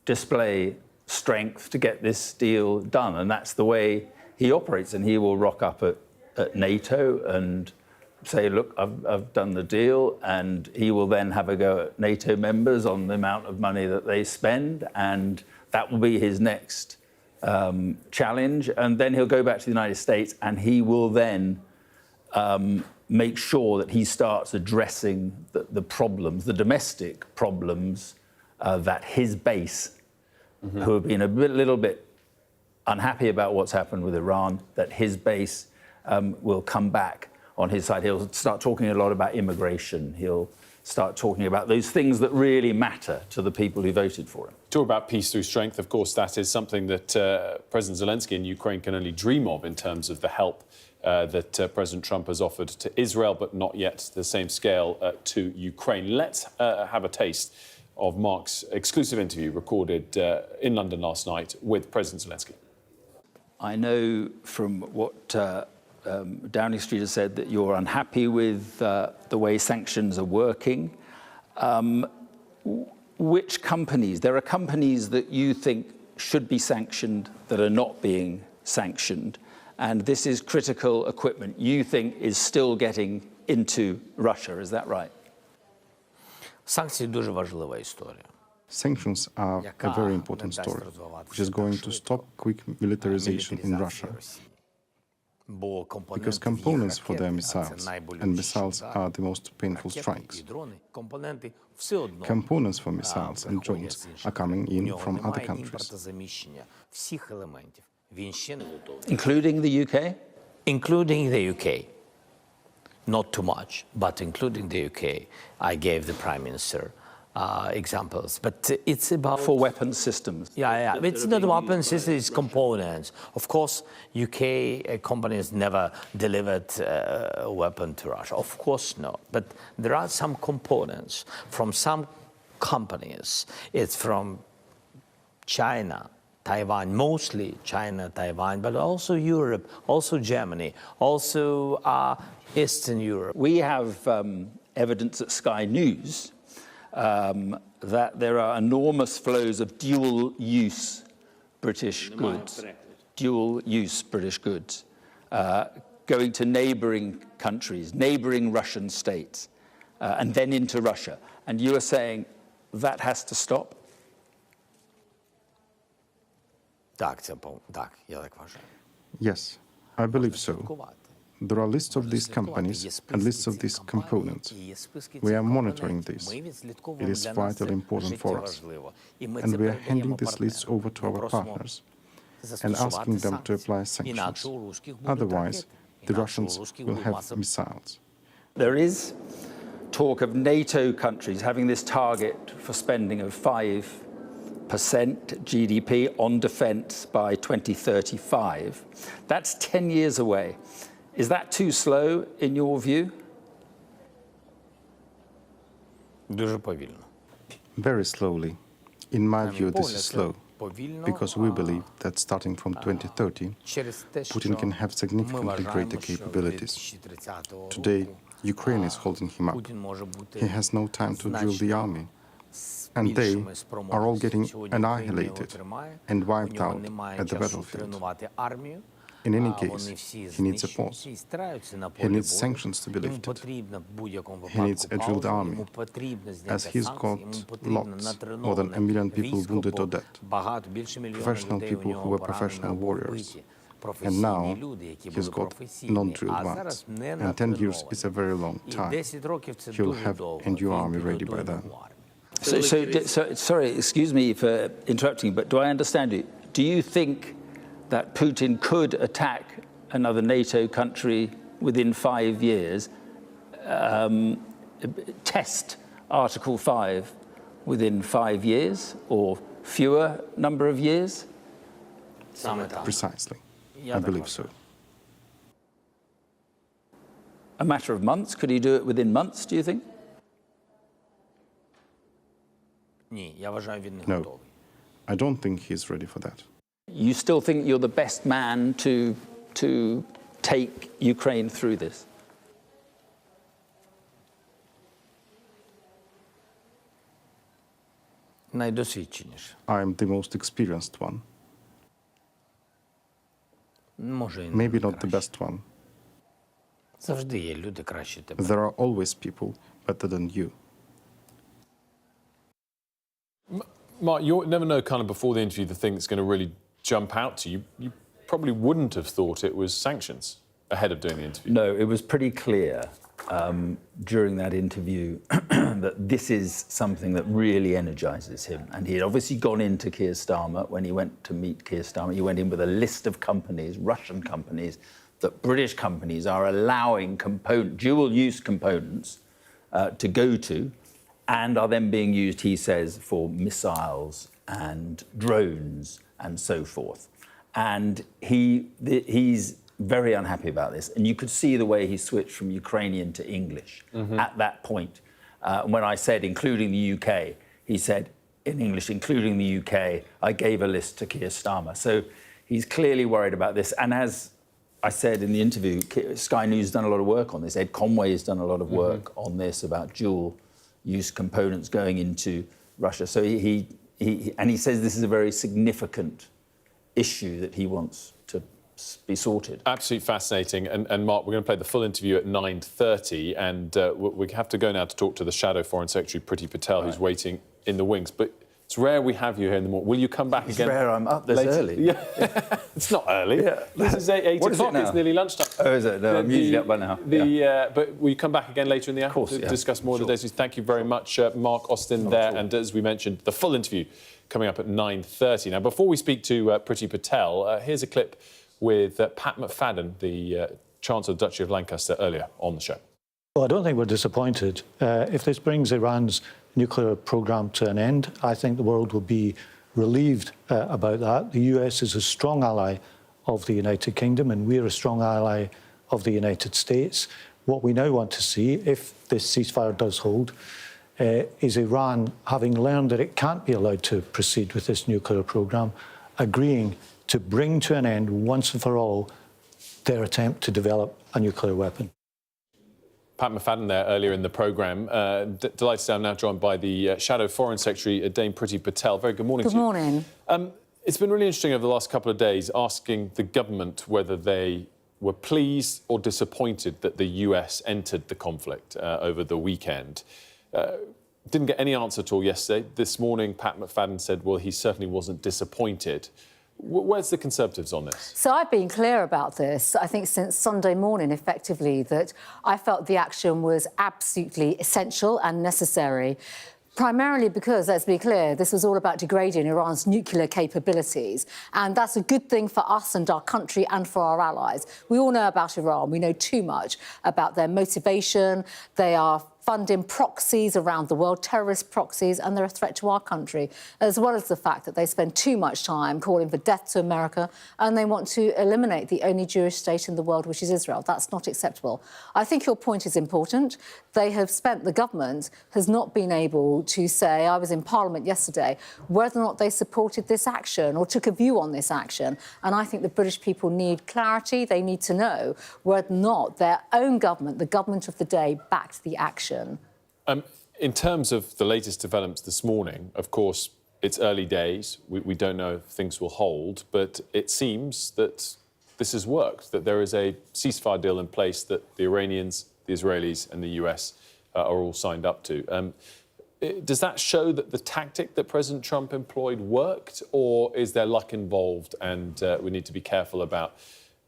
display strength to get this deal done, and that's the way he operates. And he will rock up at NATO and say, look, I've done the deal, and he will then have a go at NATO members on the amount of money that they spend, and that will be his next challenge. And then he'll go back to the United States, and he will then make sure that he starts addressing the problems, the domestic problems that his base, who have been a little bit unhappy about what's happened with Iran, that his base will come back on his side. He'll start talking a lot about immigration. He'll start talking about those things that really matter to the people who voted for him. Talk about peace through strength. Of course, that is something that President Zelensky in Ukraine can only dream of in terms of the help that President Trump has offered to Israel, but not yet the same scale to Ukraine. Let's have a taste of Mark's exclusive interview recorded in London last night with President Zelensky. I know from what Downing Street has said that you're unhappy with the way sanctions are working. Which companies? There are companies that you think should be sanctioned that are not being sanctioned, and this is critical equipment you think is still getting into Russia. Is that right? Санкції дуже важлива історія. Sanctions are a very important story, which is going to stop quick militarization in Russia. Because components for their missiles, and missiles are the most painful strikes. Components for missiles and drones are coming in from other countries. Including the UK? Including the UK. Not too much, but including the UK. I gave the Prime Minister examples, but it's about... For weapon systems? Yeah. It's not weapon systems, it's components. Of course, UK companies never delivered a weapon to Russia. Of course not. But there are some components from some companies. It's from China, Taiwan, mostly China, Taiwan, but also Europe, also Germany, also Eastern Europe. We have evidence at Sky News that there are enormous flows of dual-use British goods, going to neighbouring countries, neighbouring Russian states, and then into Russia. And you are saying that has to stop? Yes, I believe so. There are lists of these companies and lists of these components. We are monitoring this. It is vitally important for us. And we are handing these lists over to our partners and asking them to apply sanctions. Otherwise, the Russians will have missiles. There is talk of NATO countries having this target for spending of 5% GDP on defence by 2035. That's 10 years away. Is that too slow in your view? Дуже повільно. Very slowly. In my view, this is slow, because we believe that starting from 2030, Putin can have significantly greater capabilities. Today, Ukraine is holding him up. He has no time to drill the army, and they are all getting annihilated and wiped out at the battlefield. In any case, he needs a pause. He needs sanctions to be lifted. He needs a drilled army, as he's got lots, more than 1 million people wounded or dead, professional people who were professional warriors. And now he's got non-drilled ones. And 10 years is a very long time. He'll have a new army ready by then. So, sorry, excuse me for interrupting, but do I understand you? Do you think that Putin could attack another NATO country within 5 years, test Article 5 within 5 years or fewer number of years? Precisely. I believe so. A matter of months? Could he do it within months, do you think? No, I don't think he's ready for that. You still think you're the best man to take Ukraine through this? I'm the most experienced one. Maybe not the best one. There are always people better than you. Mark, you never know kind of before the interview the thing that's going to really jump out to you. You probably wouldn't have thought it was sanctions ahead of doing the interview. No, it was pretty clear during that interview that this is something that really energizes him. And he had obviously gone into Keir Starmer. When he went to meet Keir Starmer, he went in with a list of companies, Russian companies, that British companies are allowing dual-use components to go to, and are then being used, he says, for missiles and drones and so forth. And he's very unhappy about this. And you could see the way he switched from Ukrainian to English at that point. When I said, including the UK, he said, in English, including the UK, I gave a list to Keir Starmer. So he's clearly worried about this. And as I said in the interview, Sky News has done a lot of work on this. Ed Conway has done a lot of work on this about dual-use components going into Russia. So he says this is a very significant issue that he wants to be sorted. Absolutely fascinating. And Mark, we're going to play the full interview at 9:30, and we have to go now to talk to the Shadow Foreign Secretary, Priti Patel, who's waiting in the wings. But it's rare we have you here in the morning. Will you come back again? It's rare I'm up this early. Yeah. It's not early. Yeah. This is 8 o'clock. It's nearly lunchtime. Oh, is it? No, I'm usually up by now. But will you come back again later in the hour? Of course, to discuss more of the days. Thank you very much, Mark Austin there. And as we mentioned, the full interview coming up at 9:30. Now, before we speak to Priti Patel, here's a clip with Pat McFadden, the Chancellor of the Duchy of Lancaster, earlier on the show. Well, I don't think we're disappointed. If this brings Iran's nuclear programme to an end, I think the world will be relieved about that. The US is a strong ally of the United Kingdom, and we're a strong ally of the United States. What we now want to see, if this ceasefire does hold, is Iran, having learned that it can't be allowed to proceed with this nuclear programme, agreeing to bring to an end, once and for all, their attempt to develop a nuclear weapon. Pat McFadden there earlier in the programme. Delighted to say I'm now joined by the Shadow Foreign Secretary, Dame Priti Patel. Very good morning to you. Good morning. It's been really interesting over the last couple of days asking the government whether they were pleased or disappointed that the US entered the conflict over the weekend. Didn't get any answer at all yesterday. This morning, Pat McFadden said, well, he certainly wasn't disappointed. Where's the Conservatives on this? So I've been clear about this, I think, since Sunday morning, effectively, that I felt the action was absolutely essential and necessary. Primarily because, let's be clear, this was all about degrading Iran's nuclear capabilities. And that's a good thing for us and our country and for our allies. We all know about Iran. We know too much about their motivation. They are funding proxies around the world, terrorist proxies, and they're a threat to our country, as well as the fact that they spend too much time calling for death to America, and they want to eliminate the only Jewish state in the world, which is Israel. That's not acceptable. I think your point is important. The government has not been able to say, I was in Parliament yesterday, whether or not they supported this action or took a view on this action. And I think the British people need clarity. They need to know whether or not their own government, the government of the day, backed the action. In terms of the latest developments this morning, of course, it's early days. We don't know if things will hold, but it seems that this has worked, that there is a ceasefire deal in place that the Iranians, the Israelis and the US are all signed up to. Does that show that the tactic that President Trump employed worked, or is there luck involved and we need to be careful about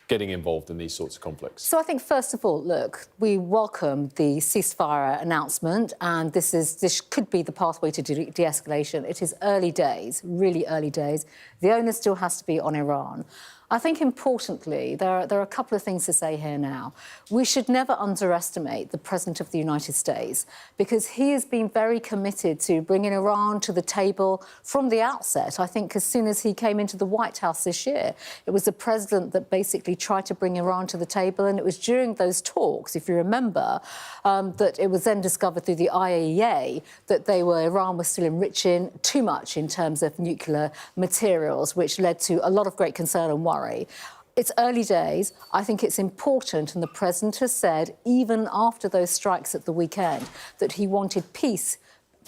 getting involved in these sorts of conflicts? So I think, first of all, look, we welcome the ceasefire announcement, and this could be the pathway to de-escalation. It is early days, really early days. The onus still has to be on Iran. I think, importantly, there are a couple of things to say here now. We should never underestimate the President of the United States, because he has been very committed to bringing Iran to the table from the outset. I think as soon as he came into the White House this year, it was the President that basically tried to bring Iran to the table, and it was during those talks, if you remember, that it was then discovered through the IAEA that Iran was still enriching too much in terms of nuclear materials, which led to a lot of great concern and worry. It's early days. I think it's important, and the President has said, even after those strikes at the weekend, that he wanted peace,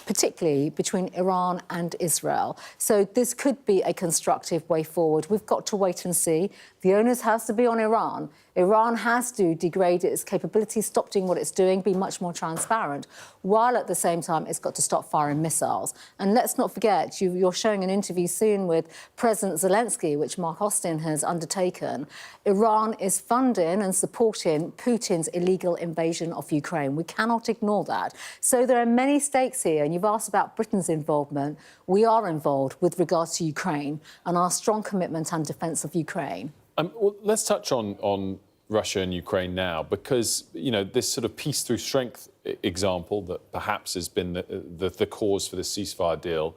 particularly between Iran and Israel. So this could be a constructive way forward. We've got to wait and see. The onus has to be on Iran. Iran has to degrade its capabilities, stop doing what it's doing, be much more transparent, while at the same time it's got to stop firing missiles. And let's not forget, you're showing an interview soon with President Zelensky, which Mark Austin has undertaken. Iran is funding and supporting Putin's illegal invasion of Ukraine. We cannot ignore that. So there are many stakes here, and you've asked about Britain's involvement. We are involved with regards to Ukraine and our strong commitment and defence of Ukraine. Well, let's touch on Russia and Ukraine now, because, you know, this sort of peace through strength example that perhaps has been the cause for the ceasefire deal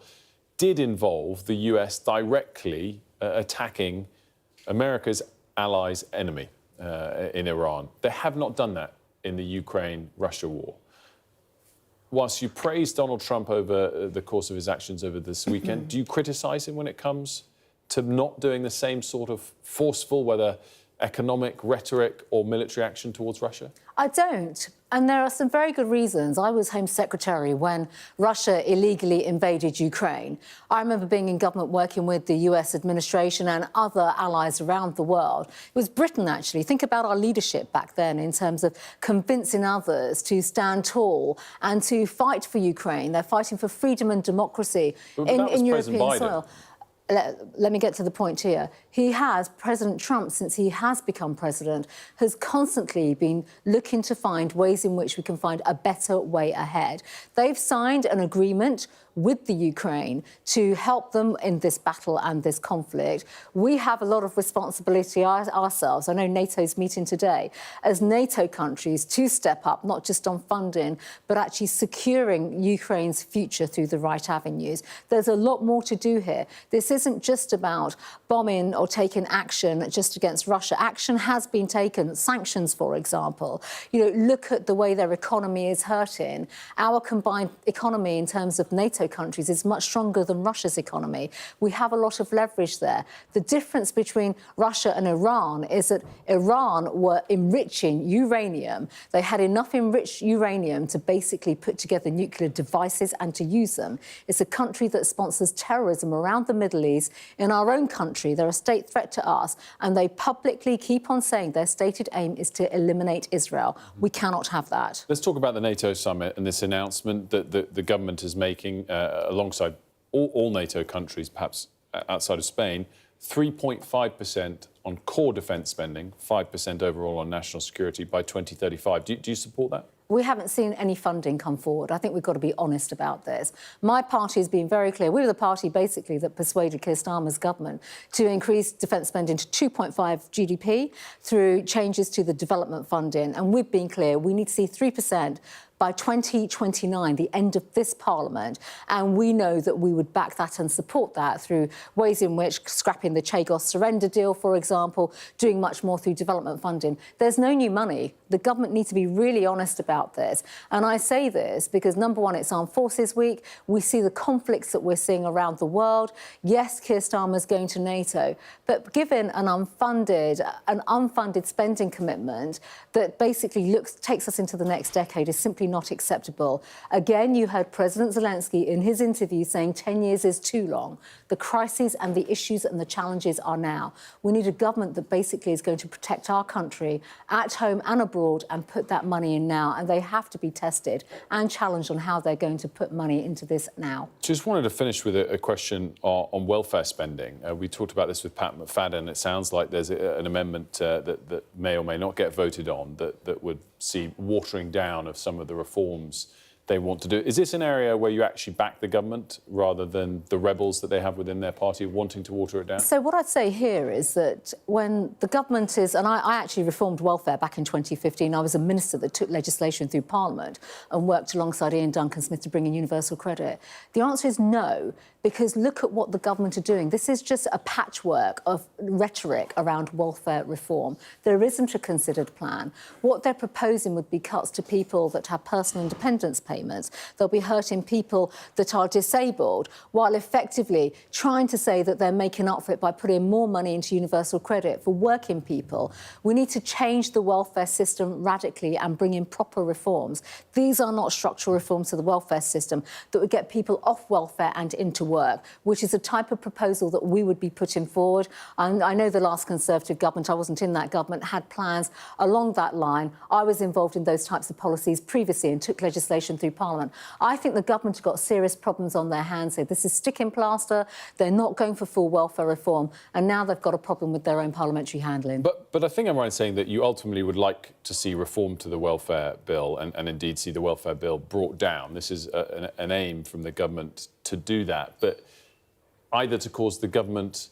did involve the US directly attacking America's allies' enemy in Iran. They have not done that in the Ukraine-Russia war. Whilst you praise Donald Trump over the course of his actions over this weekend, do you criticise him when it comes to not doing the same sort of forceful, whether economic, rhetoric or military action towards Russia? I don't. And there are some very good reasons. I was Home Secretary when Russia illegally invaded Ukraine. I remember being in government working with the US administration and other allies around the world. It was Britain, actually. Think about our leadership back then in terms of convincing others to stand tall and to fight for Ukraine. They're fighting for freedom and democracy in European soil. Let me get to the point here. President Trump, since he has become president, has constantly been looking to find ways in which we can find a better way ahead. They've signed an agreement with the Ukraine to help them in this battle and this conflict. We have a lot of responsibility ourselves. I know NATO's meeting today as NATO countries to step up, not just on funding, but actually securing Ukraine's future through the right avenues. There's a lot more to do here. This isn't just about bombing or taking action just against Russia. Action has been taken, sanctions, for example. You know, look at the way their economy is hurting. Our combined economy in terms of NATO countries is much stronger than Russia's economy. We have a lot of leverage there. The difference between Russia and Iran is that Iran were enriching uranium. They had enough enriched uranium to basically put together nuclear devices and to use them. It's a country that sponsors terrorism around the Middle East. In our own country, they're a state threat to us, and they publicly keep on saying their stated aim is to eliminate Israel. We cannot have that. Let's talk about the NATO summit and this announcement that the government is making alongside all NATO countries, perhaps outside of Spain, 3.5% on core defence spending, 5% overall on national security by 2035. Do you support that? We haven't seen any funding come forward. I think we've got to be honest about this. My party has been very clear. We were the party, basically, that persuaded Keir Starmer's government to increase defence spending to 2.5 GDP through changes to the development funding. And we've been clear, we need to see 3% by 2029, the end of this Parliament, and we know that we would back that and support that through ways in which scrapping the Chagos surrender deal, for example, doing much more through development funding. There's no new money. The government needs to be really honest about this. And I say this because, number one, it's Armed Forces Week. We see the conflicts that we're seeing around the world. Yes, Keir Starmer's going to NATO, but given an unfunded spending commitment that basically takes us into the next decade is simply not acceptable. Again, you heard President Zelensky in his interview saying 10 years is too long. The crises and the issues and the challenges are now. We need a government that basically is going to protect our country at home and abroad and put that money in now. And they have to be tested and challenged on how they're going to put money into this now. Just wanted to finish with a question on welfare spending. We talked about this with Pat McFadden. It sounds like there's an amendment that may or may not get voted on that would see watering down of some of the reforms they want to do. Is this an area where you actually back the government rather than the rebels that they have within their party wanting to water it down? So what I'd say here is that when the government is, and I actually reformed welfare back in 2015. I was a minister that took legislation through Parliament and worked alongside Ian Duncan Smith to bring in universal credit. The answer is no, because look at what the government are doing. This is just a patchwork of rhetoric around welfare reform. There isn't a considered plan. What they're proposing would be cuts to people that have personal independence payments. They'll be hurting people that are disabled, while effectively trying to say that they're making up for it by putting more money into universal credit for working people. We need to change the welfare system radically and bring in proper reforms. These are not structural reforms to the welfare system that would get people off welfare and into work, which is a type of proposal that we would be putting forward. And I know the last Conservative government, I wasn't in that government, had plans along that line. I was involved in those types of policies previously and took legislation through Parliament. I think the government have got serious problems on their hands here. This is sticking plaster. They're not going for full welfare reform, and now they've got a problem with their own parliamentary handling. But I think I'm right in saying that you ultimately would like to see reform to the welfare bill and indeed see the welfare bill brought down. This is an aim from the government to do that, but either to cause the government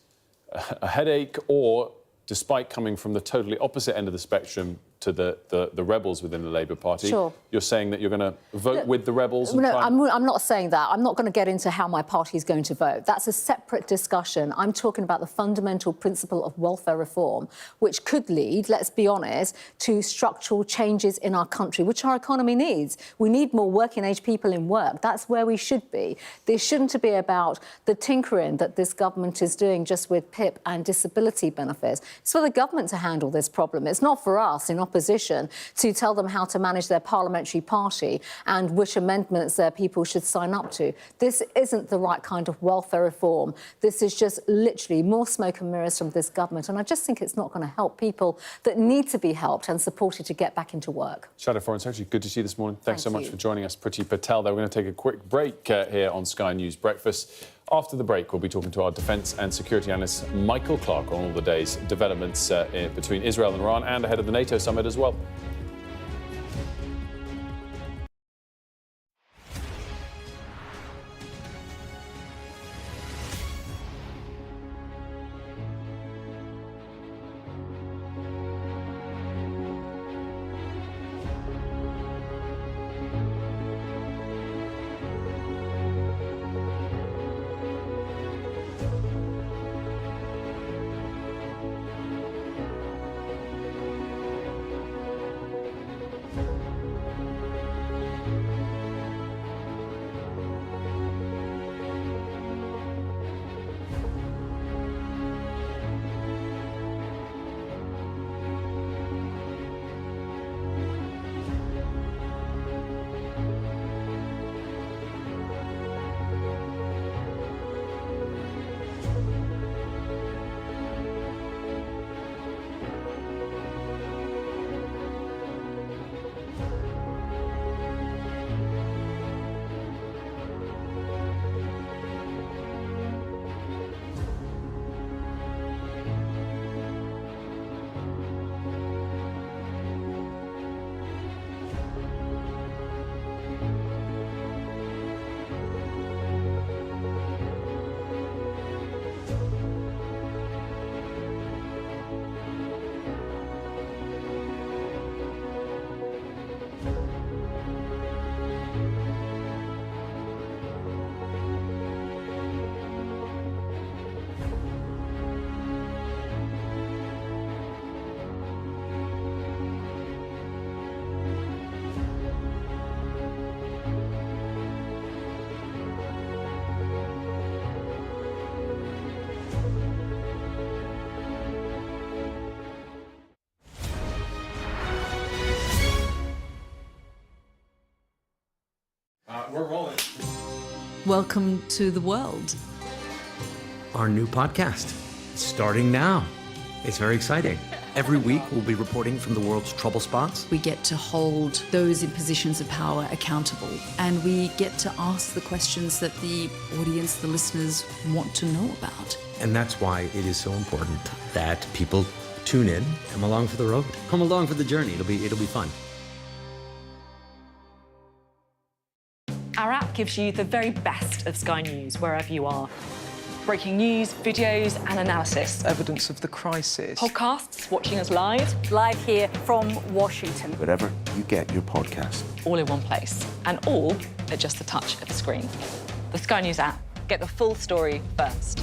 a headache or, despite coming from the totally opposite end of the spectrum to the rebels within the Labour Party, Sure. You're saying that you're going to vote with the rebels? And No, I'm not saying that. I'm not going to get into how my party is going to vote. That's a separate discussion. I'm talking about the fundamental principle of welfare reform, which could lead, let's be honest, to structural changes in our country, which our economy needs. We need more working-age people in work. That's where we should be. This shouldn't be about the tinkering that this government is doing just with PIP and disability benefits. It's for the government to handle this problem. It's not for us in opposition to tell them how to manage their parliamentary party and which amendments their people should sign up to. This isn't the right kind of welfare reform. This is just literally more smoke and mirrors from this government. And I just think it's not going to help people that need to be helped and supported to get back into work. Shadow Foreign Secretary, good to see you this morning. Thanks so much for joining us. Priti Patel there. We're going to take a quick break here on Sky News Breakfast. After the break, we'll be talking to our defence and security analyst Michael Clark on all the day's developments between Israel and Iran and ahead of the NATO summit as well. right, we're rolling. Welcome to the world. Our new podcast, starting now. It's very exciting. Every week, we'll be reporting from the world's trouble spots. We get to hold those in positions of power accountable, and we get to ask the questions that the audience, the listeners, want to know about. And that's why it is so important that people tune in, come along for the road, come along for the journey. It'll be fun. Our app gives you the very best of Sky News wherever you are. Breaking news, videos and analysis. Evidence of the crisis. Podcasts, watching us live. Live here from Washington. Wherever you get your podcast. All in one place. And all at just the touch of a screen. The Sky News app. Get the full story first.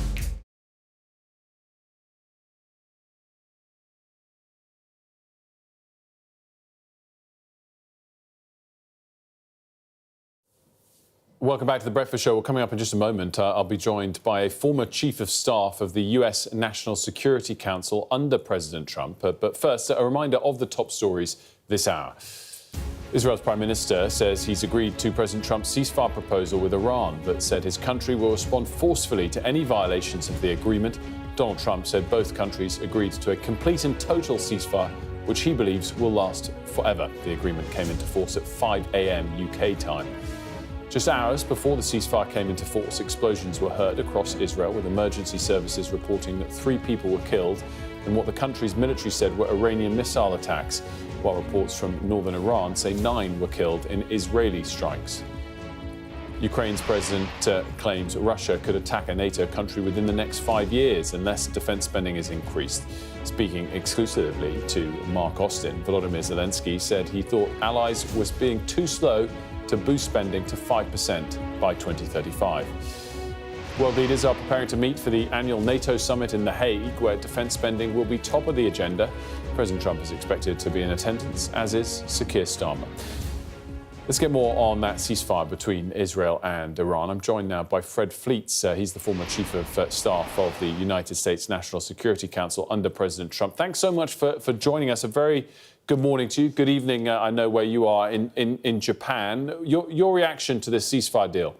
Welcome back to The Breakfast Show. Well, coming up in just a moment, I'll be joined by a former Chief of Staff of the US National Security Council under President Trump. But first, a reminder of the top stories this hour. Israel's Prime Minister says he's agreed to President Trump's ceasefire proposal with Iran, but said his country will respond forcefully to any violations of the agreement. Donald Trump said both countries agreed to a complete and total ceasefire, which he believes will last forever. The agreement came into force at 5 a.m. UK time. Just hours before the ceasefire came into force, explosions were heard across Israel, with emergency services reporting that 3 people were killed in what the country's military said were Iranian missile attacks, while reports from northern Iran say 9 were killed in Israeli strikes. Ukraine's president claims Russia could attack a NATO country within the next 5 years unless defense spending is increased. Speaking exclusively to Mark Austin, Volodymyr Zelensky said he thought allies was being too slow to boost spending to 5% by 2035. World leaders are preparing to meet for the annual NATO summit in The Hague, where defense spending will be top of the agenda. President Trump is expected to be in attendance, as is Sir Keir Starmer. Let's get more on that ceasefire between Israel and Iran. I'm joined now by Fred Fleets. He's the former Chief of Staff of the United States National Security Council under President Trump. Thanks so much for joining us. A very good morning to you. Good evening, I know where you are in Japan. Your reaction to this ceasefire deal?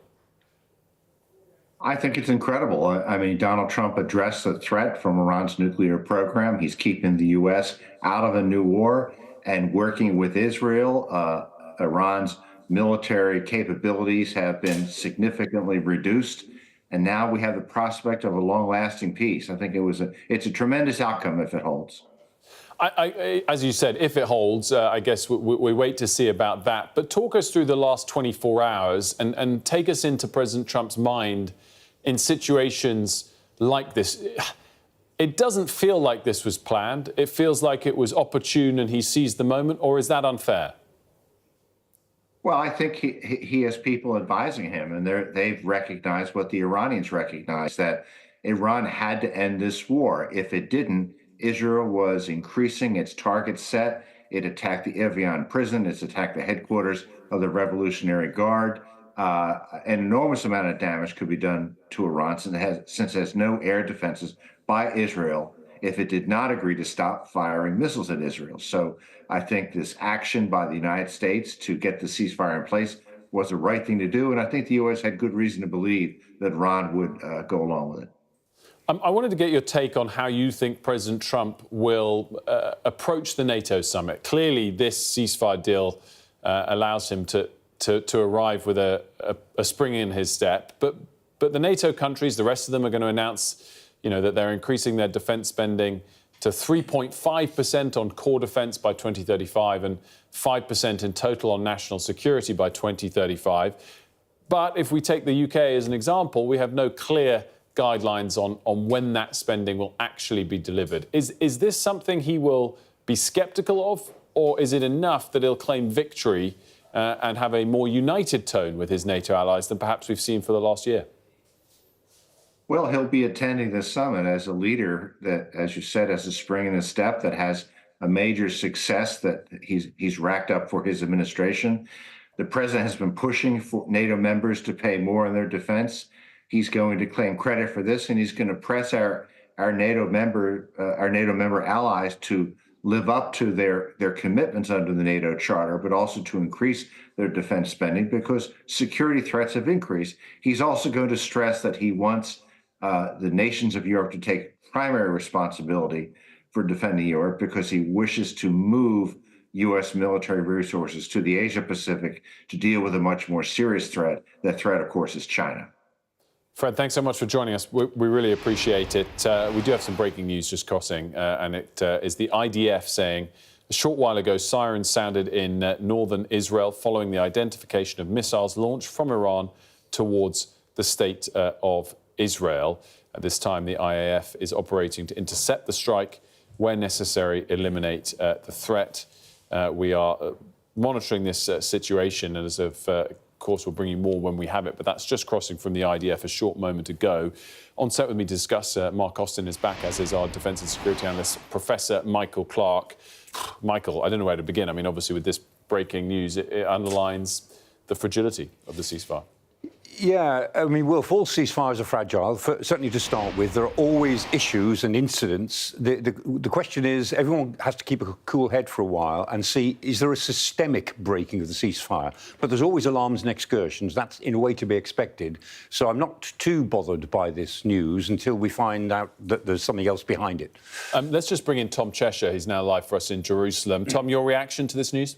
I think it's incredible. I mean, Donald Trump addressed the threat from Iran's nuclear program. He's keeping the U.S. out of a new war and working with Israel. Iran's military capabilities have been significantly reduced, and now we have the prospect of a long-lasting peace. I think it's a tremendous outcome if it holds. As you said, if it holds, I guess we wait to see about that. But talk us through the last 24 hours and take us into President Trump's mind in situations like this. It doesn't feel like this was planned. It feels like it was opportune and he seized the moment, or is that unfair? Well, I think he has people advising him, and they've recognized what the Iranians recognized, that Iran had to end this war. If it didn't, Israel was increasing its target set. It attacked the Evian prison. It's attacked the headquarters of the Revolutionary Guard. An enormous amount of damage could be done to Iran since it has no air defenses by Israel if it did not agree to stop firing missiles at Israel. So I think this action by the United States to get the ceasefire in place was the right thing to do. And I think the U.S. had good reason to believe that Iran would go along with it. I wanted to get your take on how you think President Trump will approach the NATO summit. Clearly, this ceasefire deal allows him to arrive with a spring in his step. But the NATO countries, the rest of them, are going to announce, that they're increasing their defense spending to 3.5% on core defense by 2035 and 5% in total on national security by 2035. But if we take the UK as an example, we have no clear guidelines on when that spending will actually be delivered. Is this something he will be sceptical of, or is it enough that he'll claim victory and have a more united tone with his NATO allies than perhaps we've seen for the last year? Well, he'll be attending this summit as a leader that, as you said, has a spring in his step, that has a major success that he's racked up for his administration. The president has been pushing for NATO members to pay more on their defense. He's going to claim credit for this, and he's going to press our NATO member allies to live up to their commitments under the NATO Charter, but also to increase their defense spending because security threats have increased. He's also going to stress that he wants the nations of Europe to take primary responsibility for defending Europe because he wishes to move U.S. military resources to the Asia Pacific to deal with a much more serious threat. That threat, of course, is China. Fred, thanks so much for joining us. We really appreciate it. We do have some breaking news just crossing, and it is the IDF saying a short while ago sirens sounded in northern Israel following the identification of missiles launched from Iran towards the state of Israel. At this time, the IAF is operating to intercept the strike, where necessary, eliminate the threat. We are monitoring this situation, and as of course, we'll bring you more when we have it, but that's just crossing from the IDF a short moment ago. On set with me to discuss, Mark Austin is back, as is our defence and security analyst, Professor Michael Clark. Michael, I don't know where to begin. I mean, obviously, with this breaking news, it underlines the fragility of the ceasefire. Yeah, I mean, Wilf, all ceasefires are fragile, certainly to start with. There are always issues and incidents. The question is, everyone has to keep a cool head for a while and see, is there a systemic breaking of the ceasefire? But there's always alarms and excursions. That's, in a way, to be expected. So I'm not too bothered by this news until we find out that there's something else behind it. Let's just bring in Tom Cheshire. He's now live for us in Jerusalem. Tom, your reaction to this news?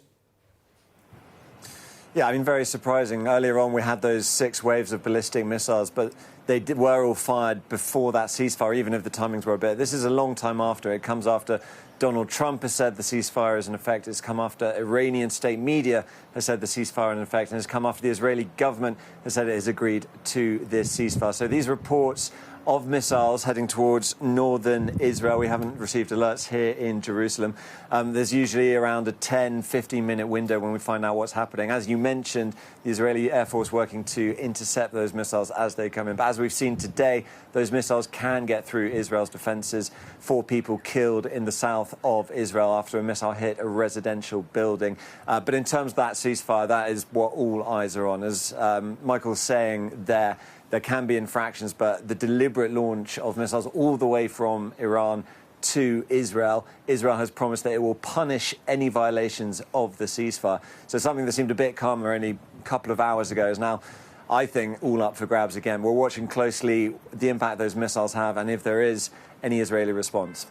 Yeah, I mean, very surprising. Earlier on, we had those 6 waves of ballistic missiles, but they were all fired before that ceasefire, even if the timings were a bit. This is a long time after. It comes after Donald Trump has said the ceasefire is in effect. It's come after Iranian state media has said the ceasefire is in effect, and it's come after the Israeli government has said it has agreed to this ceasefire. So these reports of missiles heading towards northern Israel. We haven't received alerts here in Jerusalem. There's usually around a 10, 15-minute window when we find out what's happening. As you mentioned, the Israeli Air Force working to intercept those missiles as they come in. But as we've seen today, those missiles can get through Israel's defences. 4 people killed in the south of Israel after a missile hit a residential building. But in terms of that ceasefire, that is what all eyes are on. As Michael's saying there can be infractions, but the deliberate launch of missiles all the way from Iran to Israel has promised that it will punish any violations of the ceasefire. So something that seemed a bit calmer only a couple of hours ago is now, I think, all up for grabs again. We're watching closely the impact those missiles have and if there is any Israeli response.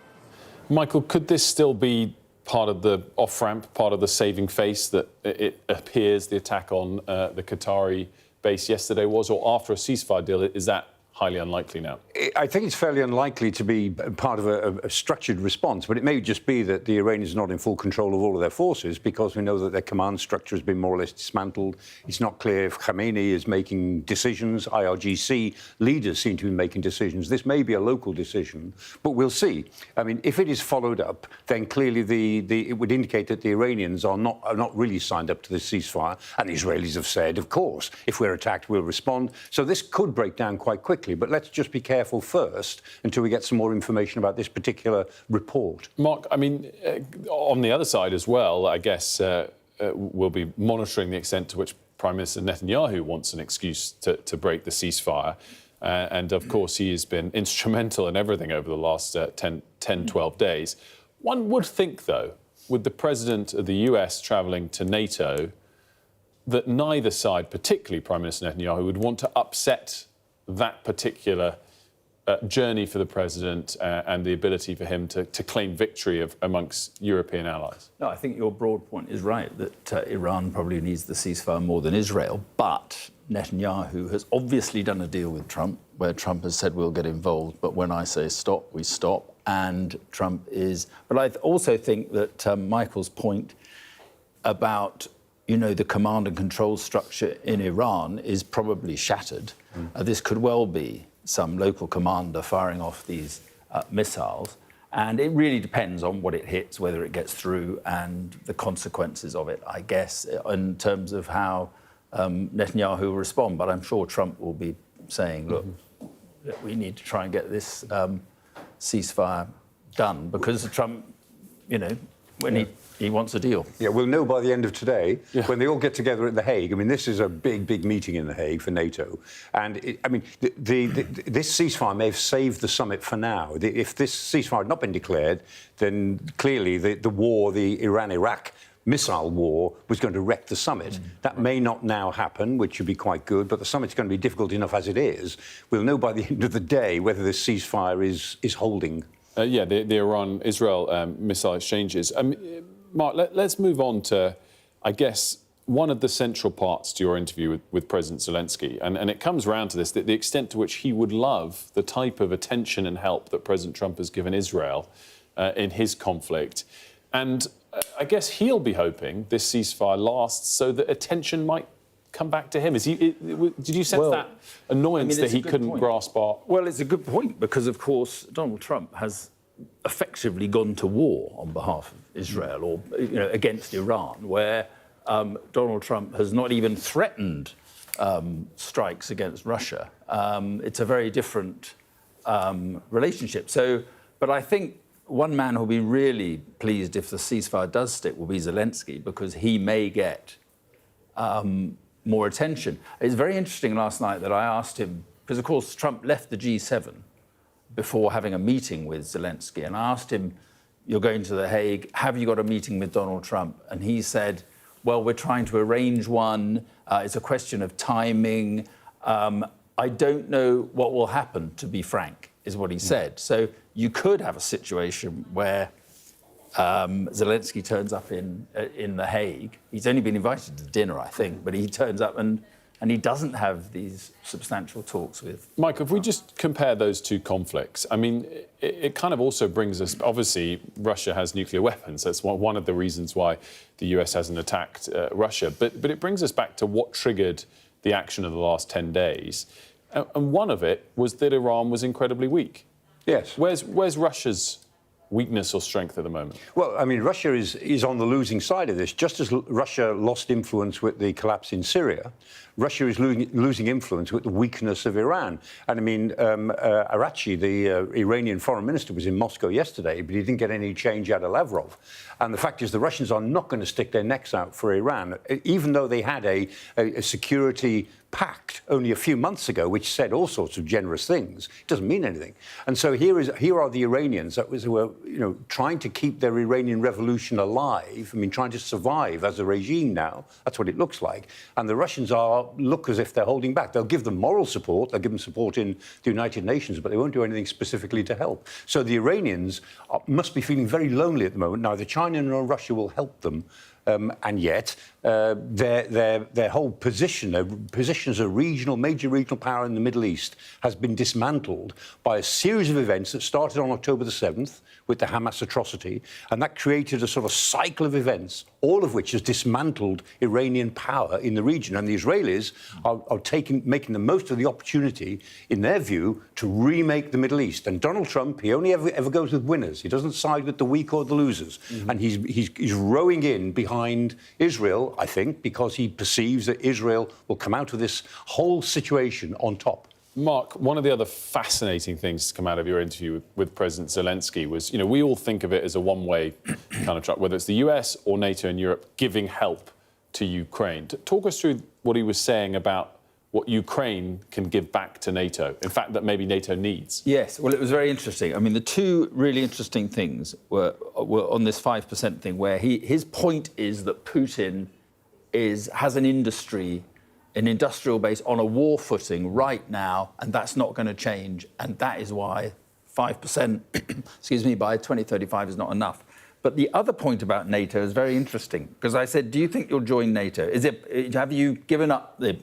Michael, could this still be part of the off-ramp, part of the saving face that it appears the attack on the Qatari base yesterday was, or after a ceasefire deal, is that highly unlikely now? I think it's fairly unlikely to be part of a structured response, but it may just be that the Iranians are not in full control of all of their forces because we know that their command structure has been more or less dismantled. It's not clear if Khamenei is making decisions. IRGC leaders seem to be making decisions. This may be a local decision, but we'll see. I mean, if it is followed up, then clearly it would indicate that the Iranians are not really signed up to the ceasefire, and the Israelis have said, of course, if we're attacked, we'll respond. So this could break down quite quickly. But let's just be careful first until we get some more information about this particular report. Mark, I mean, on the other side as well, I guess we'll be monitoring the extent to which Prime Minister Netanyahu wants an excuse to break the ceasefire. And of course, he has been instrumental in everything over the last 10, 12 days. One would think, though, with the president of the US travelling to NATO, that neither side, particularly Prime Minister Netanyahu, would want to upset that particular journey for the president and the ability for him to claim victory amongst European allies. No, I think your broad point is right, that Iran probably needs the ceasefire more than Israel, but Netanyahu has obviously done a deal with Trump, where Trump has said we'll get involved, but when I say stop, we stop, and Trump is... But I also think that Michael's point about, you know, the command and control structure in Iran is probably shattered. This could well be some local commander firing off these missiles, and it really depends on what it hits, whether it gets through, and the consequences of it, I guess, in terms of how Netanyahu will respond. But I'm sure Trump will be saying, look, we need to try and get this ceasefire done, because Trump, you know, when he He wants a deal. Yeah, we'll know by the end of today when they all get together at The Hague. I mean, this is a big, big meeting in The Hague for NATO. And, this ceasefire may have saved the summit for now. If this ceasefire had not been declared, then clearly the war, the Iran-Iraq missile war, was going to wreck the summit. That may not now happen, which would be quite good, but the summit's going to be difficult enough as it is. We'll know by the end of the day whether this ceasefire is holding. The Iran-Israel missile exchanges. Mark, let's move on to, I guess, one of the central parts to your interview with President Zelensky, and it comes round to this, the extent to which he would love the type of attention and help that President Trump has given Israel in his conflict. And I guess he'll be hoping this ceasefire lasts so that attention might come back to him. Did you sense that annoyance that he couldn't grasp our... Well, it's a good point because, of course, Donald Trump has effectively gone to war on behalf of Israel or against Iran, where Donald Trump has not even threatened strikes against Russia. It's a very different relationship. But I think one man who'll be really pleased if the ceasefire does stick will be Zelensky, because he may get more attention. It's very interesting last night that I asked him, because of course Trump left the G7 before having a meeting with Zelensky, and I asked him, you're going to The Hague, have you got a meeting with Donald Trump? And he said, well, we're trying to arrange one. It's a question of timing. I don't know what will happen, to be frank, is what he said. So you could have a situation where Zelensky turns up in The Hague. He's only been invited to dinner, I think, but he turns up and he doesn't have these substantial talks with... Mike, if we just compare those two conflicts, I mean, it kind of also brings us... Obviously, Russia has nuclear weapons. That's one of the reasons why the US hasn't attacked Russia. But it brings us back to what triggered the action of the last 10 days. And one of it was that Iran was incredibly weak. Yes. Where's Russia's weakness or strength at the moment? Well, I mean, Russia is on the losing side of this. Just as Russia lost influence with the collapse in Syria, Russia is losing influence with the weakness of Iran. And I mean, Arachi, the Iranian foreign minister, was in Moscow yesterday, but he didn't get any change out of Lavrov. And the fact is the Russians are not going to stick their necks out for Iran, even though they had a security pact only a few months ago, which said all sorts of generous things. It doesn't mean anything. And so here are the Iranians who were, trying to keep their Iranian revolution alive. I mean, trying to survive as a regime now. That's what it looks like. And the Russians look as if they're holding back. They'll give them moral support. They'll give them support in the United Nations, but they won't do anything specifically to help. So the Iranians must be feeling very lonely at the moment. Neither China nor Russia will help them. And yet, their whole position, their position as a major regional power in the Middle East, has been dismantled by a series of events that started on October the 7th with the Hamas atrocity, and that created a sort of cycle of events, all of which has dismantled Iranian power in the region. And the Israelis are making the most of the opportunity, in their view, to remake the Middle East. And Donald Trump, he only ever goes with winners. He doesn't side with the weak or the losers. Mm-hmm. And he's rowing in behind Israel, I think, because he perceives that Israel will come out of this whole situation on top. Mark, one of the other fascinating things to come out of your interview with President Zelensky was, we all think of it as a one-way kind of track, whether it's the US or NATO and Europe giving help to Ukraine. Talk us through what he was saying about what Ukraine can give back to NATO, in fact, that maybe NATO needs. Yes, well, it was very interesting. I mean, the two really interesting things were on this 5% thing, where his point is that Putin has an industrial base on a war footing right now, and that's not going to change. And that is why 5%, by 2035 is not enough. But the other point about NATO is very interesting, because I said, do you think you'll join NATO? Have you given up the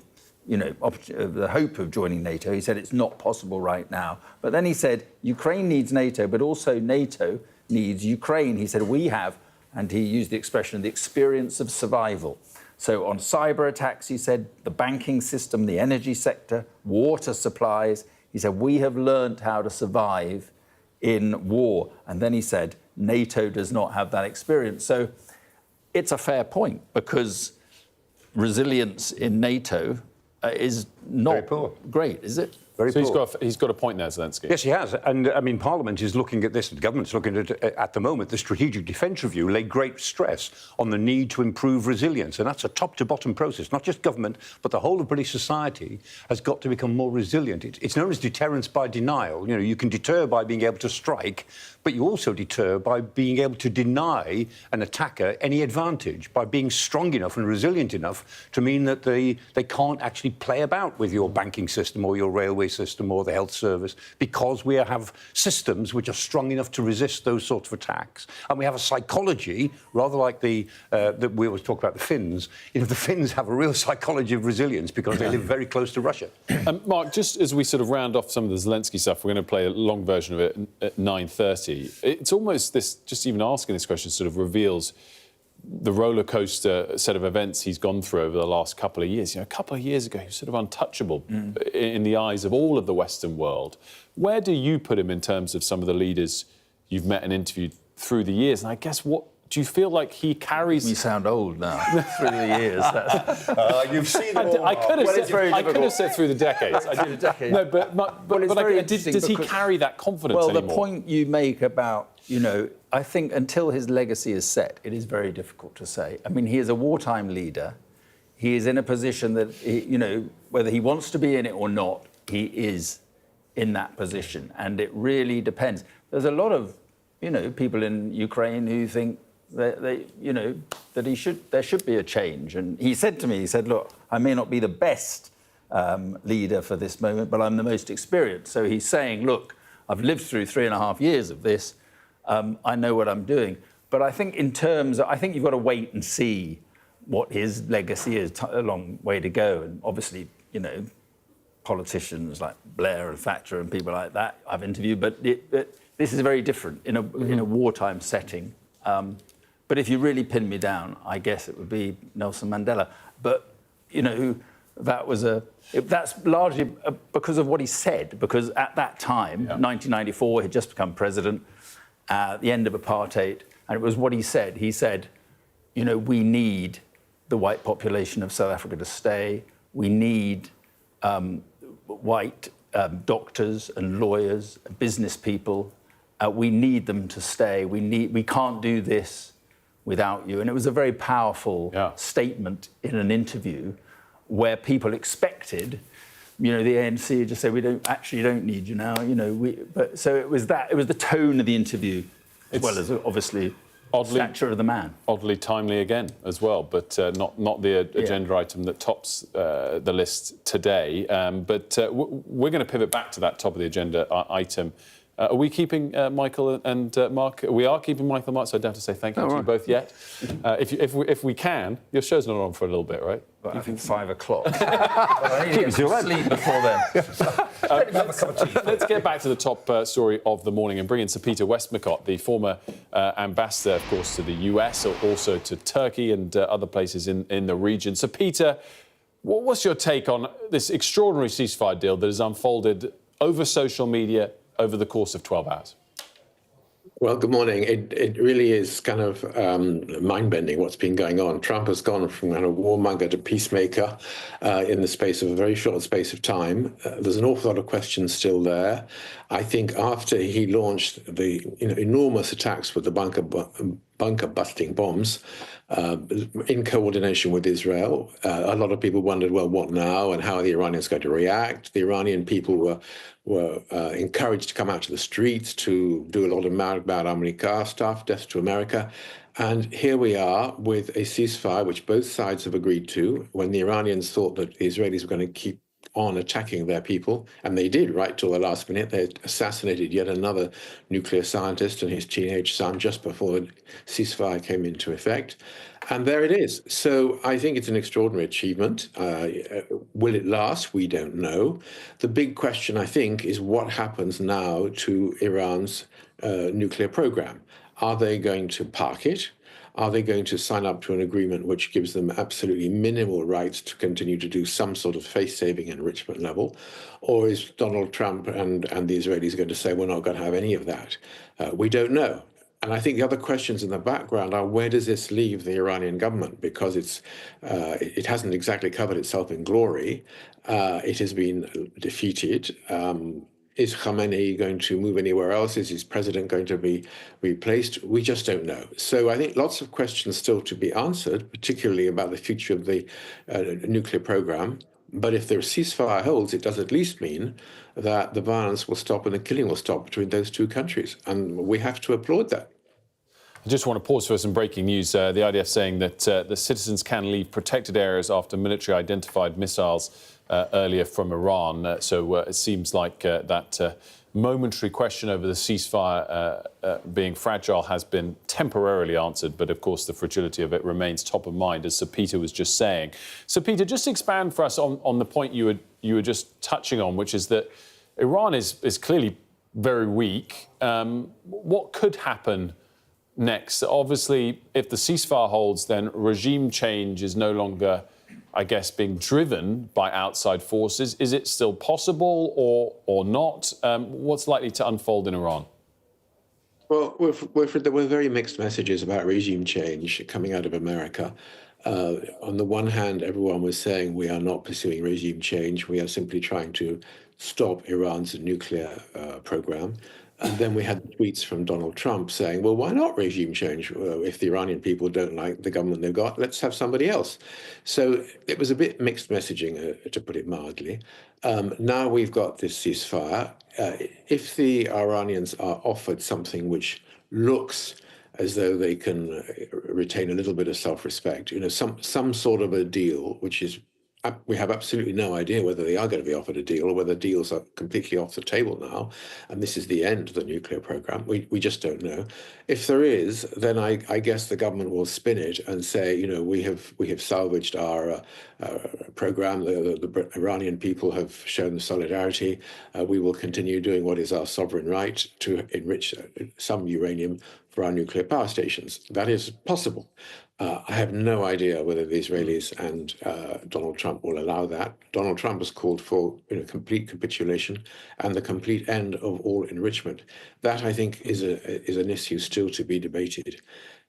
hope of joining NATO? He said it's not possible right now. But then he said, Ukraine needs NATO, but also NATO needs Ukraine. He said, we have, and he used the expression, the experience of survival. So on cyber attacks, he said, the banking system, the energy sector, water supplies, he said, we have learned how to survive in war. And then he said, NATO does not have that experience. So it's a fair point, because resilience in NATO is not great, is it? So he's got a point there, Zelensky. Yes, he has. And, I mean, Parliament is looking at this, the government's looking at the moment, the Strategic Defence Review laid great stress on the need to improve resilience. And that's a top-to-bottom process. Not just government, but the whole of British society has got to become more resilient. It's known as deterrence by denial. You know, you can deter by being able to strike, but you also deter by being able to deny an attacker any advantage, by being strong enough and resilient enough to mean that they can't actually play about with your banking system or your railway system or the health service, because we have systems which are strong enough to resist those sorts of attacks. And we have a psychology, rather like that we always talk about the Finns. You know, the Finns have a real psychology of resilience because they live very close to Russia. Mark, just as we sort of round off some of the Zelensky stuff, we're going to play a long version of it at 9:30. It's almost this, just even asking this question sort of reveals the roller coaster set of events he's gone through over the last couple of years. You know, a couple of years ago, he was sort of untouchable in the eyes of all of the Western world. Where do you put him in terms of some of the leaders you've met and interviewed through the years? And I guess what do you feel like he carries? You sound old now. Through the years, you've seen them all. I could have said through the decades. I did. No, does he carry that confidence anymore? Well, the point you make about, you know, I think until his legacy is set, it is very difficult to say. I mean, he is a wartime leader. He is in a position that, you know, whether he wants to be in it or not, he is in that position. And it really depends. There's a lot of, you know, people in Ukraine who think that there should be a change. And he said to me, he said, look, I may not be the best leader for this moment, but I'm the most experienced. So he's saying, look, I've lived through 3.5 years of this. I know what I'm doing. But I think I think you've got to wait and see what his legacy is. A long way to go. And obviously, you know, politicians like Blair and Thatcher and people like that I've interviewed, but this is very different in a wartime setting. But if you really pin me down, I guess it would be Nelson Mandela. But, you know, that's largely because of what he said, because at that time, 1994, he'd just become president, at the end of apartheid, and it was what he said. He said, you know, we need the white population of South Africa to stay. We need white doctors and lawyers, business people. We need them to stay. We can't do this without you. And it was a very powerful statement in an interview where people expected, you know, the ANC just say, we don't need you now, you know. So it was the tone of the interview, as well as obviously stature of the man. Oddly timely again as well, but not the agenda item that tops the list today. But we're going to pivot back to that top of the agenda item. Are we keeping Michael and Mark? We are keeping Michael and Mark, so I don't have to say thank you to you both yet. If we can, your show's not on for a little bit, right? Well, I think 5 o'clock. I need to get to sleep before then. Have a cup of tea. Let's get back to the top story of the morning and bring in Sir Peter Westmacott, the former ambassador, of course, to the US, or also to Turkey and other places in the region. Sir Peter, what's your take on this extraordinary ceasefire deal that has unfolded over social media over the course of 12 hours? Well, good morning. It really is kind of mind-bending what's been going on. Trump has gone from kind of warmonger to peacemaker in the space of a very short space of time. There's an awful lot of questions still there. I think after he launched the enormous attacks with the bunker-busting bombs in coordination with Israel, a lot of people wondered, well, what now, and how are the Iranians going to react? The Iranian people were encouraged to come out to the streets to do a lot of Mad America stuff, death to America. And here we are with a ceasefire, which both sides have agreed to, when the Iranians thought that the Israelis were going to keep on attacking their people, and they did right till the last minute. They assassinated yet another nuclear scientist and his teenage son just before the ceasefire came into effect. And there it is. So I think it's an extraordinary achievement. Will it last? We don't know. The big question, I think, is what happens now to Iran's nuclear program. Are they going to park it? Are they going to sign up to an agreement which gives them absolutely minimal rights to continue to do some sort of face-saving enrichment level? Or is Donald Trump and the Israelis going to say, we're not going to have any of that? We don't know. And I think the other questions in the background are, where does this leave the Iranian government? Because it hasn't exactly covered itself in glory. It has been defeated. Is Khamenei going to move anywhere else? Is his president going to be replaced? We just don't know. So I think lots of questions still to be answered, particularly about the future of the nuclear program. But if the ceasefire holds, it does at least mean that the violence will stop and the killing will stop between those two countries. And we have to applaud that. I just want to pause for some breaking news. The IDF saying that the citizens can leave protected areas after military identified missiles earlier from Iran. So it seems like that momentary question over the ceasefire being fragile has been temporarily answered. But of course, the fragility of it remains top of mind, as Sir Peter was just saying. So, Peter, just expand for us on the point you were just touching on, which is that Iran is clearly very weak. What could happen next? Obviously, if the ceasefire holds, then regime change is no longer, I guess, being driven by outside forces. Is it still possible or not? What's likely to unfold in Iran? Well, there were very mixed messages about regime change coming out of America. On the one hand, everyone was saying we are not pursuing regime change. We are simply trying to stop Iran's nuclear program. And then we had tweets from Donald Trump saying, well, why not regime change? If the Iranian people don't like the government they've got, let's have somebody else. So it was a bit mixed messaging, to put it mildly. Now we've got this ceasefire. If the Iranians are offered something which looks as though they can retain a little bit of self-respect, some sort of a deal, which is, we have absolutely no idea whether they are going to be offered a deal or whether deals are completely off the table now, and this is the end of the nuclear program. We just don't know. If there is, then I guess the government will spin it and say, we have salvaged our program. The Iranian people have shown solidarity. We will continue doing what is our sovereign right to enrich some uranium for our nuclear power stations. That is possible. I have no idea whether the Israelis and Donald Trump will allow that. Donald Trump has called for complete capitulation and the complete end of all enrichment. That, I think, is an issue still to be debated.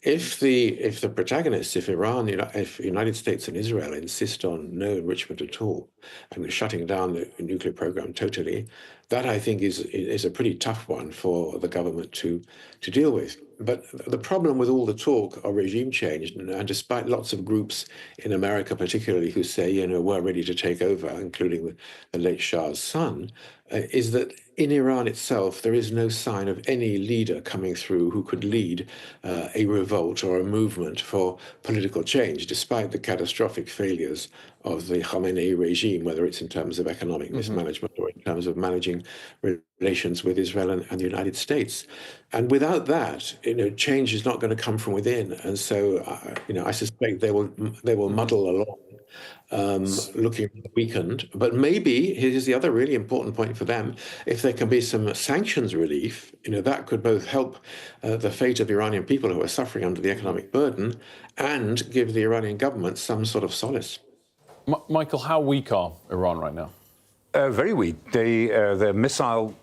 If the protagonists, if United States and Israel insist on no enrichment at all and shutting down the nuclear program totally, that, I think, is a pretty tough one for the government to deal with. But the problem with all the talk of regime change, and despite lots of groups in America particularly who say, we're ready to take over, including the late Shah's son, is that in Iran itself, there is no sign of any leader coming through who could lead a revolt or a movement for political change, despite the catastrophic failures of the Khamenei regime, whether it's in terms of economic mismanagement or in terms of managing relations with Israel and the United States. And without that, change is not going to come from within. And so, I suspect they will muddle along, looking weakened. But maybe, here's the other really important point for them, if there can be some sanctions relief, that could both help the fate of Iranian people who are suffering under the economic burden and give the Iranian government some sort of solace. Michael, how weak are Iran right now? Very weak. Their missile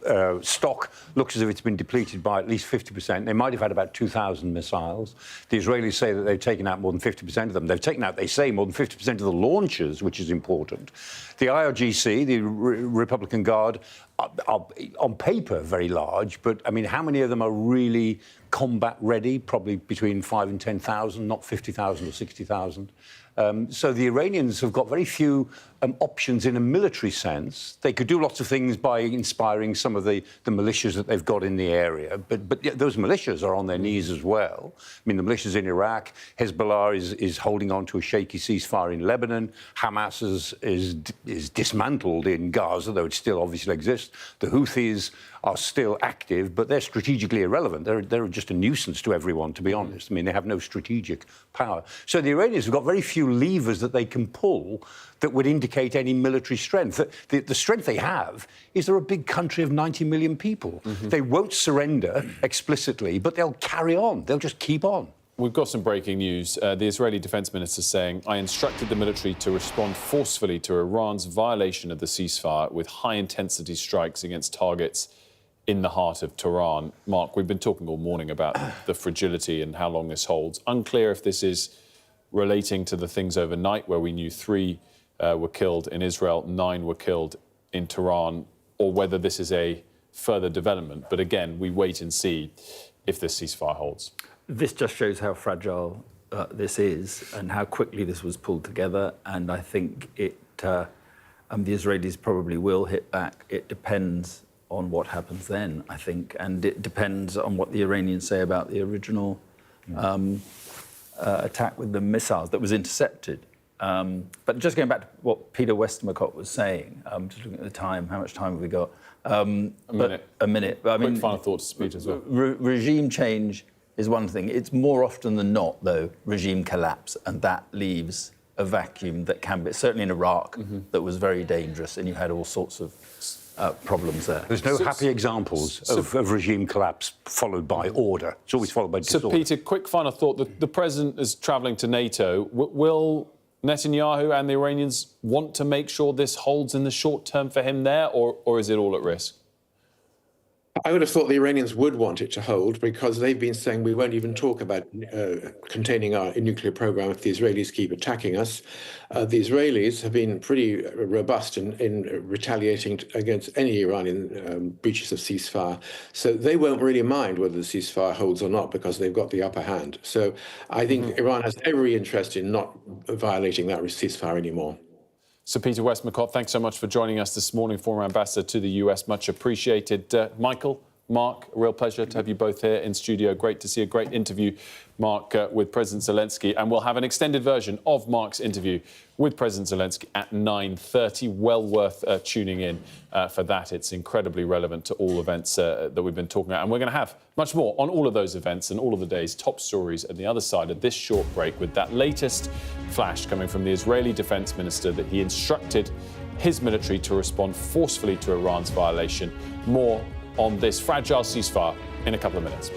stock looks as if it's been depleted by at least 50%. They might have had about 2,000 missiles. The Israelis say that they've taken out more than 50% of them. They've taken out, they say, more than 50% of the launchers, which is important. The IRGC, the Republican Guard, are on paper very large, but, how many of them are really combat ready? Probably between 5,000 and 10,000, not 50,000 or 60,000. So the Iranians have got very few options in a military sense. They could do lots of things by inspiring some of the militias that they've got in the area, but those militias are on their knees as well. The militias in Iraq, Hezbollah is holding on to a shaky ceasefire in Lebanon. Hamas is dismantled in Gaza, though it still obviously exists. The Houthis are still active, but they're strategically irrelevant. They're just a nuisance to everyone, to be honest. They have no strategic power. So the Iranians have got very few levers that they can pull that would indicate any military strength. The strength they have is they're a big country of 90 million people. They won't surrender explicitly, but they'll carry on. They'll just keep on. We've got some breaking news. The Israeli defense minister saying, I instructed the military to respond forcefully to Iran's violation of the ceasefire with high-intensity strikes against targets in the heart of Tehran. Mark, we've been talking all morning about the fragility and how long this holds. Unclear if this is relating to the things overnight, where we knew 3 were killed in Israel, 9 were killed in Tehran, or whether this is a further development. But again, we wait and see if this ceasefire holds. This just shows how fragile this is and how quickly this was pulled together. And I think the Israelis probably will hit back. It depends on what happens then, I think, and it depends on what the Iranians say about the original attack with the missiles that was intercepted. But just going back to what Peter Westminster was saying, just looking at the time, how much time have we got? A minute. But, I mean, quick final thoughts, Peter, as well. Regime change is one thing. It's more often than not, though, regime collapse, and that leaves a vacuum that can be, certainly in Iraq, that was very dangerous, and you had all sorts of problems there. There's no happy examples of regime collapse followed by order. It's always followed by disorder. So, Peter, quick final thought. The president is travelling to NATO. Will Netanyahu and the Iranians want to make sure this holds in the short term for him there, or is it all at risk? I would have thought the Iranians would want it to hold, because they've been saying we won't even talk about containing our nuclear program if the Israelis keep attacking us. The Israelis have been pretty robust in retaliating against any Iranian breaches of ceasefire. So they won't really mind whether the ceasefire holds or not, because they've got the upper hand. So I think Iran has every interest in not violating that ceasefire anymore. So, Peter Westminster, thanks so much for joining us this morning, former ambassador to the US. Much appreciated. Michael, Mark, a real pleasure to have you both here in studio. Great to see a great interview, Mark, with President Zelensky. And we'll have an extended version of Mark's interview with President Zelensky at 9:30. Well worth tuning in for that. It's incredibly relevant to all events that we've been talking about. And we're going to have much more on all of those events and all of the day's top stories at the other side of this short break, with that latest flash coming from the Israeli Defense Minister that he instructed his military to respond forcefully to Iran's violation. More on this fragile ceasefire in a couple of minutes.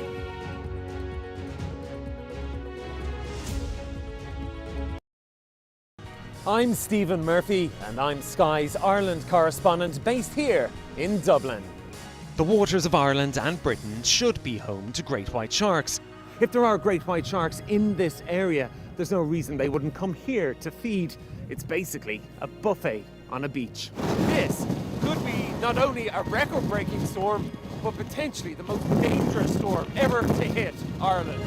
I'm Stephen Murphy, and I'm Sky's Ireland correspondent based here in Dublin. The waters of Ireland and Britain should be home to great white sharks. If there are great white sharks in this area, there's no reason they wouldn't come here to feed. It's basically a buffet on a beach. This could be not only a record-breaking storm, but potentially the most dangerous storm ever to hit Ireland.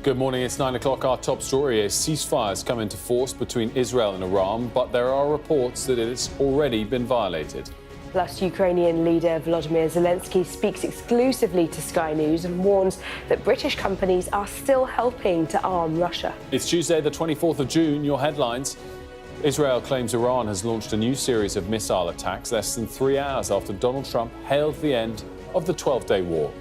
Good morning, it's 9 o'clock. Our top story is ceasefires come into force between Israel and Iran, but there are reports that it has already been violated. Plus, Ukrainian leader Volodymyr Zelensky speaks exclusively to Sky News and warns that British companies are still helping to arm Russia. It's Tuesday, the 24th of June. Your headlines. Israel claims Iran has launched a new series of missile attacks less than 3 hours after Donald Trump hailed the end of the 12-day war.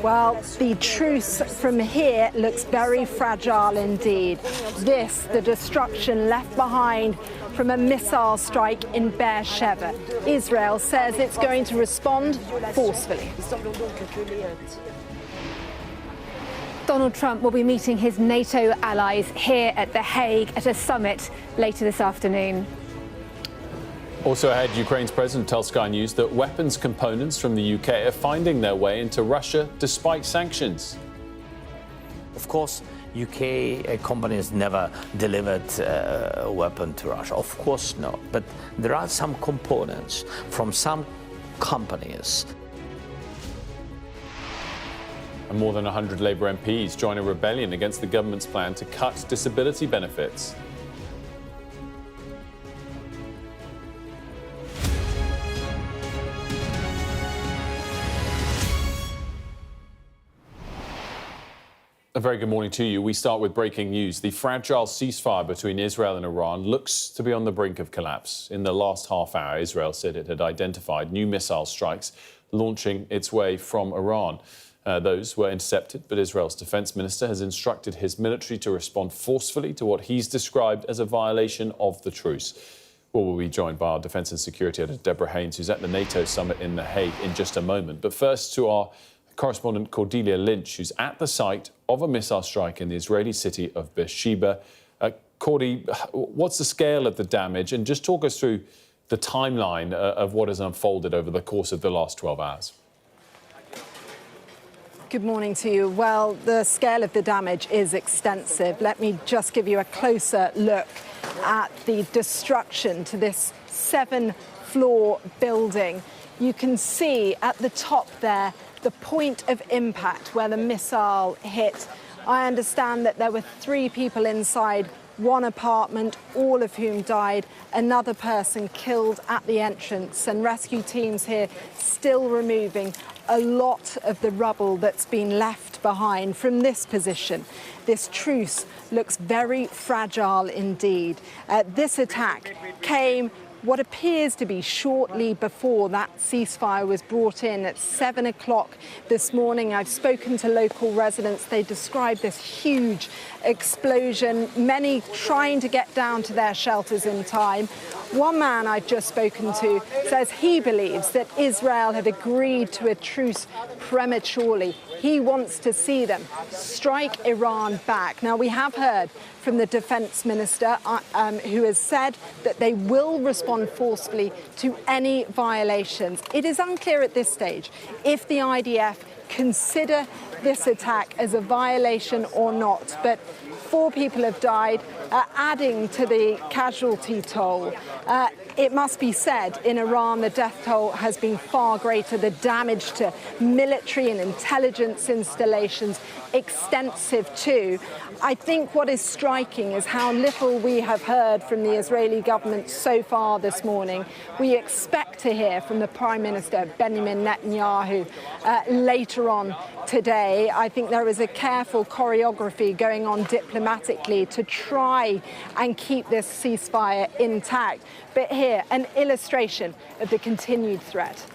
Well, the truce from here looks very fragile indeed. This, the destruction left behind from a missile strike in Beersheba. Israel says it's going to respond forcefully. Donald Trump will be meeting his NATO allies here at The Hague at a summit later this afternoon. Also ahead, Ukraine's president tells Sky News that weapons components from the UK are finding their way into Russia despite sanctions. Of course, UK companies never delivered a weapon to Russia. Of course not. But there are some components from some companies. And more than 100 Labour MPs join a rebellion against the government's plan to cut disability benefits. A very good morning to you. We start with breaking news. The fragile ceasefire between Israel and Iran looks to be on the brink of collapse. In the last half hour, Israel said it had identified new missile strikes launching its way from Iran. Those were intercepted, but Israel's defense minister has instructed his military to respond forcefully to what he's described as a violation of the truce. Well, we'll be joined by our defense and security editor, Deborah Haynes, who's at the NATO summit in The Hague in just a moment. But first to our correspondent Cordelia Lynch, who's at the site of a missile strike in the Israeli city of Beersheba. Cordy, what's the scale of the damage? And just talk us through the timeline of what has unfolded over the course of the last 12 hours. Good morning to you. Well, the scale of the damage is extensive. Let me just give you a closer look at the destruction to this 7-floor building. You can see at the top there the point of impact where the missile hit. I understand that there were 3 people inside one apartment, all of whom died, another person killed at the entrance, and rescue teams here still removing a lot of the rubble that's been left behind from this position. This truce looks very fragile indeed. This attack came what appears to be shortly before that ceasefire was brought in at 7 o'clock this morning. I've spoken to local residents. They describe this huge explosion, many trying to get down to their shelters in time. One man I've just spoken to says he believes that Israel have agreed to a truce prematurely. He wants to see them strike Iran back. Now, we have heard from the defense minister who has said that they will respond forcefully to any violations. It is unclear at this stage if the IDF consider this attack as a violation or not, but 4 people have died, adding to the casualty toll. It must be said, in Iran, the death toll has been far greater. The damage to military and intelligence installations, extensive too. I think what is striking is how little we have heard from the Israeli government so far this morning. We expect to hear from the Prime Minister, Benjamin Netanyahu, later on today. I think there is a careful choreography going on diplomatically to try and keep this ceasefire intact. But here, an illustration of the continued threat.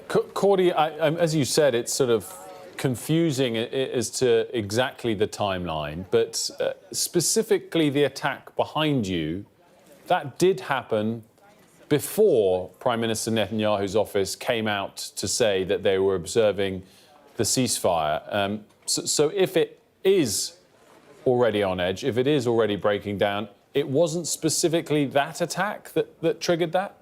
Cordy, as you said, it's sort of confusing as to exactly the timeline, but specifically the attack behind you, that did happen before Prime Minister Netanyahu's office came out to say that they were observing the ceasefire. So if it is already on edge, if it is already breaking down, it wasn't specifically that attack that triggered that?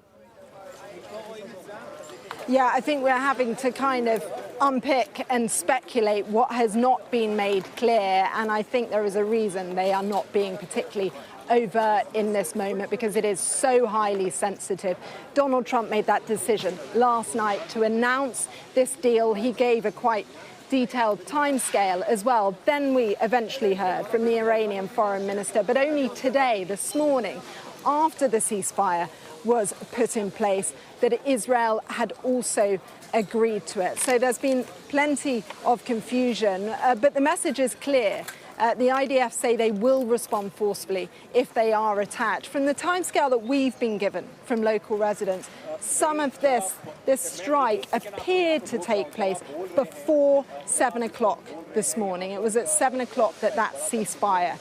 Yeah, I think we're having to kind of unpick and speculate what has not been made clear, and I think there is a reason they are not being particularly overt in this moment because it is so highly sensitive. Donald Trump made that decision last night to announce this deal. He gave a quite detailed timescale as well. Then we eventually heard from the Iranian foreign minister, but only today, this morning, after the ceasefire was put in place, that Israel had also agreed to it. So there's been plenty of confusion, but the message is clear. The IDF say they will respond forcefully if they are attacked. From the timescale that we've been given from local residents, some of this strike appeared to take place before 7 o'clock this morning. It was at 7 o'clock that ceasefire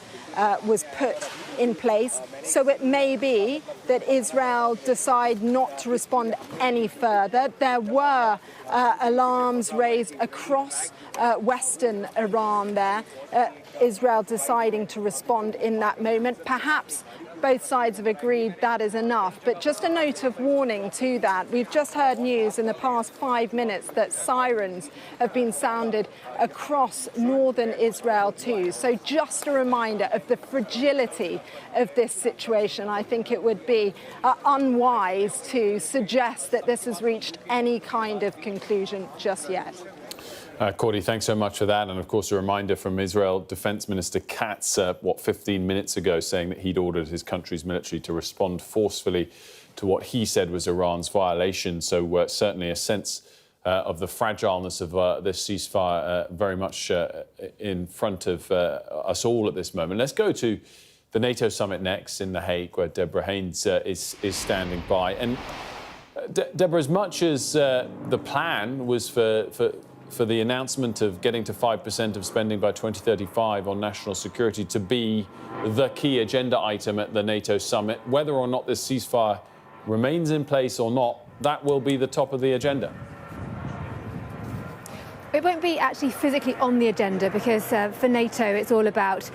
was put in place. So it may be that Israel decide not to respond any further. There were alarms raised across western Iran there. Israel deciding to respond in that moment. Perhaps both sides have agreed that is enough. But just a note of warning to that. We've just heard news in the past 5 minutes that sirens have been sounded across northern Israel too. So just a reminder of the fragility of this situation. I think it would be unwise to suggest that this has reached any kind of conclusion just yet. Cordy, thanks so much for that. And of course, a reminder from Israel Defense Minister Katz, 15 minutes ago, saying that he'd ordered his country's military to respond forcefully to what he said was Iran's violation. So certainly a sense of the fragileness of this ceasefire very much in front of us all at this moment. Let's go to the NATO summit next in The Hague, where Deborah Haynes is standing by. And Deborah, as much as the plan was for the announcement of getting to 5% of spending by 2035 on national security to be the key agenda item at the NATO summit, whether or not this ceasefire remains in place or not, that will be the top of the agenda. It won't be actually physically on the agenda because for NATO it's all about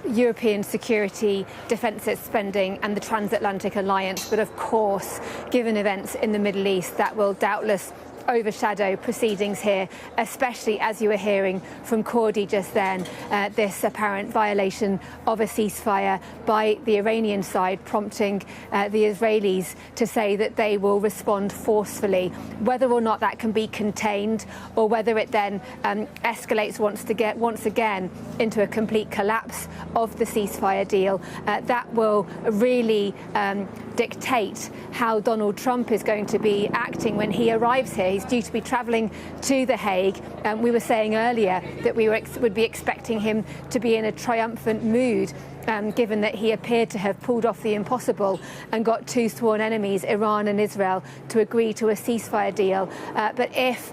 European security, defensive spending and the transatlantic alliance. But of course, given events in the Middle East, that will doubtless overshadow proceedings here, especially as you were hearing from Cordy just then, this apparent violation of a ceasefire by the Iranian side, prompting the Israelis to say that they will respond forcefully. Whether or not that can be contained or whether it then escalates once again into a complete collapse of the ceasefire deal, that will really dictate how Donald Trump is going to be acting when he arrives here. He's due to be travelling to The Hague. We were saying earlier that we would be expecting him to be in a triumphant mood, given that he appeared to have pulled off the impossible and got two sworn enemies, Iran and Israel, to agree to a ceasefire deal. But if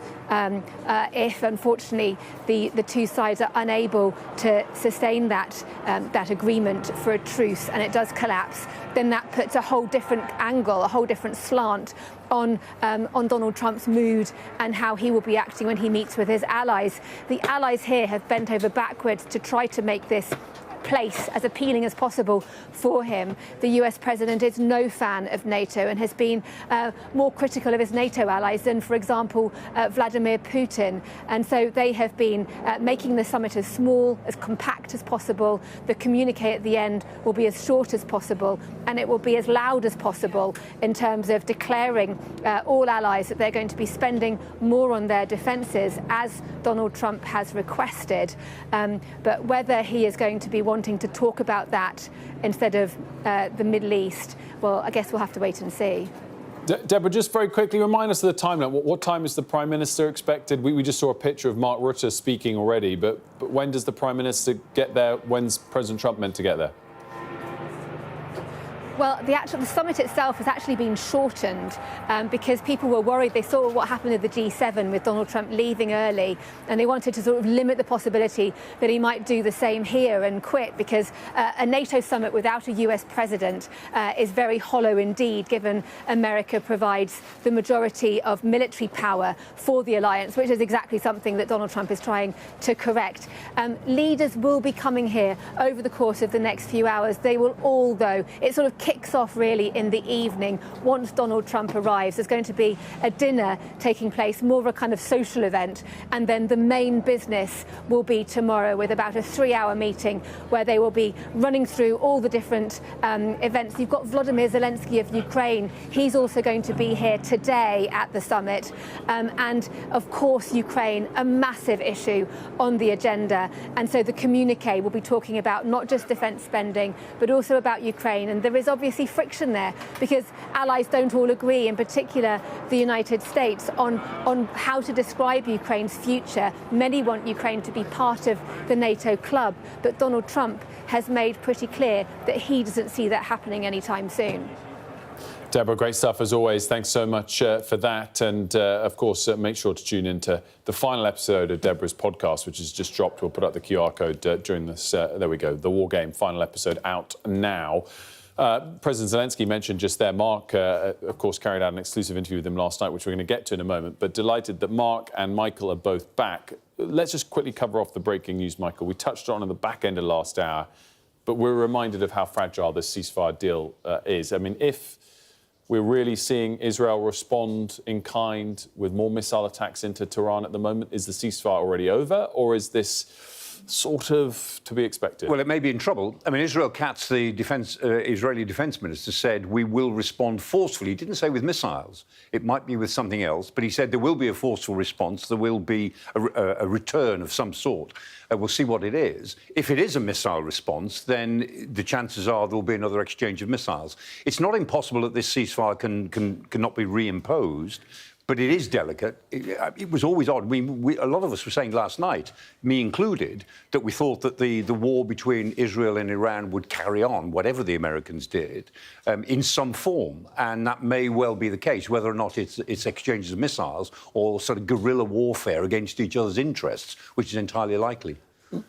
unfortunately the two sides are unable to sustain that agreement for a truce and it does collapse, then that puts a whole different angle, a whole different slant on Donald Trump's mood and how he will be acting when he meets with his allies. The allies here have bent over backwards to try to make this place as appealing as possible for him. The US president is no fan of NATO and has been more critical of his NATO allies than, for example, Vladimir Putin. And so they have been making the summit as small, as compact as possible. The communique at the end will be as short as possible, and it will be as loud as possible in terms of declaring all allies that they're going to be spending more on their defences, as Donald Trump has requested. But whether he is going to be wanting to talk about that instead of the Middle East, well, I guess we'll have to wait and see. Deborah, just very quickly, remind us of the timeline. What time is the Prime Minister expected? We just saw a picture of Mark Rutte speaking already, but when does the Prime Minister get there? When's President Trump meant to get there? Well, the summit itself has actually been shortened because people were worried. They saw what happened at the G7 with Donald Trump leaving early, and they wanted to sort of limit the possibility that he might do the same here and quit, because a NATO summit without a US president is very hollow indeed, given America provides the majority of military power for the alliance, which is exactly something that Donald Trump is trying to correct. Leaders will be coming here over the course of the next few hours. They will all, though, it's sort of kicks off really in the evening once Donald Trump arrives. There's going to be a dinner taking place, more of a kind of social event, and then the main business will be tomorrow with about a 3-hour meeting where they will be running through all the different events. You've got Volodymyr Zelensky of Ukraine. He's also going to be here today at the summit. And of course, Ukraine, a massive issue on the agenda. And so the communique will be talking about not just defence spending, but also about Ukraine. And there is obviously friction there because allies don't all agree, in particular the United States, on how to describe Ukraine's future. Many want Ukraine to be part of the NATO club, but Donald Trump has made pretty clear that he doesn't see that happening anytime soon. Deborah, great stuff as always. Thanks so much for that. And of course, make sure to tune into the final episode of Deborah's podcast, which has just dropped. We'll put up the QR code during this. There we go. The War Game final episode out now. President Zelensky mentioned just there, Mark, of course, carried out an exclusive interview with him last night, which we're going to get to in a moment, but delighted that Mark and Michael are both back. Let's just quickly cover off the breaking news, Michael. We touched on the back end of last hour, but we're reminded of how fragile this ceasefire deal is. I mean, if we're really seeing Israel respond in kind with more missile attacks into Tehran at the moment, is the ceasefire already over, or is this sort of to be expected? Well, it may be in trouble. I mean, Israel Katz, the Israeli defense minister, said we will respond forcefully. He didn't say with missiles. It might be with something else, but he said there will be a forceful response. There will be a return of some sort. We'll see what it is. If it is a missile response, then the chances are there will be another exchange of missiles. It's not impossible that this ceasefire cannot be reimposed. But it is delicate. It was always odd. A lot of us were saying last night, me included, that we thought that the war between Israel and Iran would carry on, whatever the Americans did, in some form. And that may well be the case, whether or not it's exchanges of missiles or sort of guerrilla warfare against each other's interests, which is entirely likely.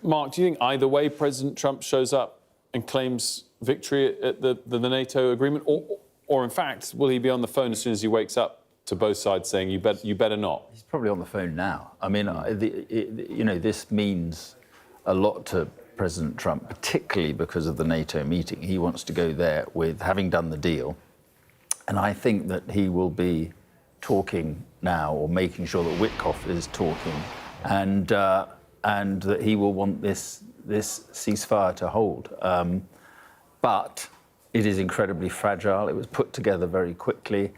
Mark, do you think either way President Trump shows up and claims victory at the NATO agreement? Or in fact, will he be on the phone as soon as he wakes up to both sides saying, you better not? He's probably on the phone now. I mean, this means a lot to President Trump, particularly because of the NATO meeting. He wants to go there with having done the deal. And I think that he will be talking now, or making sure that Witkoff is talking, and that he will want this ceasefire to hold. But it is incredibly fragile. It was put together very quickly.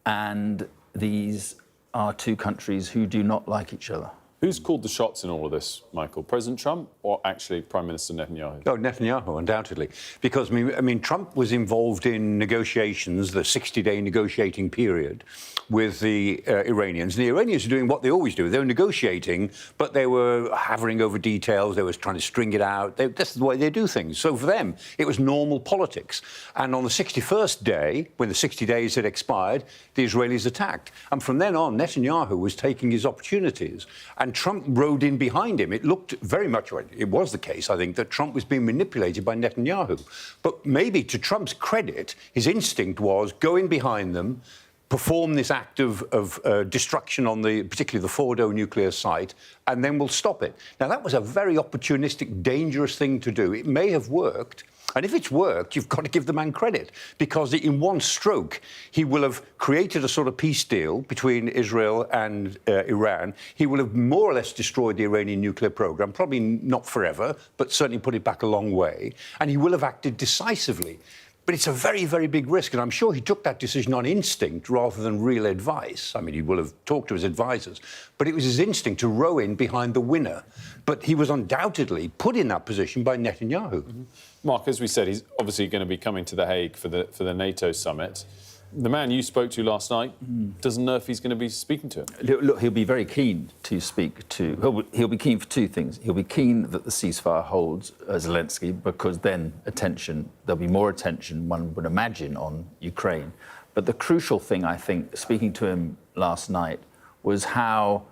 And these are two countries who do not like each other. Who's called the shots in all of this, Michael? President Trump or actually Prime Minister Netanyahu? Oh, Netanyahu, undoubtedly. Because, I mean, Trump was involved in negotiations, the 60-day negotiating period with the Iranians. And the Iranians are doing what they always do. They were negotiating, but they were hovering over details. They were trying to string it out. That's the way they do things. So for them, it was normal politics. And on the 61st day, when the 60 days had expired, the Israelis attacked. And from then on, Netanyahu was taking his opportunities. And Trump rode in behind him. It looked very much, it was the case, I think, that Trump was being manipulated by Netanyahu. But maybe to Trump's credit, his instinct was go in behind them, perform this act of destruction on particularly the Fordo nuclear site, and then we'll stop it. Now, that was a very opportunistic, dangerous thing to do. It may have worked. And if it's worked, you've got to give the man credit, because in one stroke, he will have created a sort of peace deal between Israel and Iran. He will have more or less destroyed the Iranian nuclear program, probably not forever, but certainly put it back a long way. And he will have acted decisively. But it's a very, very big risk, and I'm sure he took that decision on instinct rather than real advice. I mean, he will have talked to his advisors, but it was his instinct to row in behind the winner. But he was undoubtedly put in that position by Netanyahu. Mm-hmm. Mark, as we said, he's obviously going to be coming to The Hague for the NATO summit. The man you spoke to last night doesn't know if he's going to be speaking to him. Look, he'll be very keen to speak to... He'll be keen for two things. He'll be keen that the ceasefire holds Zelensky, because then there'll be more attention, one would imagine, on Ukraine. But the crucial thing, I think, speaking to him last night, was how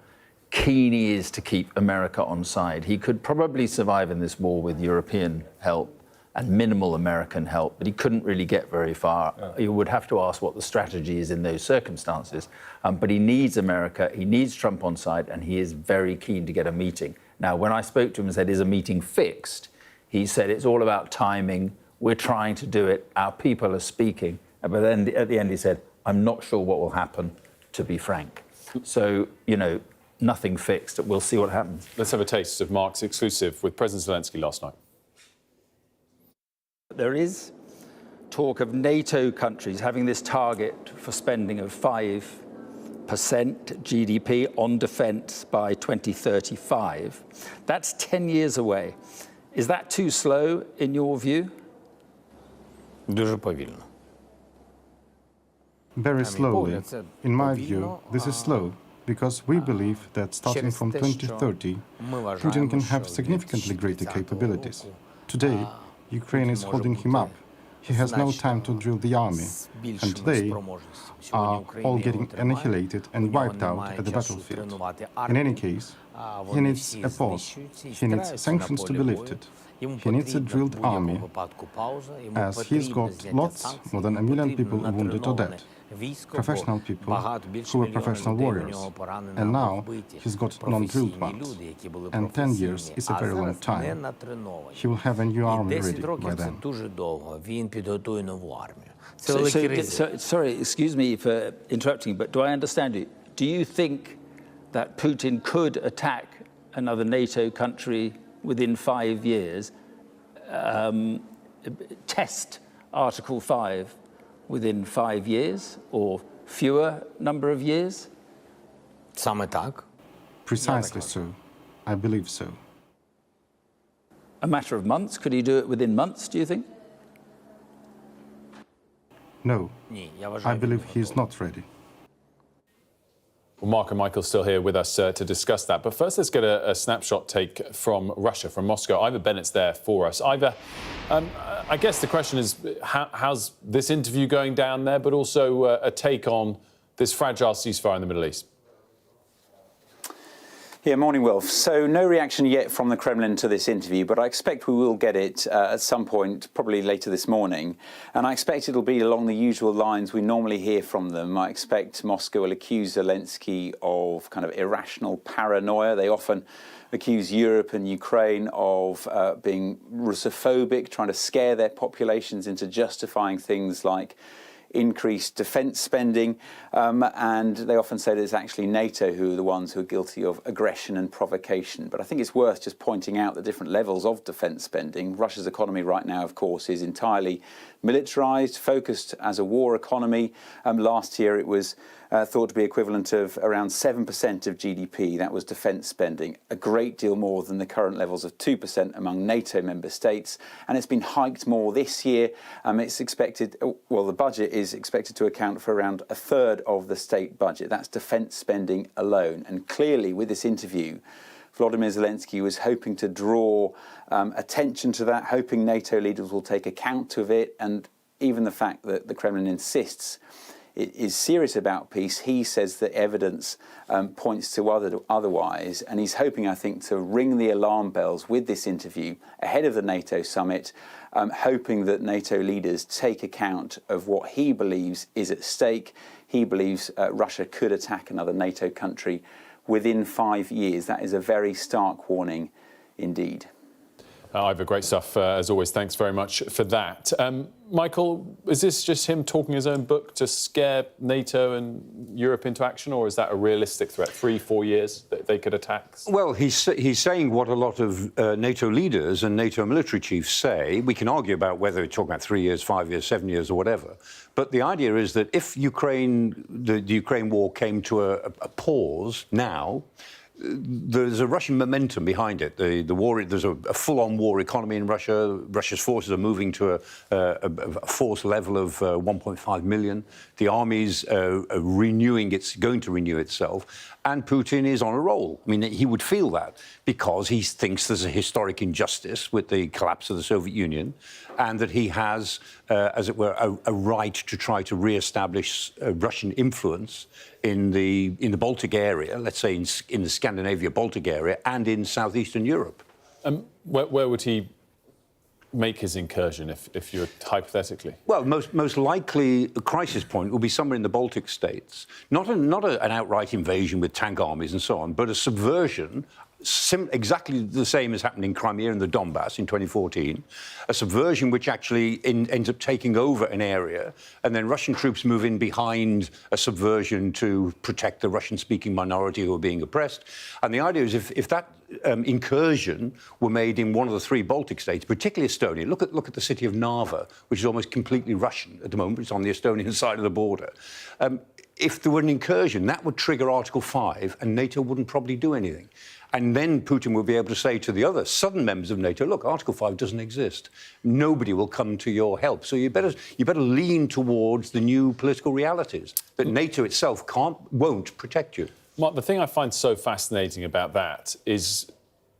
keen he is to keep America on side. He could probably survive in this war with European help and minimal American help, but he couldn't really get very far. You would have to ask what the strategy is in those circumstances. But he needs America, he needs Trump on side, and he is very keen to get a meeting. Now, when I spoke to him and said, is a meeting fixed? He said it's all about timing. we're trying to do it, our people are speaking. But then at the end he said, I'm not sure what will happen, to be frank. So, you know, nothing fixed. We'll see what happens. Let's have a taste of Mark's exclusive with President Zelensky last night. There is talk of NATO countries having this target for spending of 5% GDP on defence by 2035. That's 10 years away. Is that too slow in your view? Дуже повільно. Very slowly. In my view, this is slow, because we believe that starting from 2030, Putin can have significantly greater capabilities. Today, Ukraine is holding him up. He has no time to drill the army, and they are all getting annihilated and wiped out at the battlefield. In any case, he needs a pause. He needs sanctions to be lifted. He needs a drilled army, as he's got lots, more than 1 million people wounded or dead. Professional people who were professional warriors, and now he's got non-drilled ones. And 10 years is a very long time. He will have a new army ready by then. Sorry, excuse me for interrupting, but do I understand you? Do you think that Putin could attack another NATO country within 5 years, test Article 5 within 5 years or fewer number of years? Саме так. Precisely so. I believe so. A matter of months? Could he do it within months, do you think? No. I believe he's not ready. Well, Mark and Michael still here with us to discuss that. But first, let's get a snapshot take from Russia, from Moscow. Ivor Bennett's there for us. Ivor, I guess the question is, how's this interview going down there, but also a take on this fragile ceasefire in the Middle East? Yeah, morning, Wilf. So no reaction yet from the Kremlin to this interview, but I expect we will get it at some point, probably later this morning. And I expect it'll be along the usual lines we normally hear from them. I expect Moscow will accuse Zelensky of kind of irrational paranoia. They often accuse Europe and Ukraine of being Russophobic, trying to scare their populations into justifying things like increased defence spending, and they often say that it's actually NATO who are the ones who are guilty of aggression and provocation. But I think it's worth just pointing out the different levels of defence spending. Russia's economy right now, of course, is entirely militarised, focused as a war economy. Last year it was thought to be equivalent of around 7% of GDP. That was defence spending, a great deal more than the current levels of 2% among NATO member states. And it's been hiked more this year. It's expected, well, the budget is expected to account for around a third of the state budget. That's defence spending alone. And clearly, with this interview, Volodymyr Zelensky was hoping to draw attention to that, hoping NATO leaders will take account of it. And even the fact that the Kremlin insists it is serious about peace, he says that evidence points to otherwise. And he's hoping, I think, to ring the alarm bells with this interview ahead of the NATO summit, hoping that NATO leaders take account of what he believes is at stake. He believes Russia could attack another NATO country within 5 years. That is a very stark warning indeed. Ivor, great stuff, as always. Thanks very much for that. Michael, is this just him talking his own book to scare NATO and Europe into action, or is that a realistic threat? 3-4 years that they could attack? Well, he's saying what a lot of NATO leaders and NATO military chiefs say. We can argue about whether we're talking about 3 years, 5 years, 7 years, or whatever. But the idea is that if the Ukraine war came to a pause now, there's a Russian momentum behind it. The war, there's a full-on war economy in Russia. Russia's forces are moving to a force level of 1.5 million. The army's going to renew itself. And Putin is on a roll. I mean, he would feel that because he thinks there's a historic injustice with the collapse of the Soviet Union, and that he has, as it were, a right to try to re-establish Russian influence in the Baltic area, let's say in the Scandinavia-Baltic area, and in southeastern Europe. Where would he make his incursion, if you're hypothetically? Well, most likely a crisis point will be somewhere in the Baltic states. Not an outright invasion with tank armies and so on, but a subversion, exactly the same as happened in Crimea and the Donbass in 2014, a subversion which actually ends up taking over an area, and then Russian troops move in behind a subversion to protect the Russian-speaking minority who are being oppressed. And the idea is if that incursion were made in one of the three Baltic states, particularly Estonia. Look at the city of Narva, which is almost completely Russian at the moment. It's on the Estonian side of the border. If there were an incursion, that would trigger Article 5, and NATO wouldn't probably do anything. And then Putin would be able to say to the other southern members of NATO, look, Article 5 doesn't exist. Nobody will come to your help. So you better lean towards the new political realities that NATO itself won't protect you. Mark, the thing I find so fascinating about that is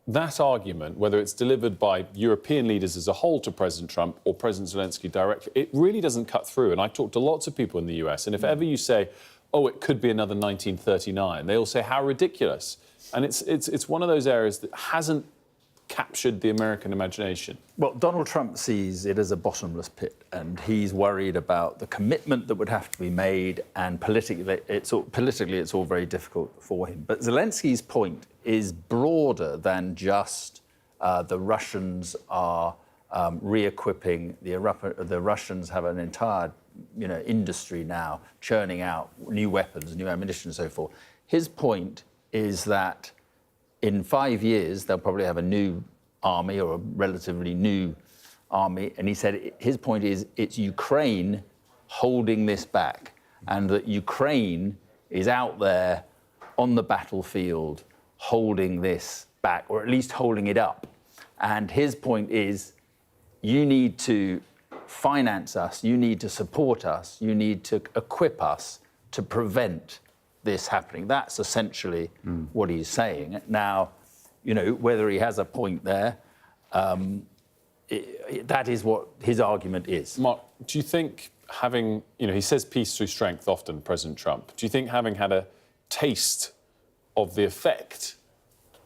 that argument, whether it's delivered by European leaders as a whole to President Trump or President Zelensky directly, it really doesn't cut through. And I talk to lots of people in the US, and if ever you say, oh, it could be another 1939, they all say, how ridiculous. And it's one of those areas that hasn't captured the American imagination. Well, Donald Trump sees it as a bottomless pit, and he's worried about the commitment that would have to be made, and politically it's all very difficult for him. But Zelensky's point is broader than just the Russians are re-equipping. The Russians have an entire industry now churning out new weapons, new ammunition, and so forth. His point is that in 5 years, they'll probably have a new army or a relatively new army. And he said his point is it's Ukraine holding this back, and that Ukraine is out there on the battlefield holding this back, or at least holding it up. And his point is you need to finance us, you need to support us, you need to equip us to prevent this happening. That's essentially what he's saying. Now, whether he has a point there, that is what his argument is. Mark, do you think having, he says peace through strength often, President Trump. Do you think having had a taste of the effect,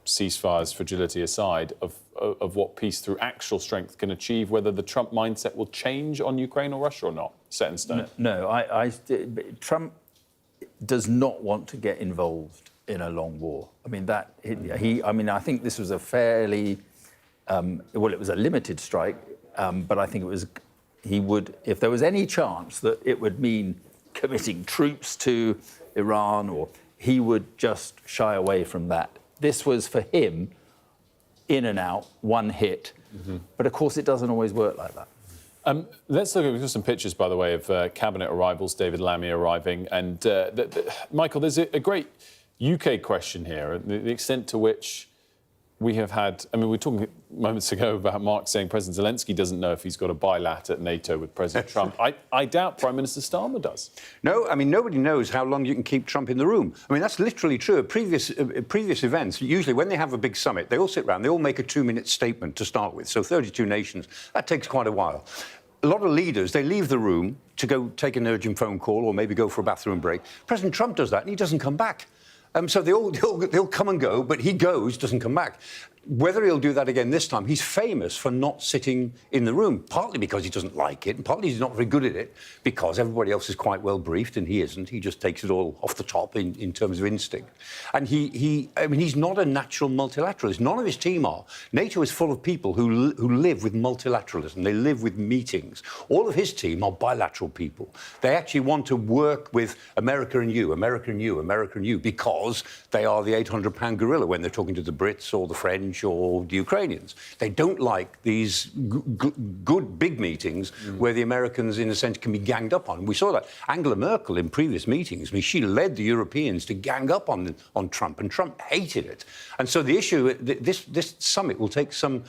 ceasefires, fragility aside, of what peace through actual strength can achieve, whether the Trump mindset will change on Ukraine or Russia or not, set in stone? No, Trump does not want to get involved in a long war. I mean, I think this was a fairly, it was a limited strike, but I think he would, if there was any chance that it would mean committing troops to Iran, or he would just shy away from that. This was for him, in and out, one hit. Mm-hmm. But of course, it doesn't always work like that. Let's look at some pictures, by the way, of cabinet arrivals, David Lammy arriving. And, Michael, there's a great UK question here, the extent to which we have had... we were talking moments ago about Mark saying President Zelensky doesn't know if he's got a bilat at NATO with President Trump. I doubt Prime Minister Starmer does. No, nobody knows how long you can keep Trump in the room. That's literally true. At previous events, usually when they have a big summit, they all sit around, they all make a 2-minute statement to start with. So 32 nations, that takes quite a while. A lot of leaders, they leave the room to go take an urgent phone call or maybe go for a bathroom break. President Trump does that and he doesn't come back. So they'll come and go, but he goes, doesn't come back. Whether he'll do that again this time, he's famous for not sitting in the room, partly because he doesn't like it, and partly he's not very good at it, because everybody else is quite well briefed and he isn't. He just takes it all off the top in terms of instinct. And he's not a natural multilateralist. None of his team are. NATO is full of people who live with multilateralism. They live with meetings. All of his team are bilateral people. They actually want to work with America and you, America and you, America and you, because they are the 800-pound gorilla when they're talking to the Brits or the French or the Ukrainians. They don't like these good big meetings where the Americans, in a sense, can be ganged up on. We saw that. Angela Merkel in previous meetings, she led the Europeans to gang up on Trump, and Trump hated it. And so the issue, this summit will take some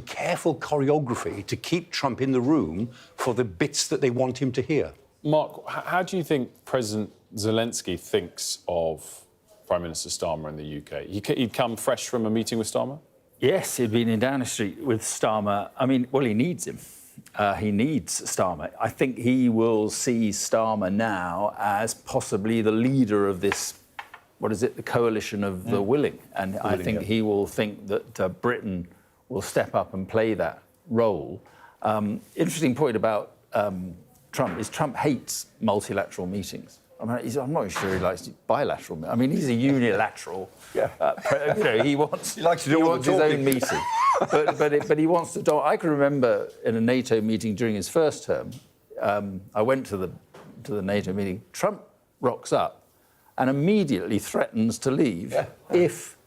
careful choreography to keep Trump in the room for the bits that they want him to hear. Mark, how do you think President Zelensky thinks of Prime Minister Starmer in the UK? He'd come fresh from a meeting with Starmer? Yes, he'd been in Downing Street with Starmer. He needs him. He needs Starmer. I think he will see Starmer now as possibly the leader of this, the coalition of the willing. And I think he will think that Britain will step up and play that role. Interesting point about Trump is Trump hates multilateral meetings. I mean, I'm not sure he likes bilateral. I mean, he's a unilateral. He wants. He likes to do all his own meeting, but he wants to. I can remember in a NATO meeting during his first term, I went to the NATO meeting. Trump rocks up and immediately threatens to leave if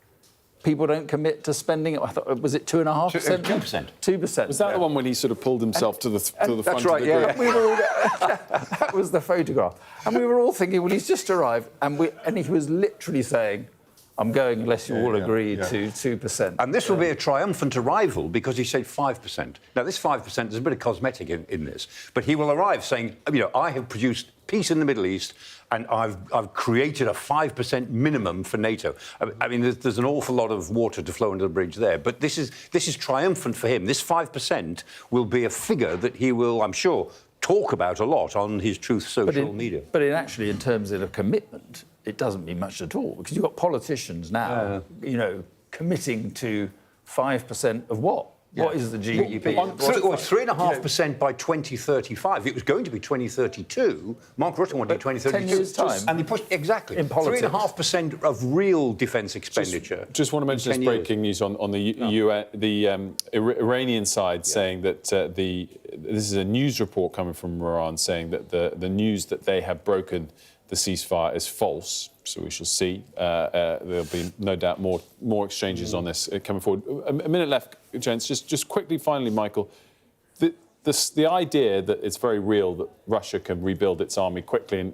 people don't commit to spending. I thought, was it 2.5%? 2%. 2%. Was that the one when he sort of pulled himself to the front that's of right, the group? yeah. We were all, that was the photograph. And we were all thinking, well, he's just arrived. And he was literally saying, I'm going unless you all agree to 2%. And this will be a triumphant arrival because he said 5%. Now, this 5%, there's a bit of cosmetic in this, but he will arrive saying, I have produced peace in the Middle East and I've created a 5% minimum for NATO. I mean, there's an awful lot of water to flow under the bridge there, but this is triumphant for him. This 5% will be a figure that he will, I'm sure, talk about a lot on his Truth Social media. But in terms of a commitment, it doesn't mean much at all, because you've got politicians now, committing to 5% of what? Yeah. What is the GDP? 3.5% by 2035. It was going to be 2032. Mark Rutte wanted 2032. 10 years' time. And they pushed, exactly. In politics. 3.5% of real defence expenditure. Just want to mention this breaking news on the Iranian side saying that this is a news report coming from Iran saying that the news that they have broken the ceasefire is false. So we shall see. There'll be no doubt more exchanges on this coming forward. A minute left, gents. Just quickly, finally, Michael. The idea that it's very real that Russia can rebuild its army quickly.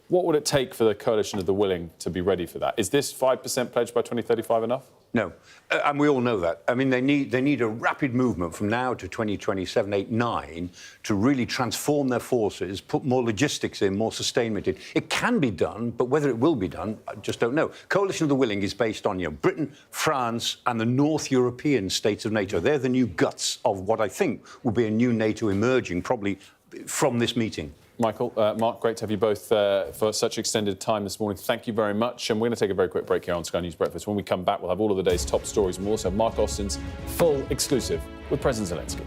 What would it take for the coalition of the willing to be ready for that? Is this 5% pledge by 2035 enough? No, and we all know that. I mean, they need a rapid movement from now to 2027, 8, 9 to really transform their forces, put more logistics in, more sustainment in. It can be done, but whether it will be done, I just don't know. Coalition of the Willing is based on Britain, France, and the North European states of NATO. They're the new guts of what I think will be a new NATO emerging, probably from this meeting. Michael, Mark, great to have you both for such extended time this morning. Thank you very much. And we're going to take a very quick break here on Sky News Breakfast. When we come back, we'll have all of the day's top stories, and we'll also have Mark Austin's full exclusive with President Zelensky.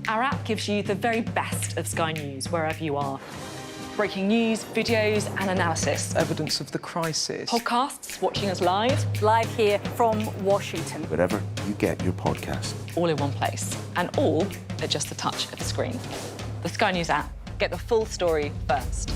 Our app gives you the very best of Sky News wherever you are. Breaking news, videos and analysis. Evidence of the crisis. Podcasts, watching us live. Live here from Washington. Wherever you get your podcast. All in one place. And all at just the touch of a screen. The Sky News app. Get the full story first.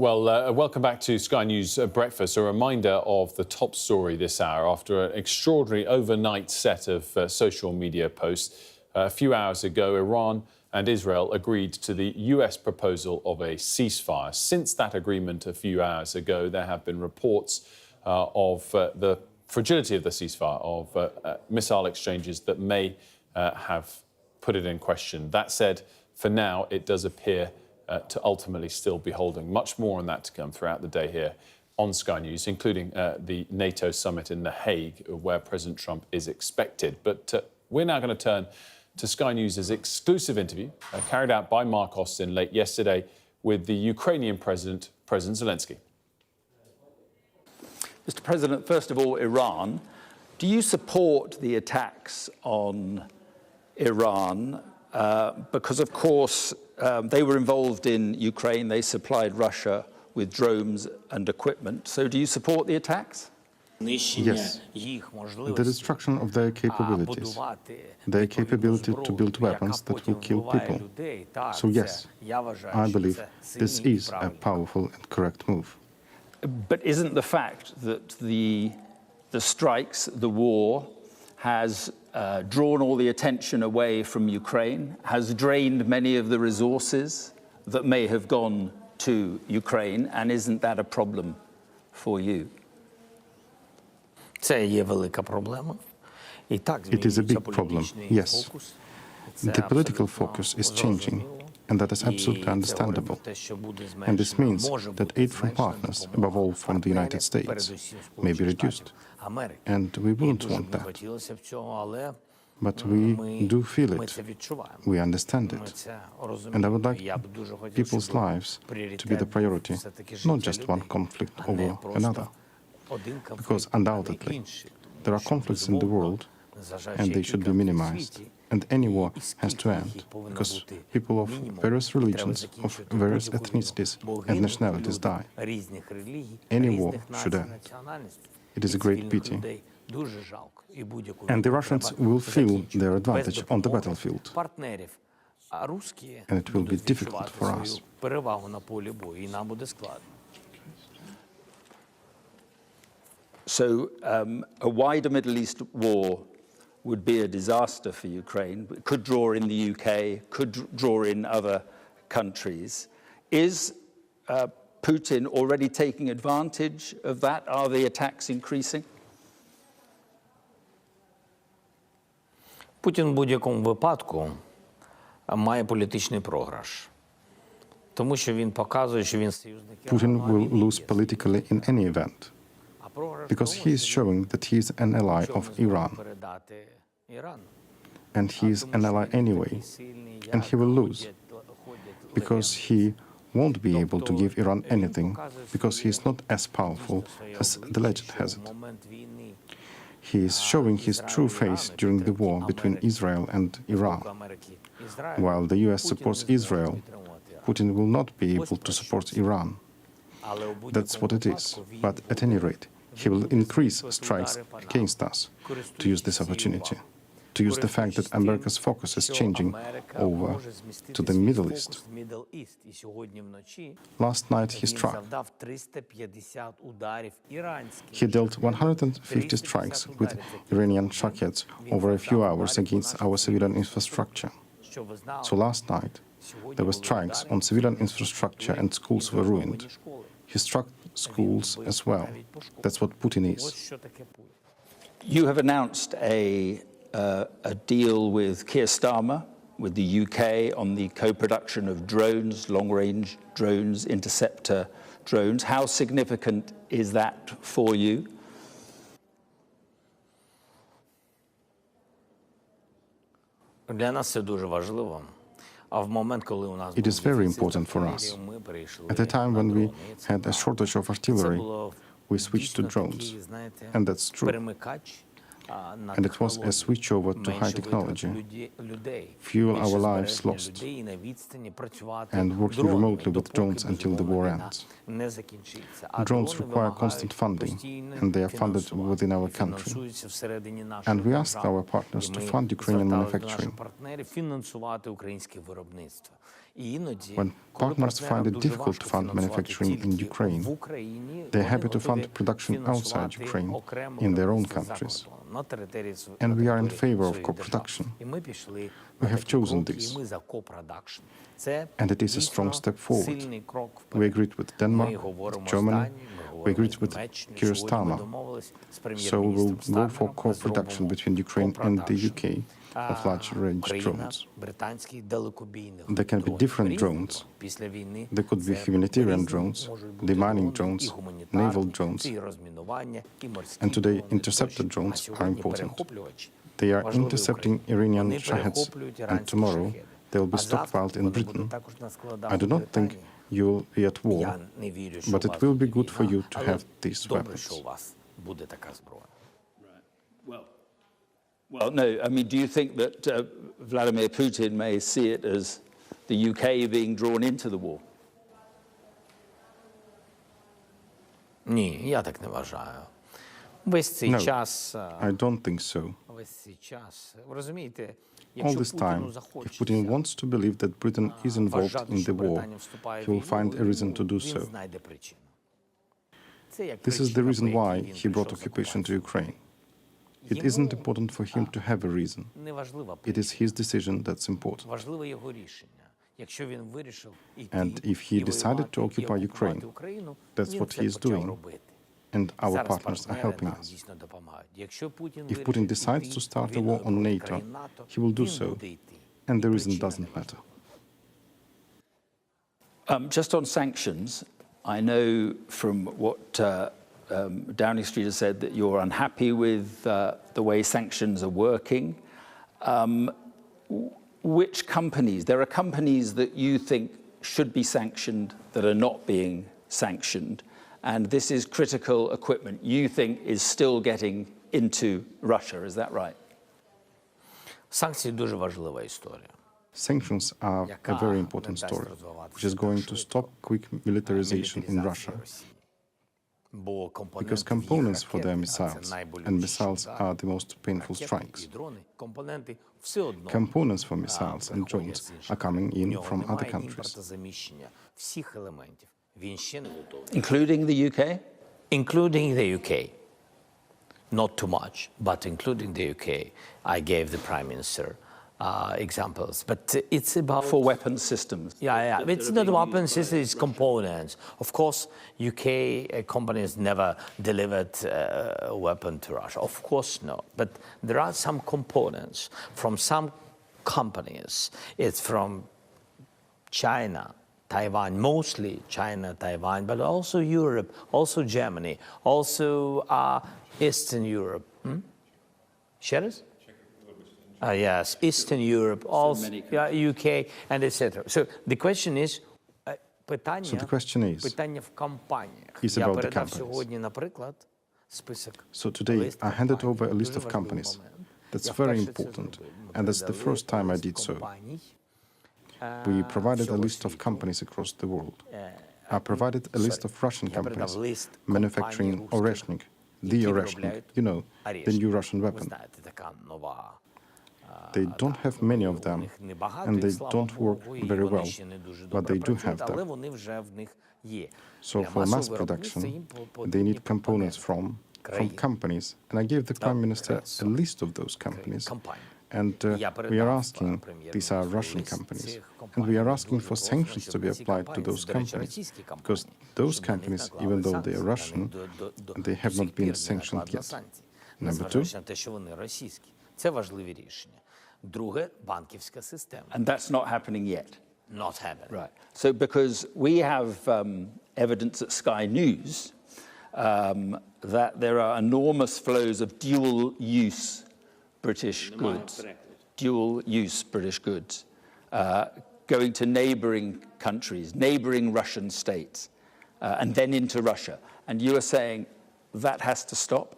Well, welcome back to Sky News Breakfast. A reminder of the top story this hour after an extraordinary overnight set of social media posts. A few hours ago, Iran and Israel agreed to the US proposal of a ceasefire. Since that agreement a few hours ago, there have been reports of the fragility of the ceasefire, of missile exchanges that may have put it in question. That said, for now, it does appear to ultimately still be holding. Much more on that to come throughout the day here on Sky News, including the NATO summit in The Hague, where President Trump is expected. But we're now going to turn to Sky News' exclusive interview carried out by Mark Austin late yesterday with the Ukrainian President Zelensky. Mr. President, first of all, Iran. Do you support the attacks on Iran? Because, of course, they were involved in Ukraine. They supplied Russia with drones and equipment. So do you support the attacks? Yes. The destruction of their capabilities, their capability to build weapons that will kill people. So yes, I believe this is a powerful and correct move. But isn't the fact that the strikes, the war, has drawn all the attention away from Ukraine, has drained many of the resources that may have gone to Ukraine, and isn't that a problem for you? It is a big problem, yes. The political focus is changing, and that is absolutely understandable. And this means that aid from partners, above all from the United States, may be reduced. And we wouldn't want that. But we do feel it. We understand it. And I would like people's lives to be the priority, not just one conflict over another. Because undoubtedly, there are conflicts in the world, and they should be minimized. And any war has to end, because people of various religions, of various ethnicities and nationalities die. Any war should end. It is a great pity. And the Russians will feel their advantage on the battlefield. And it will be difficult for us. So a wider Middle East war would be a disaster for Ukraine. It could draw in the UK, could draw in other countries. Is Putin already taking advantage of that? Are the attacks increasing? Путін в будь-якому випадку має політичний програш. Тому що він показує, що він союзник Putin will lose politically in any event, because he is showing that he is an ally of Iran. And he is an ally anyway, and he will lose, because he won't be able to give Iran anything, because he is not as powerful as the legend has it. He is showing his true face during the war between Israel and Iran. While the US supports Israel, Putin will not be able to support Iran. That's what it is. But at any rate, he will increase strikes against us to use this opportunity, to use the fact that America's focus is changing over to the Middle East. Last night he struck. He dealt 150 strikes with Iranian rockets over a few hours against our civilian infrastructure. So last night there were strikes on civilian infrastructure and schools were ruined. He struck schools as well. That's what Putin is. You have announced a deal with Keir Starmer, with the UK, on the co-production of drones, long-range drones, interceptor drones. How significant is that for you? Для нас це дуже важливо. It is very important for us. At a time when we had a shortage of artillery, we switched to drones. And that's true. And it was a switch over to high technology. Few our lives lost. And working remotely with drones until the war ends. Drones require constant funding, and they are funded within our country. And we ask our partners to fund Ukrainian manufacturing. When partners find it difficult to fund manufacturing in Ukraine, they're happy to fund production outside Ukraine in their own countries. And we are in favor of co-production. We have chosen this. And it is a strong step forward. We agreed with Denmark, with Germany, we agreed with Kyrgyzstan. So we will go for co-production between Ukraine and the UK of large-range drones. There can be different drones. There could be humanitarian drones, demining drones, naval drones. And today, interceptor drones are important. They are intercepting Iranian Shaheds, and tomorrow they will be stockpiled in Britain. I do not think you will be at war, but it will be good for you to have these weapons. Well, no, I mean, do you think that Vladimir Putin may see it as the UK being drawn into the war? Ні, я так не вважаю. Весь цей No, час, I don't think so. весь цей час, ви розумієте, All якщо this Путіну time, if захочеться, Putin wants to believe that Britain is involved in the war, he will find a reason to do він so. знайде причину. Це як This is the причина, reason по why якій he він brought пішов occupation to Ukraine. It Йому, isn't important for him to have a reason. неважлива It is his decision that's important. важливе його рішення. Якщо він вирішив іти And if he і decided воювати, to і occupy окупувати Ukraine, Україну, that's він what це he is почав doing. робити. And our Зараз partners are партнери helping нам us. дійсно допомагають. Якщо Путін If Putin вирішить decides іти to start a війною war on проти NATO, країн НАТО, he will do він so. буде йти. And the І reason причина doesn't не matter. Just on sanctions, I know from what Downing Street has said that you're unhappy with the way sanctions are working. Which companies? There are companies that you think should be sanctioned that are not being sanctioned, and this is critical equipment you think is still getting into Russia. Is that right? Санкції дуже важлива історія. Sanctions are a very important story, which is going to stop quick militarization in Russia. Because components for their missiles, and missiles are the most painful strikes. Components for missiles and drones are coming in from other countries. Including the UK? Including the UK. Not too much, but including the UK. I gave the Prime Minister examples, but it's about... For weapon systems? Yeah. It's not weapon systems, it's components. Of course, UK companies never delivered a weapon to Russia. Of course not. But there are some components from some companies. It's from China, Taiwan, mostly China, Taiwan, but also Europe, also Germany, also Eastern Europe. Shares? Yes, Eastern Europe, also UK, and etc. So the question is, питання в компаніях. Я передав сьогодні, наприклад, список. So today I handed over a list of companies. That's very important, and that's the first time I did so. We provided a list of companies across the world. I provided a list of Russian companies manufacturing Oreshnik, the Oreshnik, you know, the new Russian weapon. They don't have many of them, and they don't work very well, but they do have them. So for mass production, they need components from companies, and I gave the Prime Minister a list of those companies. And we are asking, these are Russian companies, and we are asking for sanctions to be applied to those companies, because those companies, even though they are Russian, they have not been sanctioned yet. Number two. Це важливі рішення. Друге, банківська система. And that's not happening yet? Not happening. Right. So because we have evidence at Sky News that there are enormous flows of dual-use British goods, dual-use British goods, going to neighbouring countries, neighbouring Russian states, and then into Russia. And you are saying that has to stop?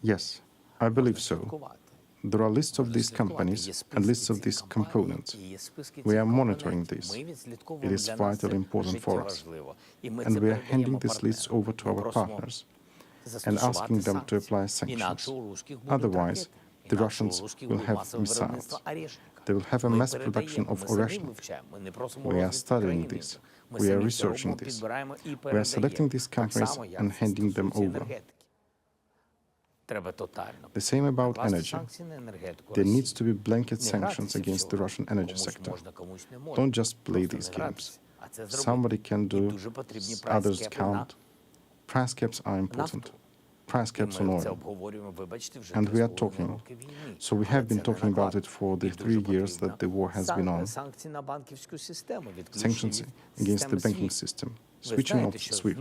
Yes, I believe so. There are lists of these companies and lists of these components. We are monitoring this. It is vitally important for us. And we are handing these lists over to our partners and asking them to apply sanctions. Otherwise, The Russians will have missiles. They will have a mass production of Oreshnik. We are studying this. We are researching this. We are selecting these companies and handing them over. The same about energy. There needs to be blanket sanctions against the Russian energy sector. Don't just play these games. Somebody can do, others can't. Price caps are important. Price caps on oil. And we are talking. So we have been talking about it for the 3 years that the war has been on. Sanctions against the banking system. Switching off SWIFT.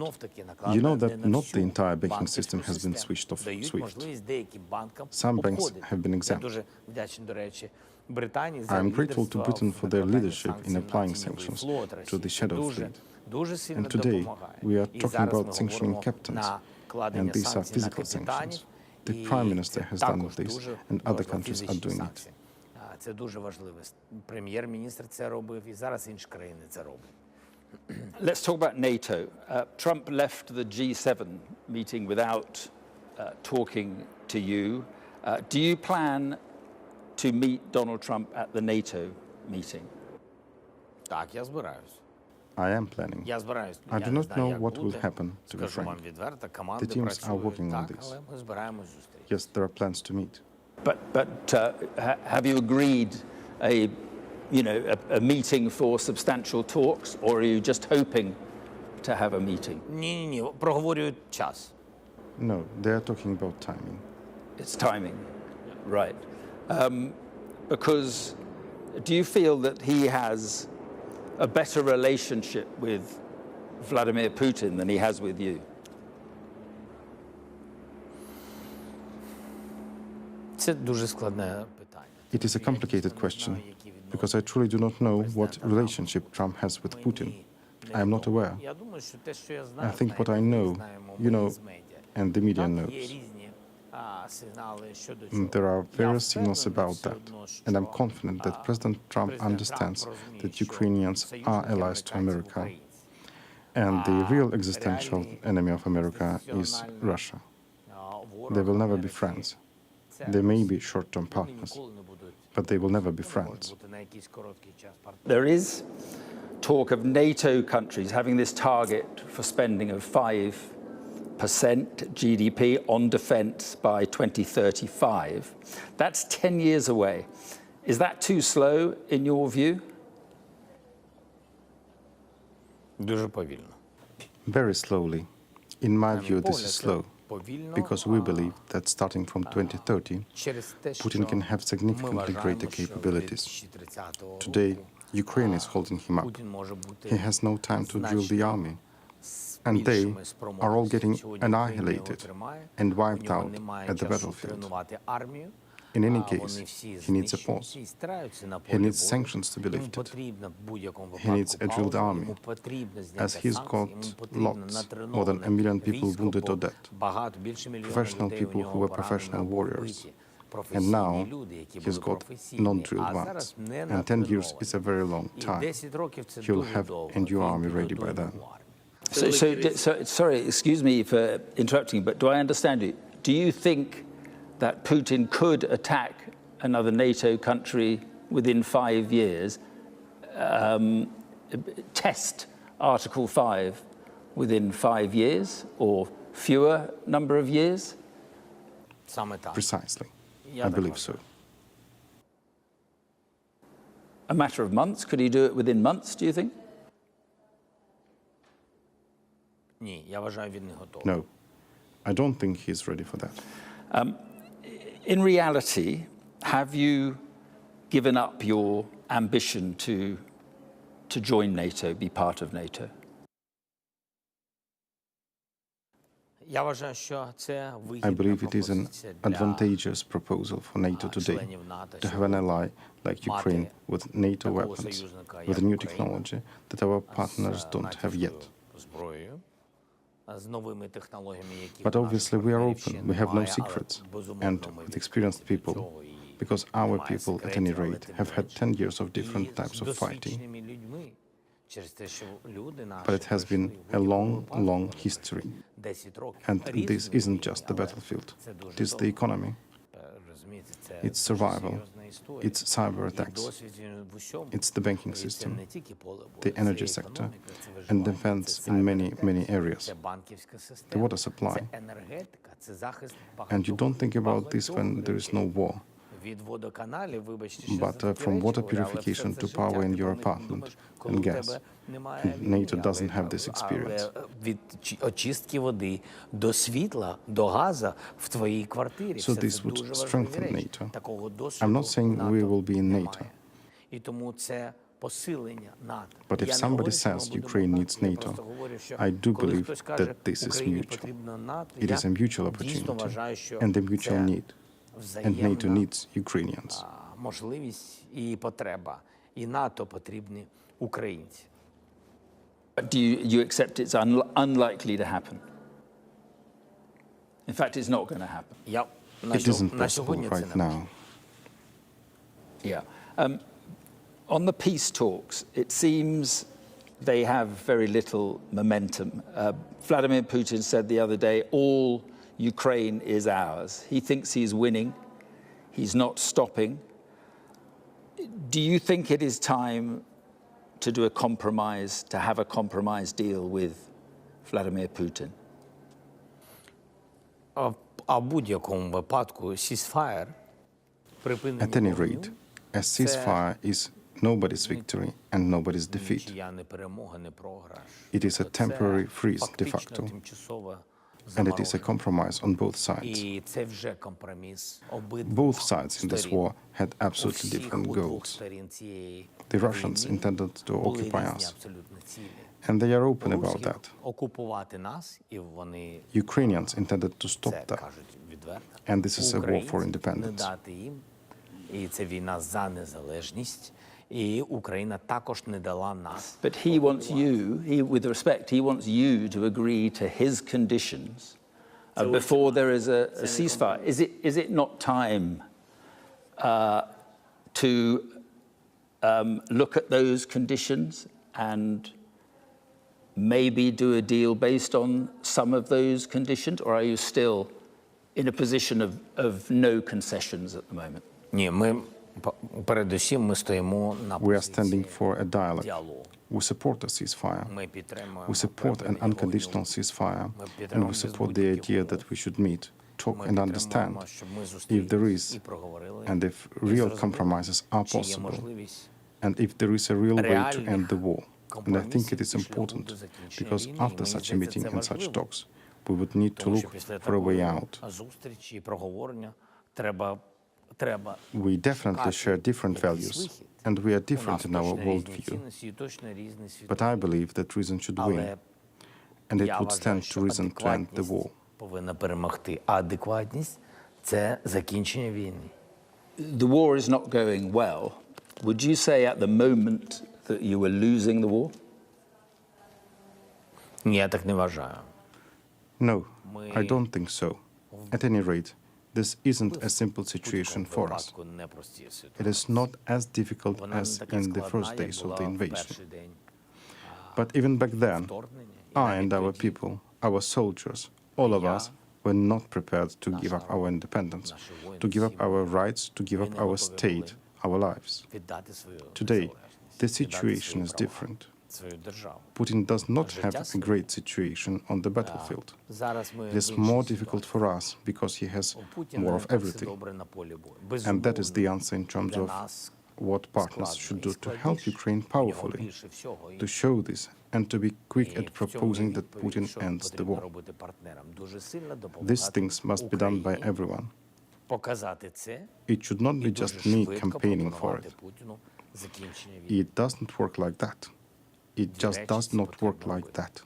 You know that not the entire banking system has been switched off SWIFT. Some banks have been exempt. I am grateful to Britain for their leadership in applying sanctions to the shadow fleet. And today we are talking about sanctioning captains, and these are physical sanctions. The Prime Minister has done this, and other countries are doing it. Це дуже важливо. Прем'єр-міністр це робив, і зараз інші країни це роблять. Let's talk about NATO. Trump left the G7 meeting without talking to you. Do you plan to meet Donald Trump at the NATO meeting? Так, я збираюсь. I am planning. I do not know what will happen, to be frank. The teams are working on this. Yes, there are plans to meet. But have you agreed a meeting for substantial talks, or are you just hoping to have a meeting? Ні, проговорюють час. No, they are talking about timing. It's timing, right. Because do you feel that he has a better relationship with Vladimir Putin than he has with you? Це дуже складне питання. It is a complicated question, because I truly do not know what relationship Trump has with Putin. I am not aware. I think what I know, you know, and the media knows. There are various signals about that, and I'm confident that President Trump understands that Ukrainians are allies to America, and the real existential enemy of America is Russia. They will never be friends. They may be short-term partners, but they will never be friends. There is talk of NATO countries having this target for spending of 5% GDP on defense by 2035. That's 10 years away. Is that too slow in your view? Дуже повільно. Very slowly. In my view, this is slow, because we believe that starting from 2030, Putin can have significantly greater capabilities. Today, Ukraine is holding him up. He has no time to drill the army, and they are all getting annihilated and wiped out at the battlefield. In any case, he needs a pause. He needs sanctions to be lifted. He needs a drilled army, as he's got lots, more than 1 million people wounded or dead, professional people who were professional warriors. And now he's got non-drilled ones. And 10 years is a very long time. He will have a new army ready by then. So, sorry, excuse me for interrupting, but do I understand you? Do you think that Putin could attack another NATO country within 5 years, test Article 5 within 5 years or fewer number of years? Precisely. I believe so. A matter of months? Could he do it within months, do you think? No, I don't think he's ready for that. In reality, have you given up your ambition to join NATO, be part of NATO? I believe it is an advantageous proposal for NATO today to have an ally like Ukraine with NATO weapons, with new technology that our partners don't have yet. But obviously we are open, we have no secrets, and with experienced people, because our people, at any rate, have had 10 years of different types of fighting. But it has been a long, long history. And this isn't just the battlefield, it is the economy. It's survival, it's cyber attacks, it's the banking system, the energy sector, and defense in many, many areas, the water supply. And you don't think about this when there is no war. But from water purification to power in your apartment and gas. And NATO doesn't have this experience. So this would strengthen NATO. I'm not saying we will be in NATO. But if somebody says Ukraine needs NATO, I do believe that this is mutual. It is a mutual opportunity and a mutual need. And NATO needs Ukrainians. But do you accept it's unlikely to happen? In fact, it's not going to happen. It isn't possible right now. Yeah. On the peace talks, it seems they have very little momentum. Vladimir Putin said the other day, all Ukraine is ours. He thinks he's winning. He's not stopping. Do you think it is time to do a compromise, to have a compromise deal with Vladimir Putin? At any rate, a ceasefire is nobody's victory and nobody's defeat. It is a temporary freeze de facto. And it is a compromise on both sides. Both sides in this war had absolutely different goals. The Russians intended to occupy us, and they are open about that. Ukrainians intended to stop that, and this is a war for independence. But he wants you, with respect, he wants you to agree to his conditions before there is a ceasefire. Is it not time to look at those conditions and maybe do a deal based on some of those conditions, or are you still in a position of no concessions at the moment? We are standing for a dialogue. We support a ceasefire. We support an unconditional ceasefire. And we support the idea that we should meet, talk and understand if there is, and if real compromises are possible, and if there is a real way to end the war. And I think it is important, because after such a meeting and such talks, we would need to look for a way out. We definitely share different values, and we are different in our worldview. But I believe that reason should win, and it would stand to reason to end the war. The war is not going well. Would you say at the moment that you were losing the war? No, I don't think so. At any rate, this isn't a simple situation for us. It is not as difficult as in the first days of the invasion. But even back then, I and our people, our soldiers, all of us, were not prepared to give up our independence, to give up our rights, to give up our state, our lives. Today, the situation is different. Putin does not have a great situation on the battlefield. It is more difficult for us because he has more of everything. And that is the answer in terms of what partners should do to help Ukraine powerfully, to show this and to be quick at proposing that Putin ends the war. These things must be done by everyone. It should not be just me campaigning for it. It doesn't work like that. It just does not work like that.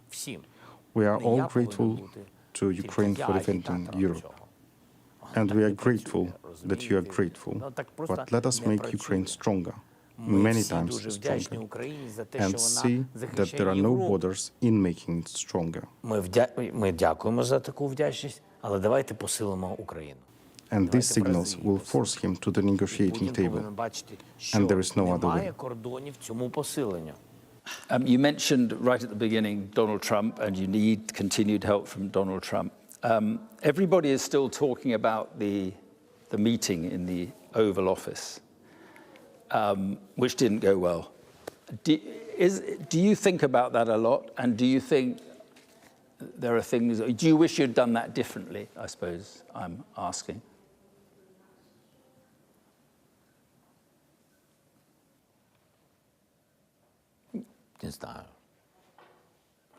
We are all grateful to Ukraine for defending Europe. And we are grateful that you are grateful. But let us make Ukraine stronger, many times stronger, and see that there are no borders in making it stronger. And these signals will force him to the negotiating table. And there is no other way. You mentioned right at the beginning Donald Trump, and you need continued help from Donald Trump. Everybody is still talking about the the meeting in the Oval Office, which didn't go well. Do you think about that a lot? And do you think there are things, do you wish you'd done that differently, I suppose I'm asking? Не знаю.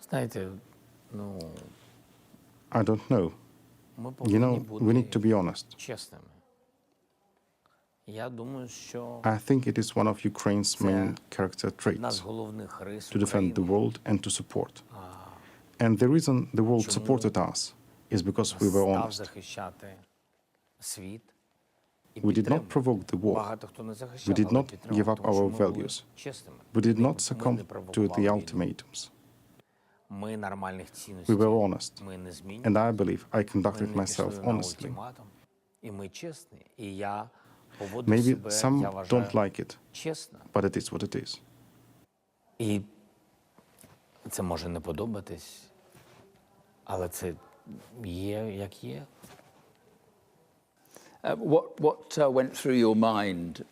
Знаете, ну... I don't know. You know, we need to be honest. Чесними. Я думаю, що I think it is one of Ukraine's main character traits, головних рис to defend the world and to support. And the reason the world supported us is because we were став honest. захищати світ. We did not provoke the war. Багато хто не We захищав, did але not підтримав, give up тому що our ми були values. чесними. We did Ми not не succumb to провокували the війну. ultimatums. Ми нормальних цінностей We were honest. ми не змінюємо. And I believe I Ми conducted не myself пішли на honestly. ультиматум. І ми чесні. І я поводжу Maybe себе, some я вважаю, don't like it, чесно. but it is what it is. І це може не подобатись, але це є, як є. What went through your mind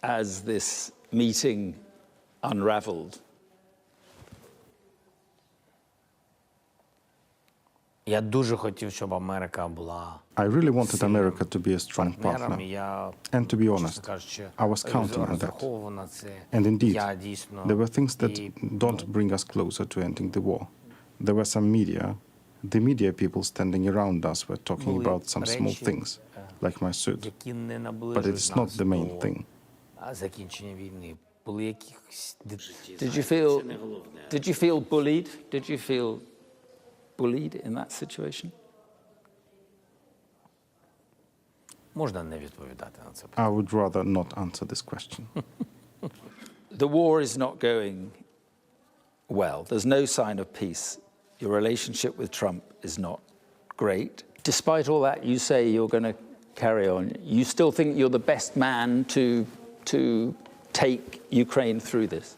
as this meeting unraveled? Я дуже хотів, щоб Америка була I really wanted America to be a strong партнером. partner. Я, And to be чесно honest, кажучи, I was counting on that. розраховував на це. And indeed, Я дійсно there were things that don't bring us closer to ending the war. There were some media. The media people standing around us were talking були about some small речі, things, like my suit. які не But наближують it's not нас the main до thing. закінчення війни. Були якісь Did you feel bullied? Did you feel bullied in that situation? Можна не відповідати на це. I would rather not answer this question. The war is not going well. There's no sign of peace. Your relationship with Trump is not great. Despite all that, you say you're going to carry on. You still think you're the best man to take Ukraine through this?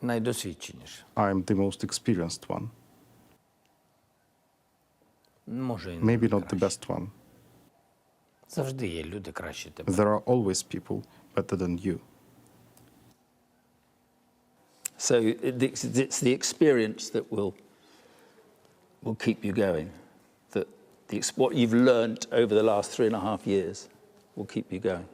Найдосвідченіше. I'm the most experienced one. Може, і не Maybe not the best one. Завжди є люди кращі тебе. There are always people better than you. So it's the experience that will keep you going. That what you've learnt over the last 3.5 years will keep you going.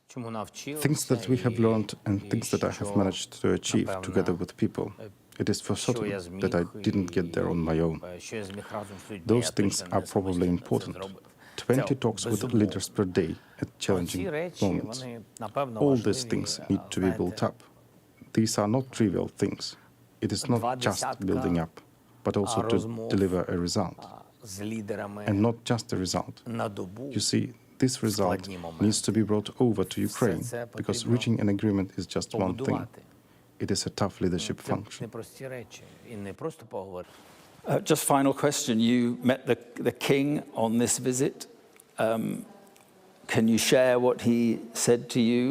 Чому навчилися? Things that we have learned and things that I have managed to achieve together with people. It is for certain that I didn't get there on my own. Що я зміг разом з людьми, Those я things точно are не probably самостійно це important. зробив. 20 talks with безумовно. leaders per day at challenging Ці речі, moments. вони, напевно, All these важливі, things need to be built знаєте, up. These are not trivial things. It is not just building up, but also to deliver a result. з лідерами And not just a result. на добу. You see, this result needs to be brought over to Ukraine because reaching an agreement is just one thing. побудувати. It is a tough leadership Це function. непрості речі. І не просто поговорити. Just final question. You met the king on this visit. Can you share what he said to you?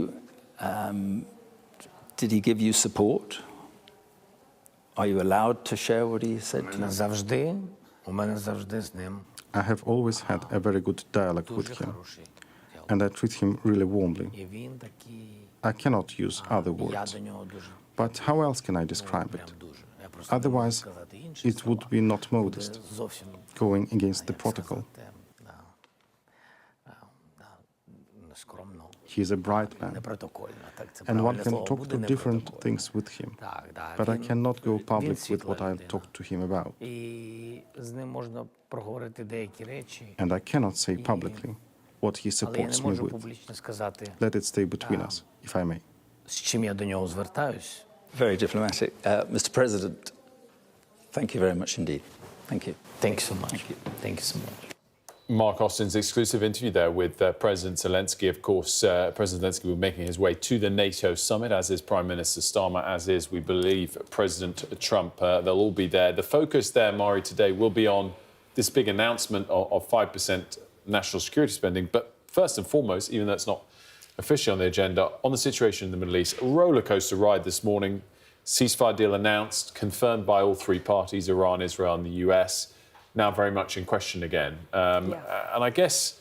Did he give you support? Are you allowed to share what he said to you? У мене завжди з ним I have always had a very good dialogue with дуже him, хороший. and I treat him really warmly. І він такий, I cannot use other я words. до нього дуже, But how else can I describe it? дуже. Я просто не можу Otherwise, сказати інші it would be not modest, зовсім going against the protocol. нескромно, He is a bright man, непротокольно. Так, це and one правильне can слово talk буде, to different непротокольно. things with him. Так, так, But I він- cannot go він public with світла what I've людина. talked to him about. І з ним можна проговорити деякі речі, And I cannot say publicly what he але я не supports me можу with. публічно сказати, Let it stay between us, if I may. з чим я до нього звертаюсь. Very diplomatic. Mr. President, thank you very much indeed. Thank you. Thank you so much. Thank you so much. Mark Austin's exclusive interview there with President Zelensky. Of course, President Zelensky will be making his way to the NATO summit, as is Prime Minister Starmer, as is, we believe, President Trump. They'll all be there. The focus there, Mari, today will be on this big announcement of 5% national security spending. But first and foremost, even though it's not officially on the agenda, on the situation in the Middle East, a roller coaster ride this morning Ceasefire deal announced, confirmed by all three parties, Iran, Israel and the US, now very much in question again. And I guess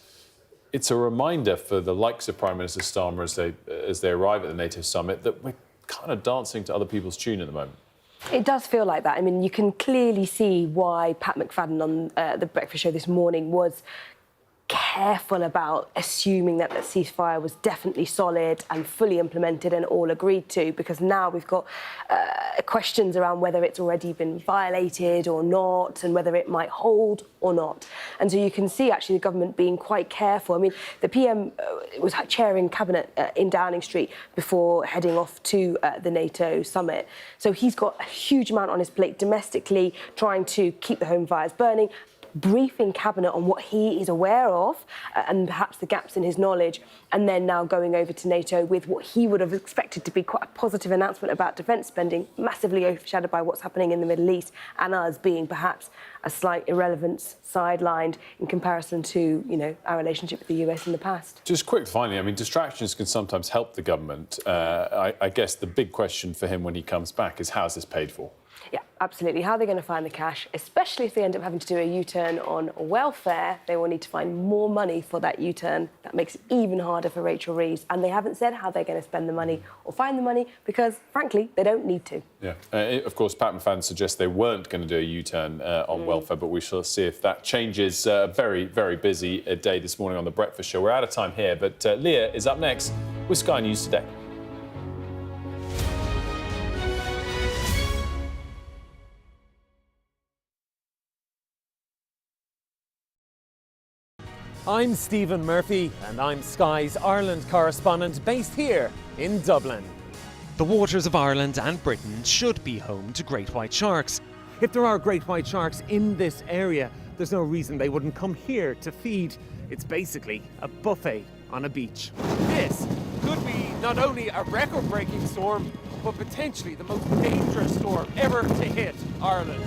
it's a reminder for the likes of Prime Minister Starmer as they arrive at the NATO summit that we're kind of dancing to other people's tune at the moment. It does feel like that. I mean, you can clearly see why Pat McFadden on the breakfast show this morning was careful about assuming that the ceasefire was definitely solid and fully implemented and all agreed to, because now we've got questions around whether it's already been violated or not and whether it might hold or not. And so you can see actually the government being quite careful. I mean, the PM was chairing cabinet in Downing Street before heading off to the NATO summit. So he's got a huge amount on his plate domestically, trying to keep the home fires burning, briefing cabinet on what he is aware of and perhaps the gaps in his knowledge, and then now going over to NATO with what he would have expected to be quite a positive announcement about defence spending, massively overshadowed by what's happening in the Middle East, and us being perhaps a slight irrelevance sidelined in comparison to, you know, our relationship with the US in the past. Just quick, finally, I mean, distractions can sometimes help the government. I guess the big question for him when he comes back is how's this paid for? Yeah, absolutely. How are they going to find the cash, especially if they end up having to do a U-turn on welfare? They will need to find more money for that U-turn. That makes it even harder for Rachel Reeves. And they haven't said how they're going to spend the money or find the money because, frankly, they don't need to. Yeah. Of course, Pat McFadden suggests they weren't going to do a U-turn on welfare, but we shall see if that changes. Very, very busy day this morning on The Breakfast Show. We're out of time here, but Leah is up next with Sky News Today. I'm Stephen Murphy, and I'm Sky's Ireland correspondent based here in Dublin. The waters of Ireland and Britain should be home to great white sharks. If there are great white sharks in this area, there's no reason they wouldn't come here to feed. It's basically a buffet on a beach. This could be not only a record-breaking storm, but potentially the most dangerous storm ever to hit Ireland.